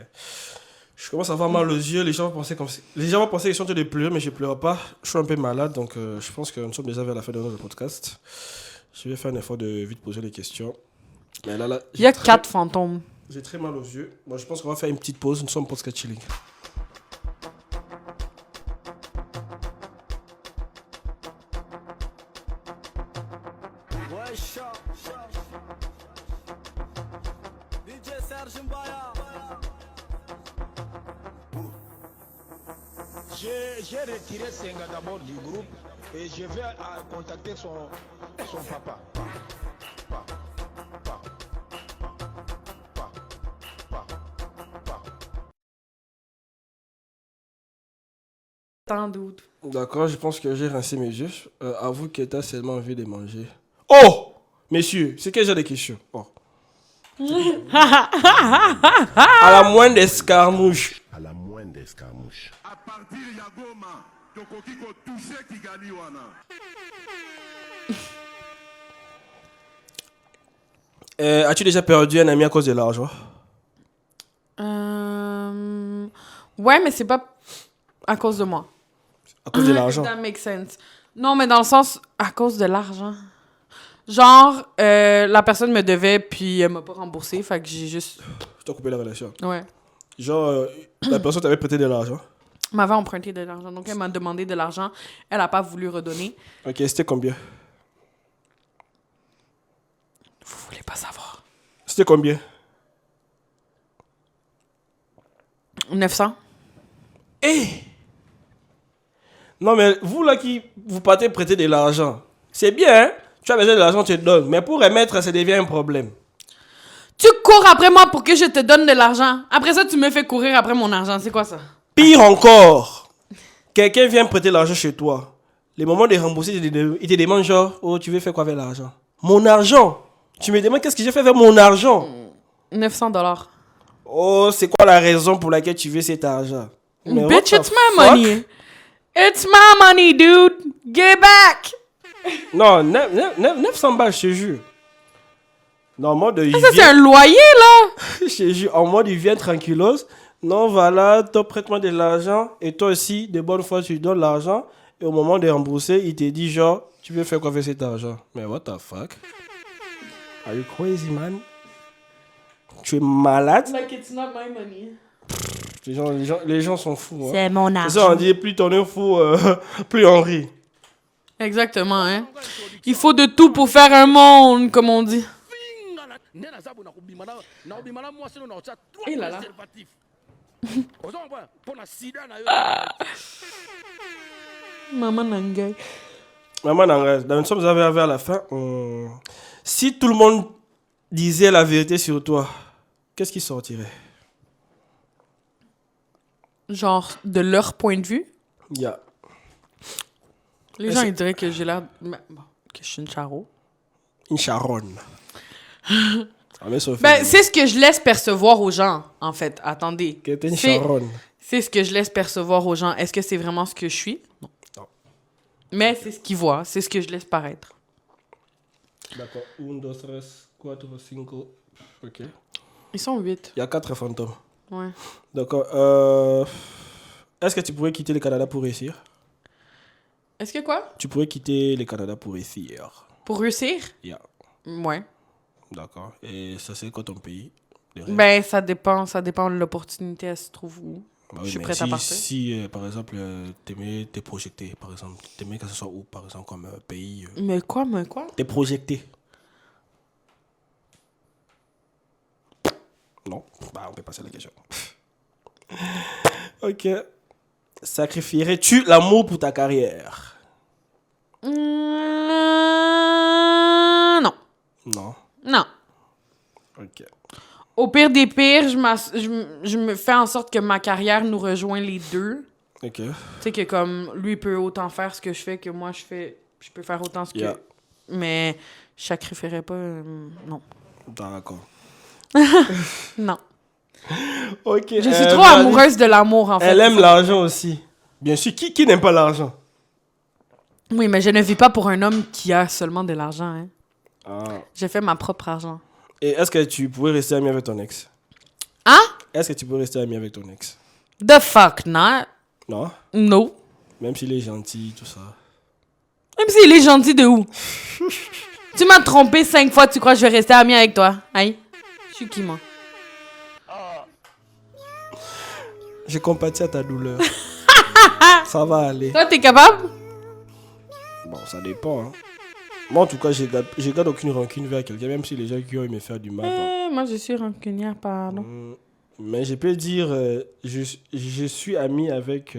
Je commence à avoir mal aux yeux. Les gens vont penser qu'ils sont en train de pleurer, mais je ne pleure pas. Je suis un peu malade, donc je pense que nous sommes déjà vers la fin de notre podcast. Je vais faire un effort de vite poser les questions. Mais là,
Il y a 4 fantômes.
j'ai très mal aux yeux. Bon, je pense qu'on va faire une petite pause. Nous sommes podcast chilling.
Wesh. DJ Serge Mbaya.
J'ai retiré Senga d'abord du groupe et je vais contacter son papa.
Tant doute.
D'accord, je pense que j'ai rincé mes yeux. Avoue que t'as seulement envie de manger. Oh! Messieurs, c'est quel genre de question? Oh. À la moindre escarmouche.
À la moindre escarmouche.
À partir ya Goma, tokoki ko toucher Kigali wana.
As-tu déjà perdu un ami à cause de l'argent?
Ouais, mais c'est pas à cause de moi.
À cause de l'argent?
That makes sense. Non, mais dans le sens, à cause de l'argent. Genre, la personne me devait, puis elle m'a pas remboursé, fait que j'ai juste...
Je t'ai coupé la relation.
Ouais.
Genre, la personne t'avait prêté de l'argent.
M'avait emprunté de l'argent, donc elle m'a demandé de l'argent. Elle a pas voulu redonner.
Ok, c'était combien?
Vous voulez pas savoir.
C'était combien?
900.
Eh! Non, mais vous là qui vous partez prêter de l'argent, c'est bien, hein? Tu as besoin de l'argent, tu te donnes. Mais pour remettre, ça devient un problème.
Tu cours après moi pour que je te donne de l'argent. Après ça, tu me fais courir après mon argent. C'est quoi ça?
Pire encore, quelqu'un vient prêter l'argent chez toi. Les moments de rembourser, il te demande genre, oh, tu veux faire quoi avec l'argent? Mon argent! Tu me demandes qu'est-ce que j'ai fait avec mon argent?
900$.
Oh, c'est quoi la raison pour laquelle tu veux cet argent? Mais
Bitch,
what the
it's my
fuck?
money. It's my money, dude. Get back.
Non, 900 balles, je te jure. Non, en mode, il
Ça, c'est
vient,
un loyer, là.
je te jure, en mode, il vient tranquillos. Non, voilà, toi, prête-moi de l'argent. Et toi aussi, de bonne foi, tu lui donnes l'argent. Et au moment de rembourser, il te dit genre, tu veux faire quoi avec cet argent? Mais what the fuck? Are you crazy, man? Tu es malade?
Like it's not my money.
Les gens sont fous. Hein.
C'est mon
C'est ça, on dit, plus t'en es fou, plus on rit.
Exactement, hein. Il faut de tout pour faire un monde, comme on dit. Eh là là. Maman Nangay.
Maman Nangas, dans une somme, vous avez à la fin. Si tout le monde disait la vérité sur toi, qu'est-ce qui sortirait?
Genre, de leur point de vue,
Yeah.
les gens, ils diraient que j'ai l'air... Bon, que je suis une charo.
Une charonne. Ah, mais Sophie,
Ben, c'est ce que je laisse percevoir aux gens, en fait. Attendez.
que t'es une
c'est-
charonne.
C'est ce que je laisse percevoir aux gens. Est-ce que c'est vraiment ce que je suis? Non.
Non.
Mais c'est ce qu'ils voient. C'est ce que je laisse paraître.
D'accord. 1, 2, 3, 4, 5. Ok.
Ils sont 8.
Il y a 4 fantômes.
Ouais.
D'accord. Est-ce que tu pourrais quitter le Canada pour réussir?
Est-ce que quoi?
Tu pourrais quitter le Canada pour réussir.
Pour réussir?
Yeah.
Ouais.
D'accord. Et ça, c'est quoi ton pays de rêve?
Ben, ça dépend de l'opportunité, elle se trouve où.
Bah
je
oui,
suis
mais
prête à partir.
Si, par exemple, t'aimais te projeter, par exemple, t'aimais que ce soit où, par exemple, comme pays
Mais quoi?
t'es projeté. Non, bah on peut passer à la question. Ok. Sacrifierais-tu l'amour pour ta carrière?
Non.
Non.
Non.
Ok.
Au pire des pires, je me fais en sorte que ma carrière nous rejoint les deux.
Ok.
Tu sais que comme lui peut autant faire ce que je fais que moi je peux faire autant ce que...
Yeah.
Mais je sacrifierais pas... non.
D'accord.
Non.
Ok.
Je suis trop amoureuse de l'amour, en fait.
Elle aime l'argent aussi. Bien sûr. Qui n'aime pas l'argent?
Oui, mais je ne vis pas pour un homme qui a seulement de l'argent. Hein.
Ah.
J'ai fait ma propre argent.
Et est-ce que tu pourrais rester ami avec ton ex?
Hein?
Est-ce que tu pourrais rester ami avec ton ex?
The fuck not.
Non?
No.
Même s'il est gentil, tout ça.
Même s'il est gentil de où? Tu m'as trompé 5 fois, tu crois que je vais rester amie avec toi? Aïe. Je suis qui, moi?
Je compatis à ta douleur. Ça va aller.
Toi, t'es capable?
Bon, ça dépend. Hein. Moi, en tout cas, je garde aucune rancune vers quelqu'un, même si les gens qui ont aimé faire du mal.
Moi, je suis rancunière, pardon.
Mais je peux dire, je suis ami avec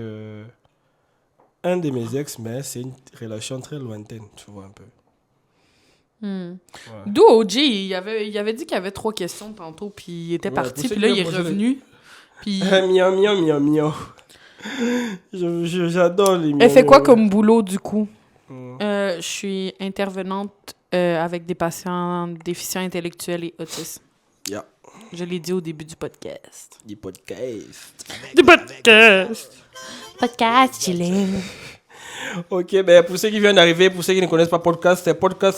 un de mes ex, mais c'est une relation très lointaine, tu vois un peu.
D'où OG, il avait dit qu'il y avait 3 questions tantôt, puis il était parti, puis là, il est revenu. Puis...
Miaou, miaou, miaou, miaou. J'adore les miaou.
Elle fait quoi comme boulot, du coup? Je suis intervenante avec des patients déficients intellectuels et autistes.
Yeah.
Je l'ai dit au début du podcast.
Du podcast.
Du podcast! Podcast chilling.
Ok, ben pour ceux qui viennent d'arriver, pour ceux qui ne connaissent pas podcast,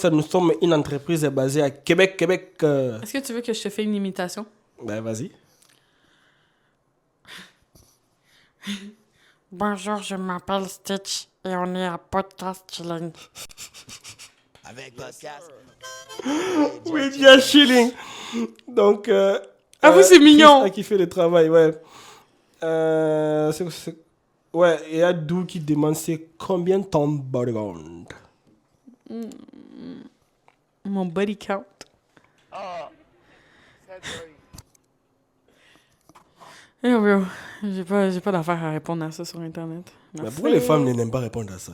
nous sommes une entreprise basée à Québec.
Est-ce que tu veux que je te fasse une imitation?
Ben vas-y.
Bonjour, je m'appelle Stitch et on est à Podcast Chilling.
Avec podcast.
Oui, bien chilling. Donc,
vous, c'est mignon.
Chris a kiffé le travail, ouais. Ouais, et il y a Dou qui demande c'est combien ton background?
Mon body count. J'ai pas d'affaire à répondre à ça sur Internet.
Mais pourquoi les femmes n'aiment pas répondre à ça?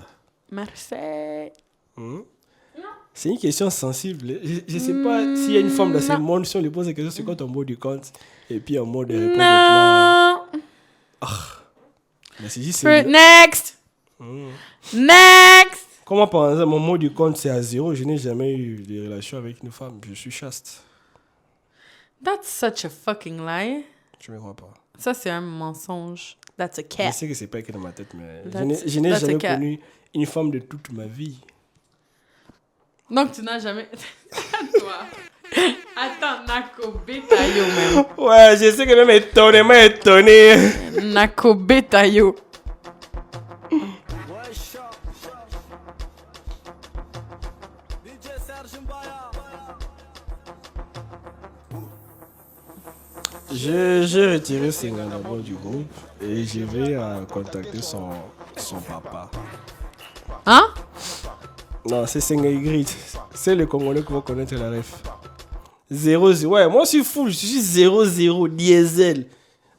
Marseille.
C'est une question sensible. Je sais pas s'il y a une femme dans ce monde, si on lui pose la question, c'est quoi ton mot du compte? Et puis un mot de réponse.
Non.
Mais c'est juste... c'est-
Next. Next.
Comment par exemple, mon mot du compte c'est à 0, je n'ai jamais eu de relation avec une femme, je suis chaste.
That's such a fucking lie.
Je ne me crois pas.
Ça, c'est un mensonge. That's a
Je
cat.
sais que c'est pas écrit dans ma tête, mais
That's
je n'ai
a
jamais
cat.
connu une femme de toute ma vie.
Donc, tu n'as jamais... Toi. Attends, Nako Betayo, même.
Ouais, je sais que même étonné.
Nako Betayo.
Ouais, chat. DJ Serge Mbaya.
J'ai retiré Senga d'abord du groupe et je vais contacter son papa.
Hein?
Non, c'est Senga Ygritte. C'est le Congolais qui va connaître la ref. 0-0. Ouais, moi je suis full, je suis 0-0 diesel.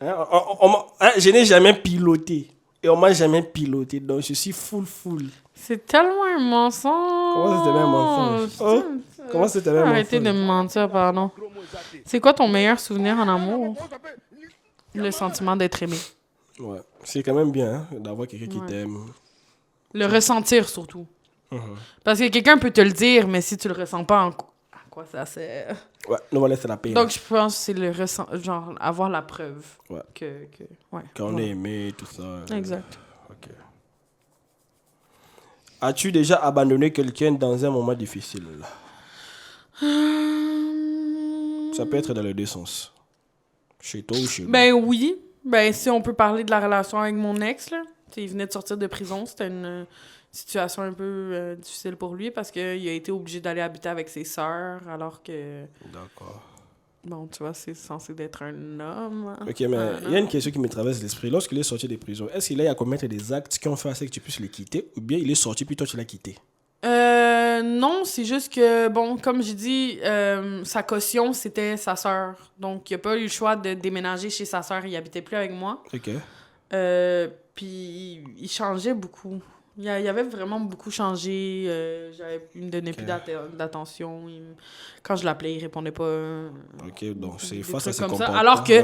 Je n'ai jamais piloté. Et on m'a jamais piloté, donc je suis full.
C'est tellement un mensonge.
Comment c'était même un mensonge? Oh, comment c'était même un
Arrêtez de me mentir, pardon. C'est quoi ton meilleur souvenir en amour? Le sentiment d'être aimé.
Ouais, c'est quand même bien hein, d'avoir quelqu'un qui t'aime.
Le ressentir, surtout. Parce que quelqu'un peut te le dire, mais si tu le ressens pas, à quoi ça sert?
Ouais, nous on va laisser la paix.
Donc, je pense que c'est le genre, avoir la preuve.
Ouais.
Ouais.
Qu'on est aimé, tout ça.
Exact.
Ok. As-tu déjà abandonné quelqu'un dans un moment difficile? Ça peut être dans les deux sens. Chez toi ou chez lui.
Ben oui. Ben, si on peut parler de la relation avec mon ex, là. T'sais, il venait de sortir de prison. C'était une situation un peu difficile pour lui parce qu'il a été obligé d'aller habiter avec ses sœurs alors que...
D'accord.
Bon, tu vois, c'est censé d'être un homme.
Ok, mais il y a une question qui me traverse l'esprit. Lorsqu'il est sorti de prison, est-ce qu'il a à commettre des actes qui ont fait assez que tu puisses le quitter ou bien il est sorti puis toi tu l'as quitté?
Non, c'est juste que, bon, comme j'ai dit, sa caution, c'était sa sœur. Donc, il n'a pas eu le choix de déménager chez sa sœur. Il habitait plus avec moi.
Ok.
Puis, il changeait beaucoup. Il avait vraiment beaucoup changé. Il me donnait plus d'attention. Quand je l'appelais, il répondait pas.
Ok, donc c'est
Des
face à
trucs
ses
comme ça.
comportements.
Alors que,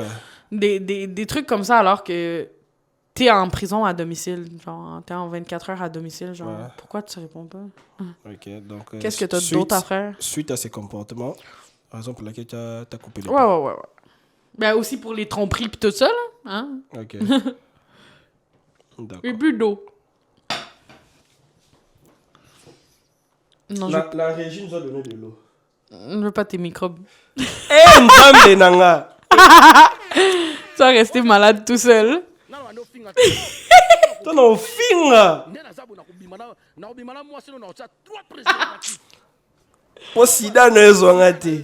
Ouais.
des trucs comme ça, alors que t'es en prison à domicile. Genre, t'es en 24 heures à domicile. Genre,
Ouais.
pourquoi tu réponds pas?
Ok, donc...
Qu'est-ce que t'as
suite-
d'autre à faire?
Suite à ces comportements, raison pour laquelle tu as coupé les
Ouais. Ben aussi pour les tromperies pis tout ça, là. Hein?
Ok. D'accord.
Et plus d'eau. Non,
La régie nous a donné de l'eau.
je veux pas tes microbes.
Eh, Mbambe Nanga!
Tu vas rester malade tout seul.
Ton on finga! Po sida no ezwanga te.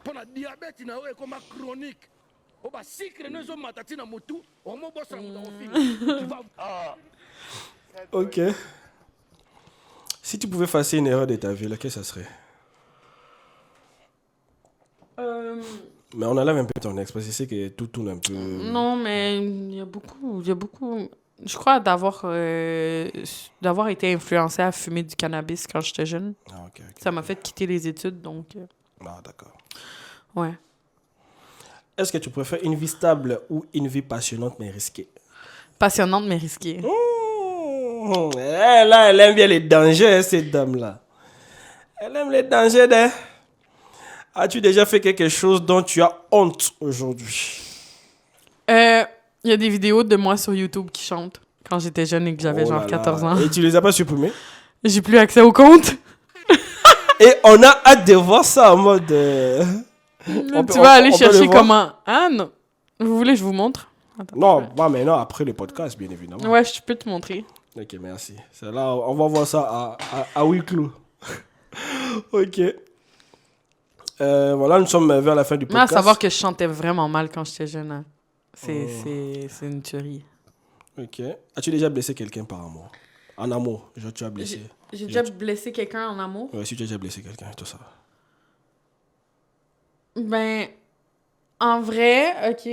Pona diabète na oyo ekoma chronique. Oba sucre no ezomata tina motu, omobosa moto ofinga.
Ok. Si tu pouvais effacer une erreur de ta vie, laquelle ça serait? Mais on enlève un peu ton ex parce que c'est que tout tourne un peu.
Non, mais il y a beaucoup. Je crois d'avoir été influencée à fumer du cannabis quand j'étais jeune.
Ah, ok.
Ça m'a fait quitter les études, donc...
Ah, d'accord.
ouais.
Est-ce que tu préfères une vie stable ou une vie passionnante mais risquée?
Passionnante, mais risquée.
Là, elle aime bien les dangers, cette dame-là. Elle aime les dangers, hein? As-tu déjà fait quelque chose dont tu as honte aujourd'hui?
Il y a des vidéos de moi sur YouTube qui chantent quand j'étais jeune et que j'avais
Oh là
genre 14 ans.
là. Et tu les as pas supprimés?
J'ai plus accès au compte.
Et on a hâte de voir ça en mode...
Tu vas aller chercher comment... Ah non. Vous voulez que je vous montre? Attends,
Non, bah, mais non, après le podcast, bien évidemment.
Ouais, je peux te montrer.
Ok, merci. C'est là, on va voir ça à huis clos. Ok. Voilà, nous sommes vers la fin du
Mais à
podcast.
savoir que je chantais vraiment mal quand j'étais jeune. Hein. C'est une tuerie.
Ok. As-tu déjà blessé quelqu'un par amour? En amour, genre tu as blessé.
J'ai déjà blessé quelqu'un en amour.
Ouais, si tu as déjà blessé quelqu'un, tout ça.
Ben, en vrai, ok.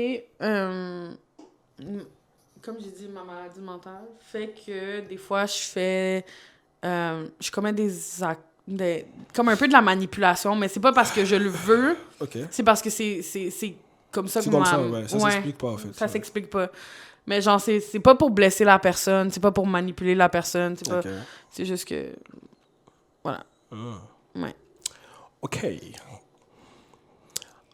Comme j'ai dit, ma maladie mentale fait que des fois, je commets des actes. Comme un peu de la manipulation, mais c'est pas parce que je le veux,
Ok.
c'est parce que c'est comme ça que
C'est comme ça, ouais. Ça s'explique pas, en fait.
Ça s'explique pas. Mais genre, c'est pas pour blesser la personne, c'est pas pour manipuler la personne, c'est pas...
Ok.
C'est juste que... Voilà. Ouais.
Ok.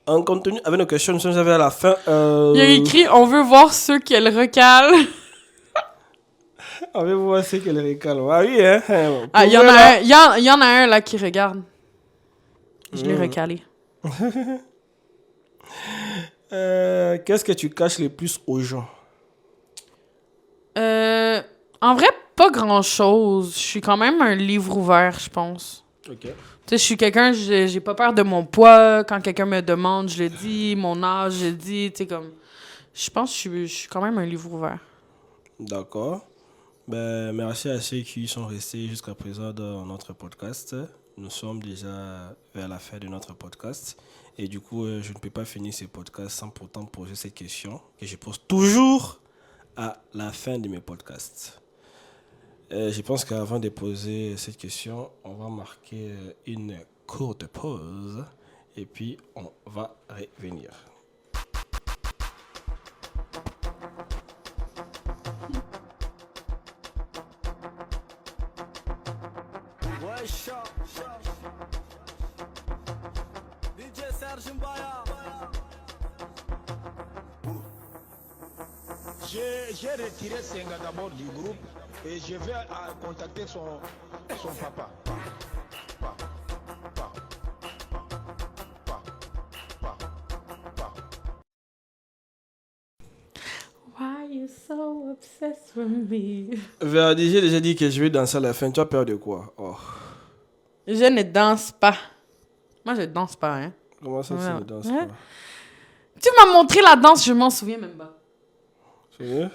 En continu avec nos questions, nous sommes arrivés à la fin.
Il y a écrit « On veut voir ceux qu'elle recale ».
On va voir ce qu'elle récale. Ah oui, hein.
Ah, il y en a un là qui regarde. Je l'ai recalé.
Qu'est-ce que tu caches le plus aux gens?
En vrai, pas grand-chose. Je suis quand même un livre ouvert, je pense.
Ok.
Tu sais, je suis quelqu'un, j'ai pas peur de mon poids. Quand quelqu'un me demande, je le dis. Mon âge, je le dis. Tu sais, comme... Je pense que je suis quand même un livre ouvert.
D'accord. Ben, merci à ceux qui sont restés jusqu'à présent dans notre podcast. Nous sommes déjà vers la fin de notre podcast. Et du coup, je ne peux pas finir ce podcast sans pourtant poser cette question que je pose toujours à la fin de mes podcasts. Je pense qu'avant de poser cette question, on va marquer une courte pause et puis on va revenir.
Ouais, chat. DJ Serge Mbaya.
J'ai retiré Senga d'abord du groupe et je vais contacter son papa.
Why you so obsessed with me?
Verdi, j'ai déjà dit que je vais danser à la fin. Tu as peur de quoi? Oh.
Je ne danse pas. Moi, je danse pas, hein.
Comment ça, tu
Ouais.
ne danses
Ouais.
pas?
Tu m'as montré la danse, je m'en souviens même pas.
Sérieux?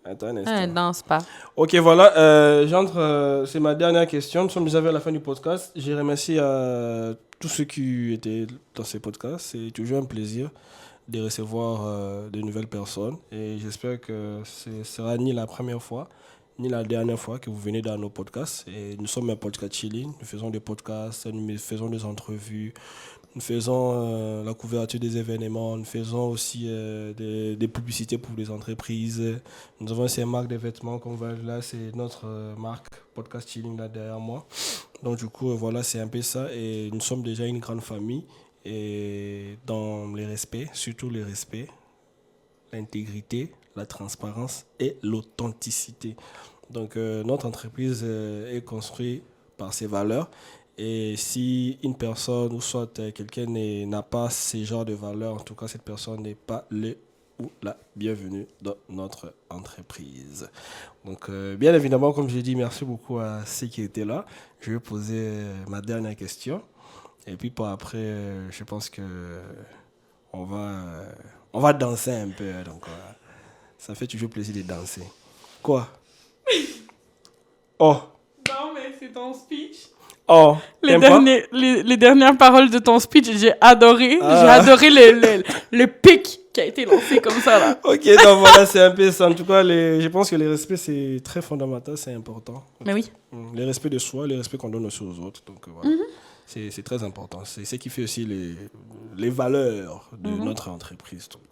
Attends un instant.
Je ne danse pas.
Ok, voilà. J'entre. C'est ma dernière question. Nous sommes déjà vers la fin du podcast. Je remercie tous ceux qui étaient dans ces podcasts. C'est toujours un plaisir de recevoir de nouvelles personnes. Et j'espère que ce sera ni la première fois, ni la dernière fois que vous venez dans nos podcasts. Et nous sommes un podcast chilling. Nous faisons des podcasts, nous faisons des entrevues, nous faisons la couverture des événements, nous faisons aussi des publicités pour les entreprises. Nous avons aussi une marque de vêtements qu'on va là, c'est notre marque Podcast Chilling là derrière moi. Donc du coup, voilà, c'est un peu ça. Et nous sommes déjà une grande famille. Et dans les respects, surtout les respects, l'intégrité, la transparence et l'authenticité. Donc notre entreprise est construite par ces valeurs. Et si une personne ou soit quelqu'un n'a pas ces genres de valeurs, en tout cas cette personne n'est pas le ou la bienvenue dans notre entreprise. Donc bien évidemment, comme j'ai dit, merci beaucoup à ceux qui étaient là. Je vais poser ma dernière question. Et puis par après, je pense que on va danser un peu. Donc ça fait toujours plaisir de danser. Quoi? Oh!
Non, c'est ton speech.
Oh, t'aimes pas?
Les dernières paroles de ton speech, j'ai adoré.
Ah.
J'ai adoré le pic qui a été lancé comme ça, là.
Ok, donc voilà, c'est un peu ça. En tout cas, je pense que le respect, c'est très fondamental, c'est important.
Mais oui.
Le respect de soi, le respect qu'on donne aussi aux autres. Donc voilà, c'est très important. C'est ce qui fait aussi les valeurs de notre entreprise. Donc.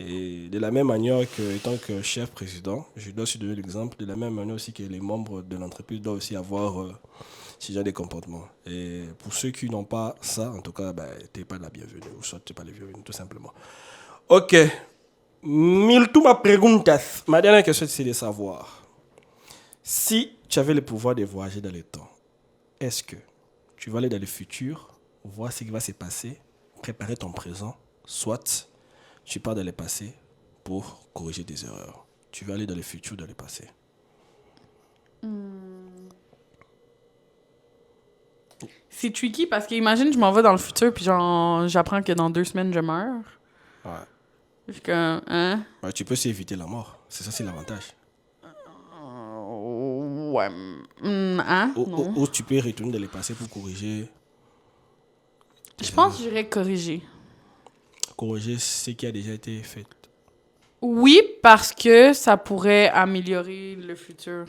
Et de la même manière que, étant que chef président, je dois aussi donner l'exemple, de la même manière aussi que les membres de l'entreprise doivent aussi avoir ce genre de comportement. Et pour ceux qui n'ont pas ça, en tout cas, tu n'es pas la bienvenue, ou soit tu n'es pas les bienvenus, tout simplement. Ok. Miltuma preguntas. Ma dernière question, c'est de savoir, si tu avais le pouvoir de voyager dans le temps, est-ce que tu vas aller dans le futur, voir ce qui va se passer, préparer ton présent, soit tu pars dans le passé pour corriger des erreurs. Tu vas aller dans le futur, dans le passé.
C'est tricky parce que imagine, je m'en vais dans le futur puis genre, j'apprends que dans 2 semaines, je meurs.
Ouais.
Je suis comme, hein?
Ouais, tu peux aussi éviter la mort. C'est ça, c'est l'avantage.
Ouais. Hein? Non.
Ou tu peux retourner dans le passé pour corriger.
Je pense que j'irais corriger.
Corriger ce qui a déjà été fait.
Oui, parce que ça pourrait améliorer le futur.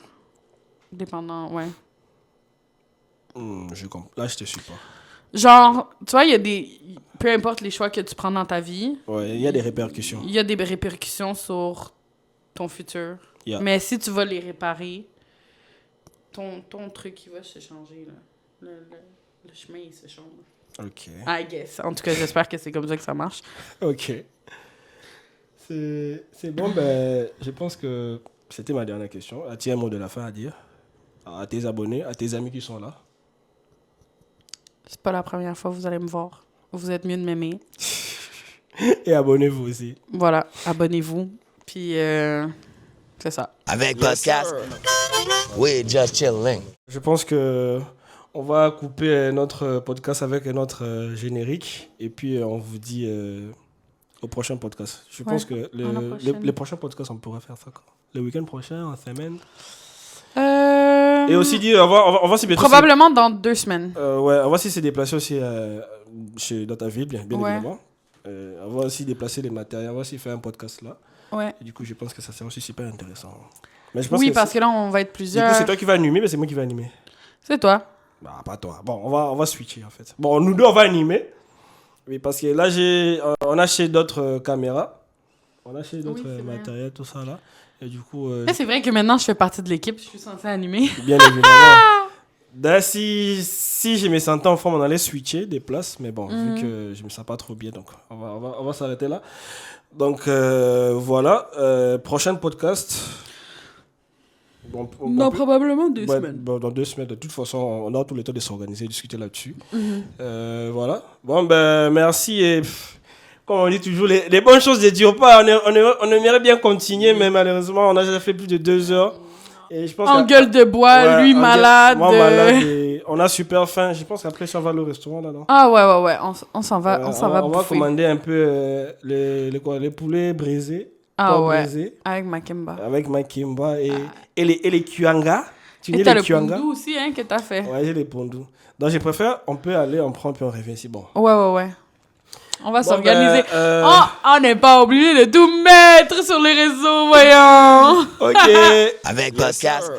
Dépendant, ouais.
Je comprends. Là, je te suis pas.
Genre, tu vois, il y a des... Peu importe les choix que tu prends dans ta vie,
Ouais, il y a des répercussions.
il y a des répercussions sur ton futur.
Yeah.
Mais si tu vas les réparer, ton truc, il va se changer, là. Le chemin, il se change.
Ok.
I guess. En tout cas, j'espère que c'est comme ça que ça marche.
Ok. C'est bon, je pense que c'était ma dernière question. As-tu un mot de la fin à dire à tes abonnés, à tes amis qui sont là?
C'est pas la première fois que vous allez me voir. Vous êtes mieux de m'aimer.
Et abonnez-vous aussi.
Voilà, abonnez-vous. Puis, c'est ça.
Avec podcast, we just chilling.
Je pense que on va couper notre podcast avec notre générique. Et puis, on vous dit au prochain podcast. Je pense que le prochain podcast, on pourrait faire ça quand? Le week-end prochain, en semaine. Et aussi dire, on va s'y bientôt.
Probablement dans 2 semaines.
Ouais, on va aussi se déplacer aussi dans ta ville, bien évidemment. On va aussi déplacer les matériels, on va aussi faire un podcast là.
Ouais.
Et du coup, je pense que ça sera aussi super intéressant. Mais je pense
Oui, parce que là, on va être
du
plusieurs.
coup, c'est toi qui vas animer, mais c'est moi qui vais animer.
C'est toi.
Bah, pas toi. Bon, on va switcher en fait. Bon, nous deux, on va animer. Oui, parce que là, on a acheté d'autres caméras. On a acheté d'autres
c'est vrai.
matériels, tout ça là. Et du coup,
Mais c'est vrai que maintenant, je fais partie de l'équipe. Je suis censée animer.
bien évidemment. D'ailleurs, si je me sentais en forme, on allait switcher des places. Mais bon, vu que je me sens pas trop bien, donc on va s'arrêter là. Donc voilà, prochain podcast.
Probablement 2
semaines. Bon, dans 2 semaines. De toute façon, on a tout le temps de s'organiser, de discuter là-dessus. Voilà. Bon, merci. Et comme on dit toujours, les bonnes choses ne durent pas. On aimerait bien continuer, mais malheureusement, on a déjà fait plus de 2 heures. Et je pense
en gueule de bois, lui malade.
Moi malade. Et on a super faim. Je pense qu'après, si on va au restaurant, là, non?
Ah ouais. On s'en va, on va
bouffer. On va commander un peu les poulets brisés.
Ah ouais.
Brisés,
avec Makimba.
avec Makimba et les kuanga. Tu
Et
dis
t'as
les
le
kuanga?
pondou aussi, hein, que t'as fait.
Ouais, j'ai les pondous. Donc, je préfère, on peut aller, on prend, puis on revient ici. Bon.
Ouais. On va
Bon,
s'organiser. On n'est pas obligé de tout mettre sur les réseaux, voyons.
Ok.
Avec podcast,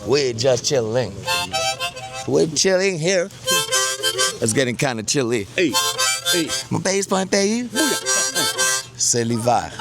we just chilling. We're chilling here. It's getting kind of chilly.
Hey.
My bass point, baby. C'est l'hiver.